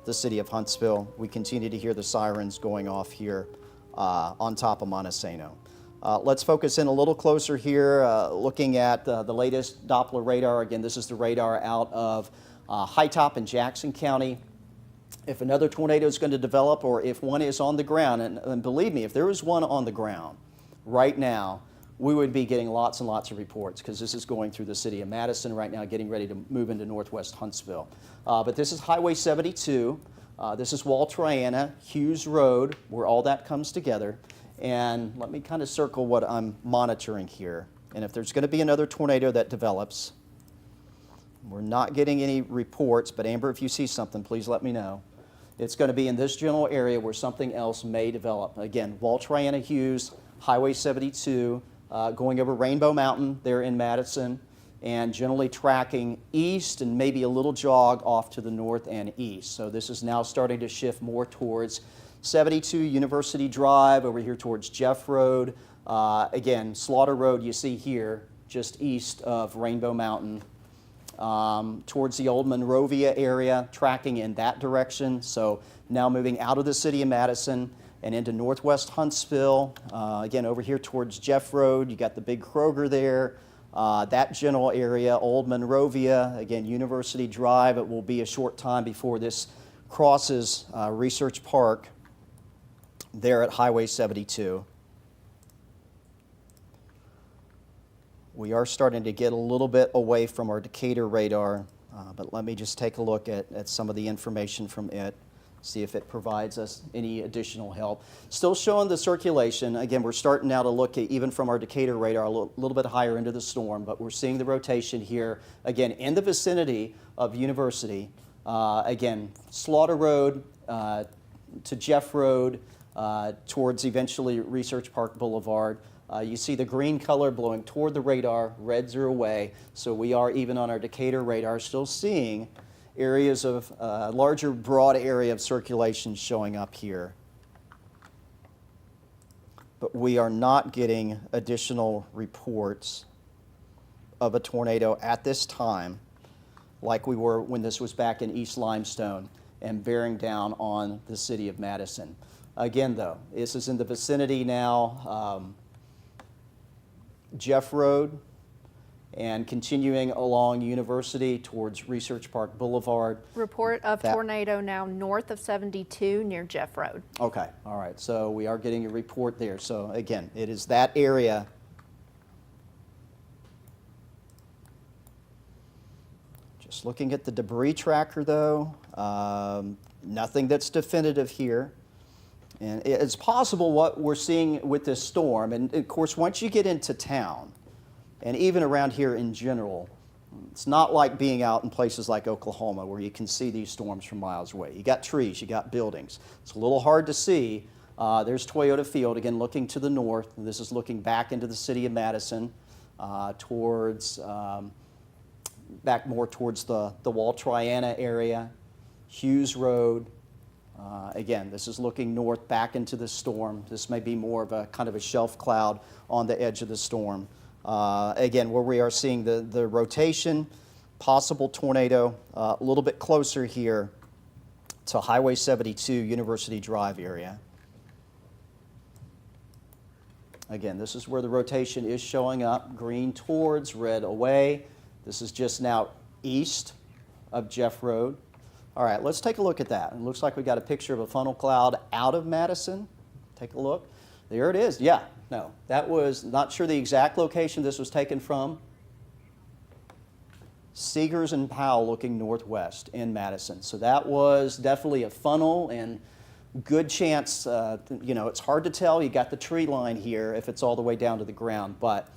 the city of Huntsville. We continue to hear the sirens going off here on top of Montesano. Let's focus in a little closer here, looking at the latest Doppler radar. Again, this is the radar out of High Top in Jackson County. If another tornado is going to develop, or if one is on the ground, and believe me, if there was one on the ground right now, we would be getting lots and lots of reports, because this is going through the city of Madison right now, getting ready to move into northwest Huntsville. But this is Highway 72. This is Wall Triana, Hughes Road, where all that comes together. And let me kind of circle what I'm monitoring here. And if there's going to be another tornado that develops, we're not getting any reports, but Amber, if you see something, please let me know. It's going to be in this general area where something else may develop. Again, Wall Triana, Hughes, Highway 72, going over Rainbow Mountain there in Madison, and generally tracking east and maybe a little jog off to the north and east. So this is now starting to shift more towards 72 University Drive, over here towards Jeff Road. Again, Slaughter Road you see here, just east of Rainbow Mountain, towards the old Monrovia area, tracking in that direction. So now moving out of the city of Madison and into northwest Huntsville. Again, over here towards Jeff Road, you got the big Kroger there. That general area, old Monrovia, again, University Drive. It will be a short time before this crosses Research Park there at Highway 72. We are starting to get a little bit away from our Decatur radar, but let me just take a look at some of the information from it, see if it provides us any additional help. Still showing the circulation. Again, we're starting now to look at, even from our Decatur radar, a little bit higher into the storm, but we're seeing the rotation here, again, in the vicinity of University. Again, Slaughter Road to Jeff Road, towards eventually Research Park Boulevard. You see the green color blowing toward the radar, reds are away, so we are, even on our Decatur radar, still seeing areas of larger broad area of circulation showing up here. But we are not getting additional reports of a tornado at this time like we were when this was back in East Limestone and bearing down on the city of Madison. Again, though, this is in the vicinity now, Jeff Road, and continuing along University towards Research Park Boulevard. Report of tornado now north of 72 near Jeff Road. Okay, all right, so we are getting a report there. So again, it is that area. Just looking at the debris tracker, though, nothing that's definitive here. And it's possible what we're seeing with this storm, and of course, once you get into town, and even around here in general, It's not like being out in places like Oklahoma where you can see these storms from miles away. You got trees, you got buildings. It's a little hard to see. There's Toyota Field, again looking to the north. This is looking back into the city of Madison, towards back more towards the Wall-Triana area, Hughes Road. Again, this is looking north back into the storm. This may be more of a kind of a shelf cloud on the edge of the storm. Again, where we are seeing the rotation, possible tornado, a little bit closer here to Highway 72 University Drive area. Again, this is where the rotation is showing up, green towards, red away. This is just now east of Jeff Road. All right, let's take a look at that. It looks like we got a picture of a funnel cloud out of Madison. Take a look. There it is. Yeah, no, that was, not sure the exact location this was taken from. Seegers and Powell looking northwest in Madison. So that was definitely a funnel, and good chance, you know, it's hard to tell. You got the tree line here if it's all the way down to the ground, but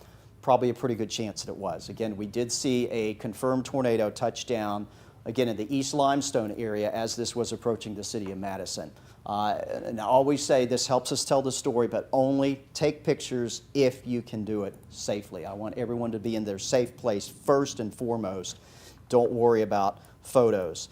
probably a pretty good chance that it was. Again, we did see a confirmed tornado touch down, again, in the East Limestone area as this was approaching the city of Madison. And I always say this helps us tell the story, but only take pictures if you can do it safely. I want everyone to be in their safe place first and foremost. Don't worry about photos.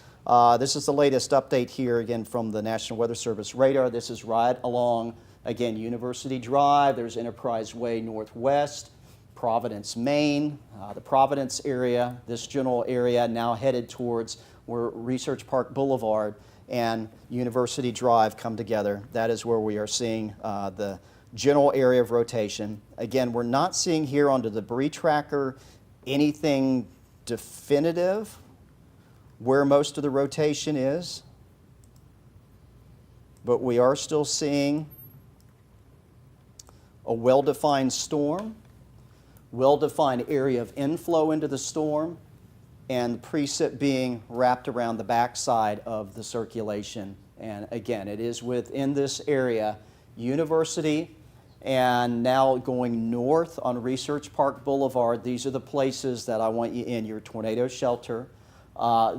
This is the latest update here, again, from the National Weather Service radar. This is right along, again, University Drive. There's Enterprise Way northwest, Providence, Maine, the Providence area, this general area now headed towards where Research Park Boulevard and University Drive come together. That is where we are seeing the general area of rotation. Again, we're not seeing here on the debris tracker anything definitive where most of the rotation is, but we are still seeing a well-defined storm, well-defined area of inflow into the storm, and the precip being wrapped around the backside of the circulation. And again, it is within this area, University, and now going north on Research Park Boulevard. These are the places that I want you in your tornado shelter.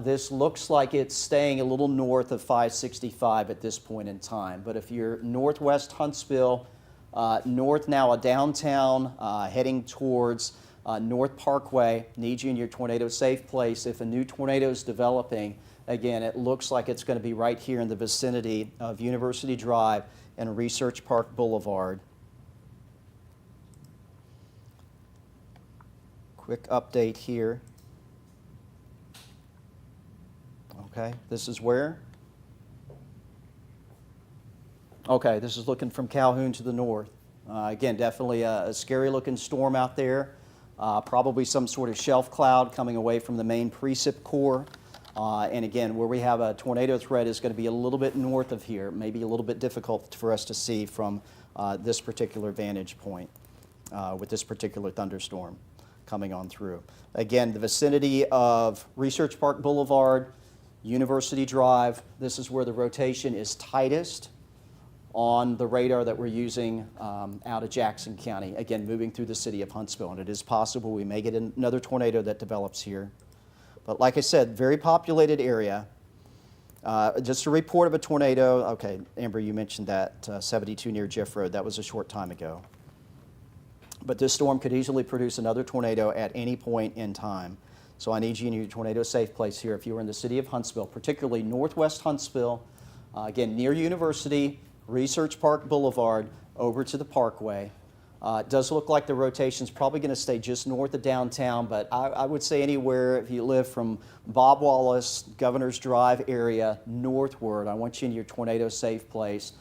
This looks like it's staying a little north of 565 at this point in time. But if you're northwest Huntsville, north now of downtown, heading towards North Parkway, need you in your tornado safe place. If a new tornado is developing, again, it looks like it's going to be right here in the vicinity of University Drive and Research Park Boulevard. Quick update here. Okay, this is where? Okay, this is looking from Calhoun to the north. Again, definitely a scary looking storm out there. Probably some sort of shelf cloud coming away from the main precip core. And again, where we have a tornado threat is going to be a little bit north of here, maybe a little bit difficult for us to see from this particular vantage point with this particular thunderstorm coming on through. Again, the vicinity of Research Park Boulevard, University Drive, this is where the rotation is tightest on the radar that we're using out of Jackson County, again, moving through the city of Huntsville. And it is possible we may get another tornado that develops here. But like I said, very populated area. Just a report of a tornado. Okay, Amber, you mentioned that 72 near Jeff Road. That was a short time ago. But this storm could easily produce another tornado at any point in time. So I need you in your tornado safe place here if you are in the city of Huntsville, particularly northwest Huntsville, again, near University, Research Park Boulevard, over to the Parkway. It does look like the rotation's probably going to stay just north of downtown, but I would say anywhere if you live from Bob Wallace, Governor's Drive area northward, I want you in your tornado safe place.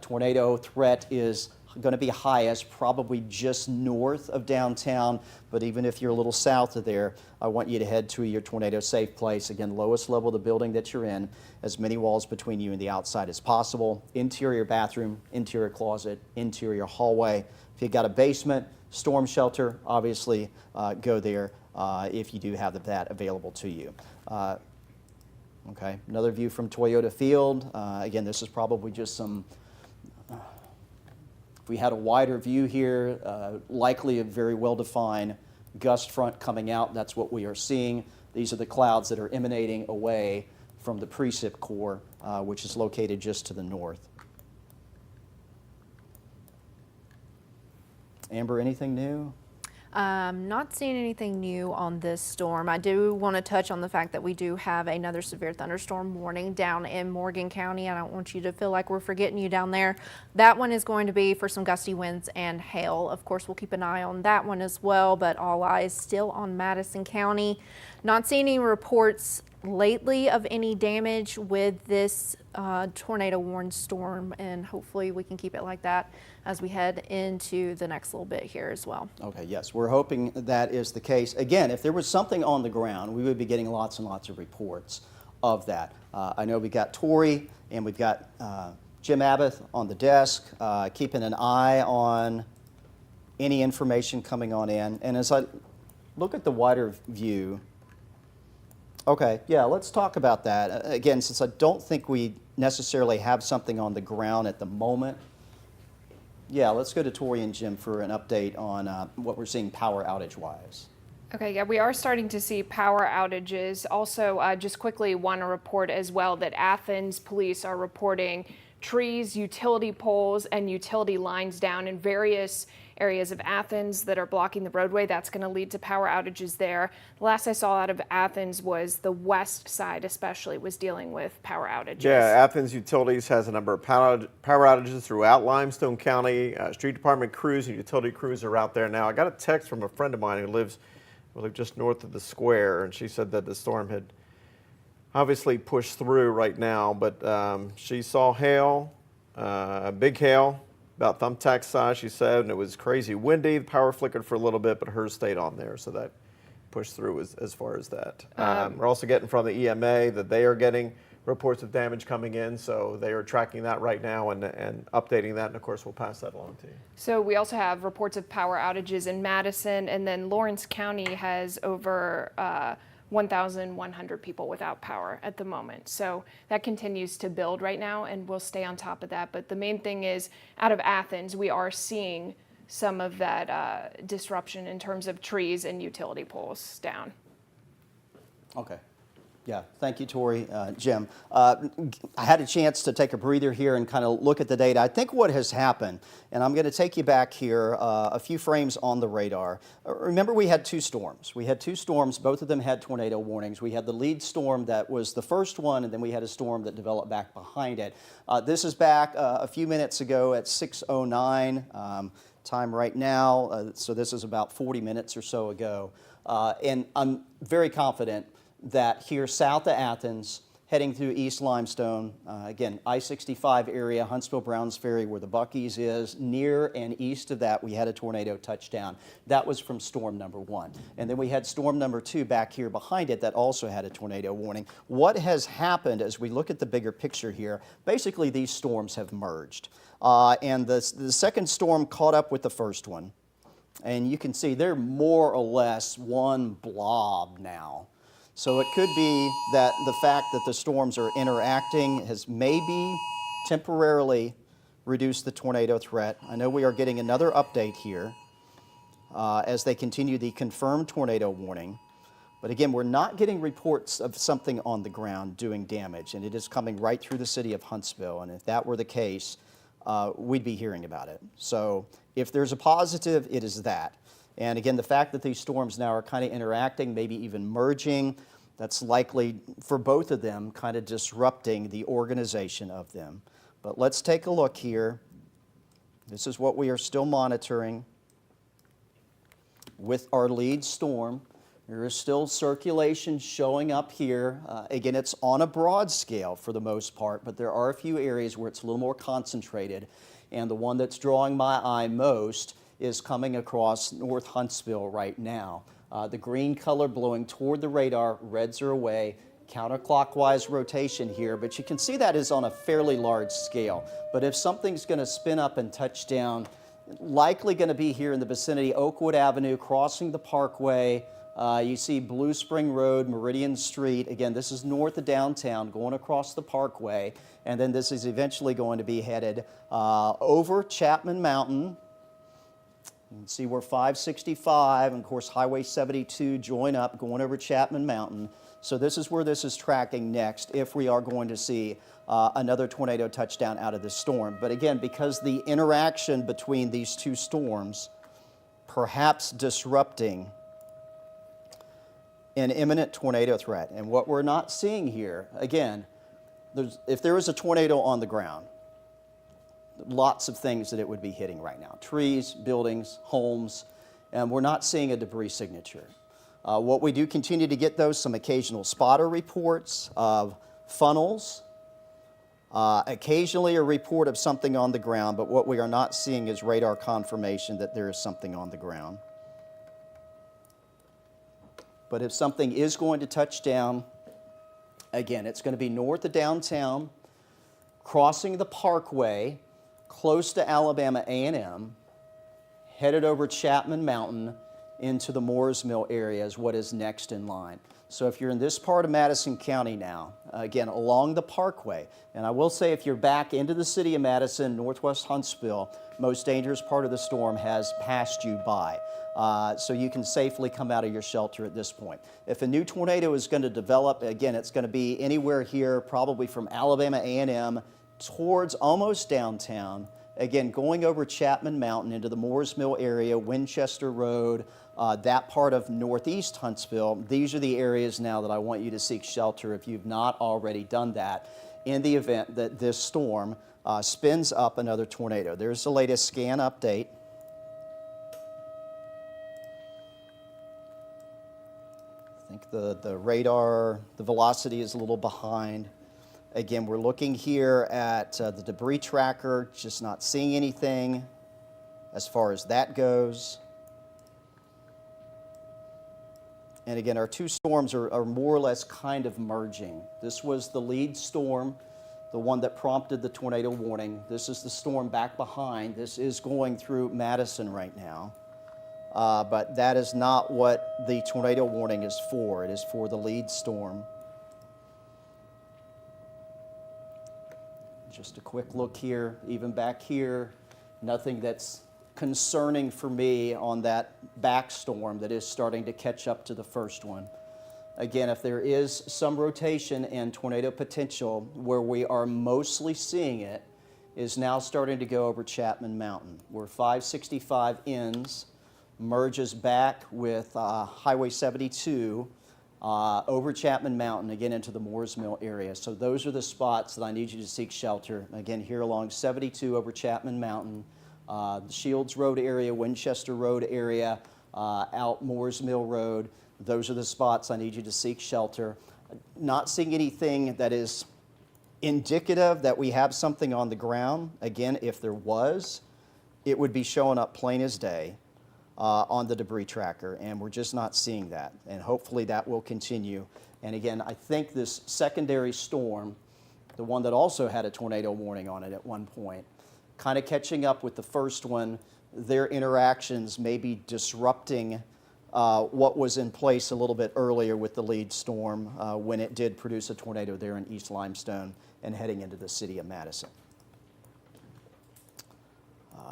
Tornado threat is going to be highest probably just north of downtown, but even if you're a little south of there, I want you to head to your tornado safe place. Again, lowest level of the building that you're in, as many walls between you and the outside as possible. Interior bathroom, interior closet, interior hallway. If you've got a basement, storm shelter, obviously go there if you do have that available to you. Okay, another view from Toyota Field. Again, this is probably just some, if we had a wider view here, likely a very well-defined gust front coming out. That's what we are seeing. These are the clouds that are emanating away from the precip core, which is located just to the north. Amber, anything new? Not seeing anything new on this storm. I do want to touch on the fact that we do have another severe thunderstorm warning down in Morgan County. I don't want you to feel like we're forgetting you down there. That one is going to be for some gusty winds and hail. Of course, we'll keep an eye on that one as well, but all eyes still on Madison County. Not seeing any reports lately of any damage with this tornado warned storm, and hopefully we can keep it like that as we head into the next little bit here as well. Okay, yes, we're hoping that is the case. Again, if there was something on the ground, we would be getting lots and lots of reports of that. I know we got Tori and we've got Jim Abbott on the desk, keeping an eye on any information coming on in. And as I look at the wider view, okay, yeah, let's talk about that. Again, since I don't think we necessarily have something on the ground at the moment, yeah, let's go to Tori and Jim for an update on what we're seeing power outage-wise. Okay, yeah, we are starting to see power outages. Also, just quickly want to report as well that Athens police are reporting trees, utility poles, and utility lines down in various areas of Athens that are blocking the roadway. That's going to lead to power outages there. The last I saw out of Athens was the west side especially was dealing with power outages. Yeah, Athens Utilities has a number of power outages throughout Limestone County. Street department crews and utility crews are out there now. I got a text from a friend of mine who lives just north of the square, and she said that the storm had obviously pushed through right now, but she saw hail, big hail, about thumbtack size, she said, and it was crazy windy. The power flickered for a little bit, but hers stayed on there, so that pushed through as far as that. We're also getting from the EMA that they are getting reports of damage coming in, so they are tracking that right now and updating that, and of course we'll pass that along to you. So we also have reports of power outages in Madison, and then Lawrence County has over 1,100 people without power at the moment. So that continues to build right now, and we'll stay on top of that. But the main thing is, out of Athens, we are seeing some of that disruption in terms of trees and utility poles down. Okay. Yeah, thank you, Tori. Jim, I had a chance to take a breather here and kind of look at the data. I think what has happened, and I'm going to take you back here a few frames on the radar. Remember, we had two storms. We had two storms. Both of them had tornado warnings. We had the lead storm that was the first one, and then we had a storm that developed back behind it. This is back a few minutes ago at 6:09 time right now. So this is about 40 minutes or so ago. And I'm very confident that here south of Athens, heading through East Limestone, again, I-65 area, Huntsville, Browns Ferry, where the Buc-ee's is, near and east of that, we had a tornado touchdown. That was from storm number 1. And then we had storm number 2 back here behind it that also had a tornado warning. What has happened as we look at the bigger picture here, basically these storms have merged. And the second storm caught up with the first one. And you can see they're more or less one blob now. So it could be that the fact that the storms are interacting has maybe temporarily reduced the tornado threat. I know we are getting another update here as they continue the confirmed tornado warning. But again, we're not getting reports of something on the ground doing damage, and it is coming right through the city of Huntsville. And if that were the case, we'd be hearing about it. So if there's a positive, it is that. And again, the fact that these storms now are kind of interacting, maybe even merging, that's likely for both of them kind of disrupting the organization of them. But let's take a look here. This is what we are still monitoring with our lead storm. There is still circulation showing up here. Again, it's on a broad scale for the most part, but there are a few areas where it's a little more concentrated. And the one that's drawing my eye most is coming across North Huntsville right now. The green color blowing toward the radar, reds are away, counterclockwise rotation here, but you can see that is on a fairly large scale. But if something's going to spin up and touch down, likely going to be here in the vicinity, Oakwood Avenue, crossing the Parkway. You see Blue Spring Road, Meridian Street. Again, this is north of downtown, going across the Parkway. And then this is eventually going to be headed over Chapman Mountain, You can see where 565 and of course Highway 72 join up going over Chapman Mountain. So this is where this is tracking next if we are going to see another tornado touchdown out of this storm. But again, because the interaction between these two storms perhaps disrupting an imminent tornado threat. And what we're not seeing here, again, if there was a tornado on the ground, lots of things that it would be hitting right now. Trees, buildings, homes, and we're not seeing a debris signature. What we do continue to get, though, some occasional spotter reports of funnels, occasionally a report of something on the ground, but what we are not seeing is radar confirmation that there is something on the ground. But if something is going to touch down, again, it's going to be north of downtown, crossing the Parkway, close to Alabama A&M, headed over Chapman Mountain into the Moores Mill area is what is next in line. So if you're in this part of Madison County now, again, along the Parkway, and I will say if you're back into the city of Madison, northwest Huntsville, most dangerous part of the storm has passed you by. So you can safely come out of your shelter at this point. If a new tornado is going to develop, again, it's going to be anywhere here, probably from Alabama A&M towards almost downtown, again, going over Chapman Mountain into the Moores Mill area, Winchester Road, that part of northeast Huntsville. These are the areas now that I want you to seek shelter if you've not already done that in the event that this storm spins up another tornado. There's the latest scan update. I think the radar, the velocity is a little behind. Again, we're looking here at the debris tracker, just not seeing anything as far as that goes. And again, our two storms are more or less kind of merging. This was the lead storm, the one that prompted the tornado warning. This is the storm back behind. This is going through Madison right now. But that is not what the tornado warning is for. It is for the lead storm. Just a quick look here, even back here, nothing that's concerning for me on that back storm that is starting to catch up to the first one. Again, if there is some rotation and tornado potential, where we are mostly seeing it is now starting to go over Chapman Mountain, where 565 ends, merges back with Highway 72 over Chapman Mountain, again into the Moores Mill area. So those are the spots that I need you to seek shelter. Again, here along 72 over Chapman Mountain, the Shields Road area, Winchester Road area, out Moores Mill Road. Those are the spots I need you to seek shelter. Not seeing anything that is indicative that we have something on the ground. Again, if there was, it would be showing up plain as day on the debris tracker, and we're just not seeing that. And hopefully that will continue. And again, I think this secondary storm, the one that also had a tornado warning on it at one point, kind of catching up with the first one, their interactions may be disrupting what was in place a little bit earlier with the lead storm when it did produce a tornado there in East Limestone and heading into the city of Madison.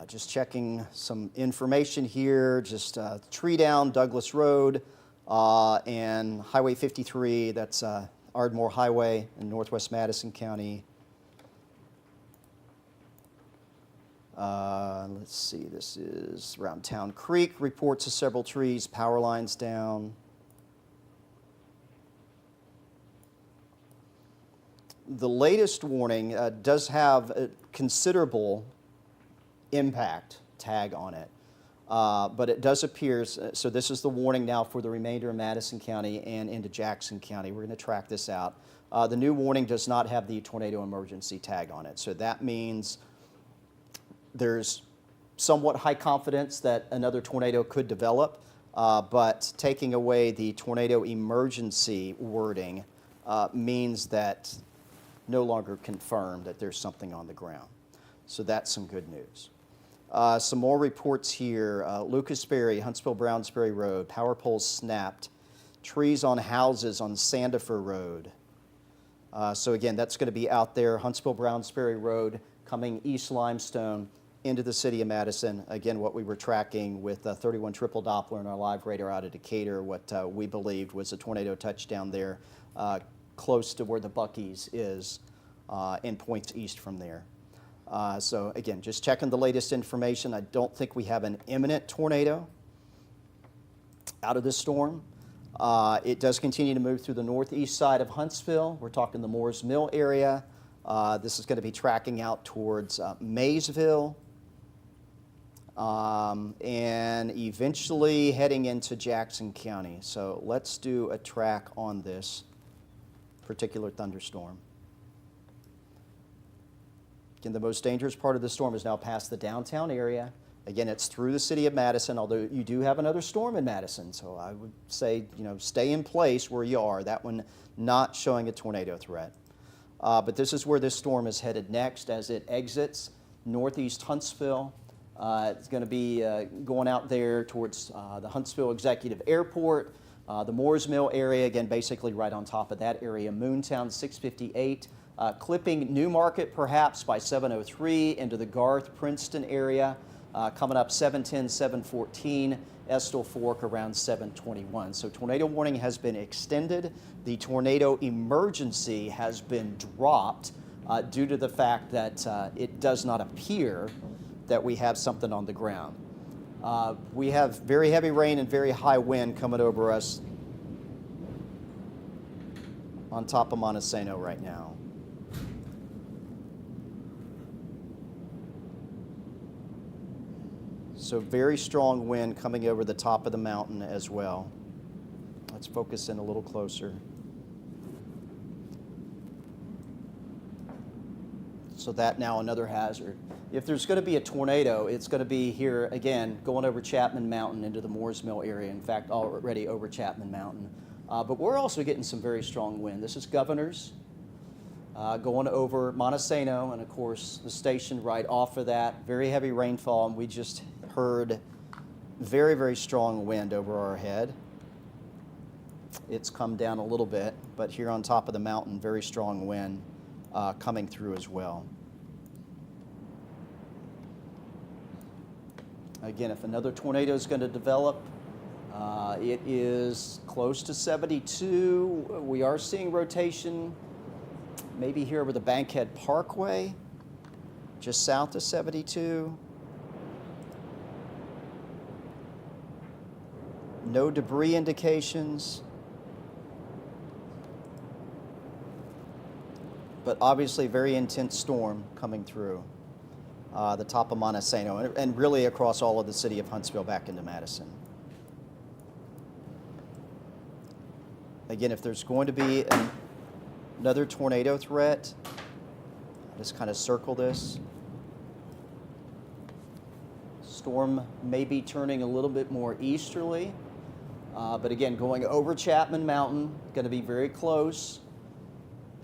Just checking some information here, just tree down Douglas Road and Highway 53, that's Ardmore Highway in northwest Madison County. Let's see, this is around Town Creek, reports of several trees, power lines down. The latest warning does have a considerable impact tag on it, but it does appear, so this is the warning now for the remainder of Madison County and into Jackson County. We're going to track this out. The new warning does not have the tornado emergency tag on it, so that means there's somewhat high confidence that another tornado could develop, but taking away the tornado emergency wording means that no longer confirmed that there's something on the ground. So that's some good news. Some more reports here. Lucasberry, Huntsville-Brownsberry Road, power poles snapped. Trees on houses on Sandifer Road. So again, that's going to be out there, Huntsville-Brownsberry Road, coming East Limestone into the city of Madison. Again, what we were tracking with 31 triple Doppler and our live radar out of Decatur, what we believed was a tornado touchdown there close to where the Buc-ee's is and points east from there. So again, just checking the latest information. I don't think we have an imminent tornado out of this storm. It does continue to move through the northeast side of Huntsville. We're talking the Moores Mill area. This is going to be tracking out towards Maysville and eventually heading into Jackson County. So let's do a track on this particular thunderstorm. Again, the most dangerous part of the storm is now past the downtown area. Again, it's through the city of Madison, although you do have another storm in Madison. So I would say, stay in place where you are. That one not showing a tornado threat. But this is where this storm is headed next as it exits northeast Huntsville. It's going to be going out there towards the Huntsville Executive Airport, the Moores Mill area, again, basically right on top of that area. Moontown 658, clipping Newmarket perhaps by 703 into the Garth, Princeton area. Coming up 710, 714, Estill Fork around 721. So tornado warning has been extended. The tornado emergency has been dropped due to the fact that it does not appear that we have something on the ground. We have very heavy rain and very high wind coming over us on top of Montesano right now. So very strong wind coming over the top of the mountain as well. Let's focus in a little closer. So that now another hazard. If there's going to be a tornado, it's going to be here again, going over Chapman Mountain into the Moores Mill area. In fact, already over Chapman Mountain. But we're also getting some very strong wind. This is Governor's going over Montesano, and of course the station right off of that. Very heavy rainfall, and we just heard very, very strong wind over our head. It's come down a little bit, but here on top of the mountain, very strong wind coming through as well. Again, if another tornado is going to develop, it is close to 72. We are seeing rotation maybe here over the Bankhead Parkway, just south of 72. No debris indications, but obviously very intense storm coming through the top of Montesano and really across all of the city of Huntsville back into Madison. Again, if there's going to be another tornado threat, just kind of circle this. Storm may be turning a little bit more easterly. But again, going over Chapman Mountain, going to be very close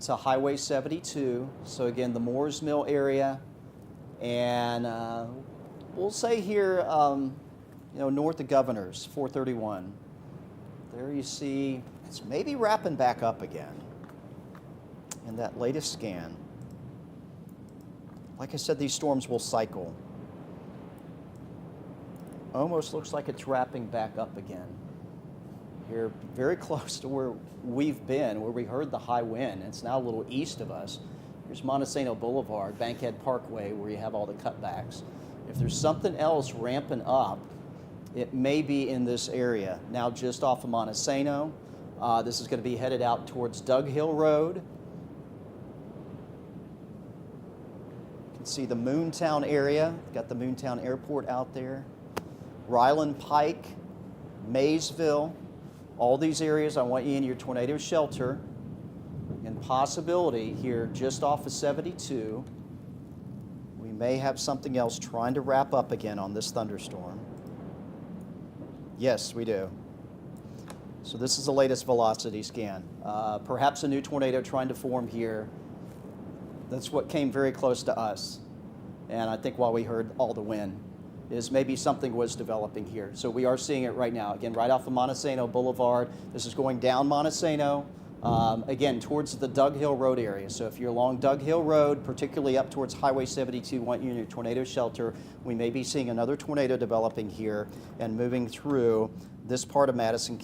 to Highway 72. So again, the Moores Mill area, and we'll say here, north of Governor's, 431. There you see it's maybe wrapping back up again in that latest scan. Like I said, these storms will cycle. Almost looks like it's wrapping back up again. Here, very close to where we've been, where we heard the high wind. It's now a little east of us. Here's Montesano Boulevard, Bankhead Parkway, where you have all the cutbacks. If there's something else ramping up, it may be in this area. Now just off of Montesano, this is going to be headed out towards Dug Hill Road. You can see the Moontown area. Got the Moontown Airport out there. Ryland Pike, Maysville. All these areas, I want you in your tornado shelter. And possibility here just off of 72, we may have something else trying to wrap up again on this thunderstorm. Yes, we do. So this is the latest velocity scan. Perhaps a new tornado trying to form here. That's what came very close to us. And I think while we heard all the wind, is maybe something was developing here. So we are seeing it right now. Again, right off of Montesano Boulevard. This is going down Montesano. Again, towards the Doug Hill Road area. So if you're along Doug Hill Road, particularly up towards Highway 72, want you in your tornado shelter, we may be seeing another tornado developing here and moving through this part of Madison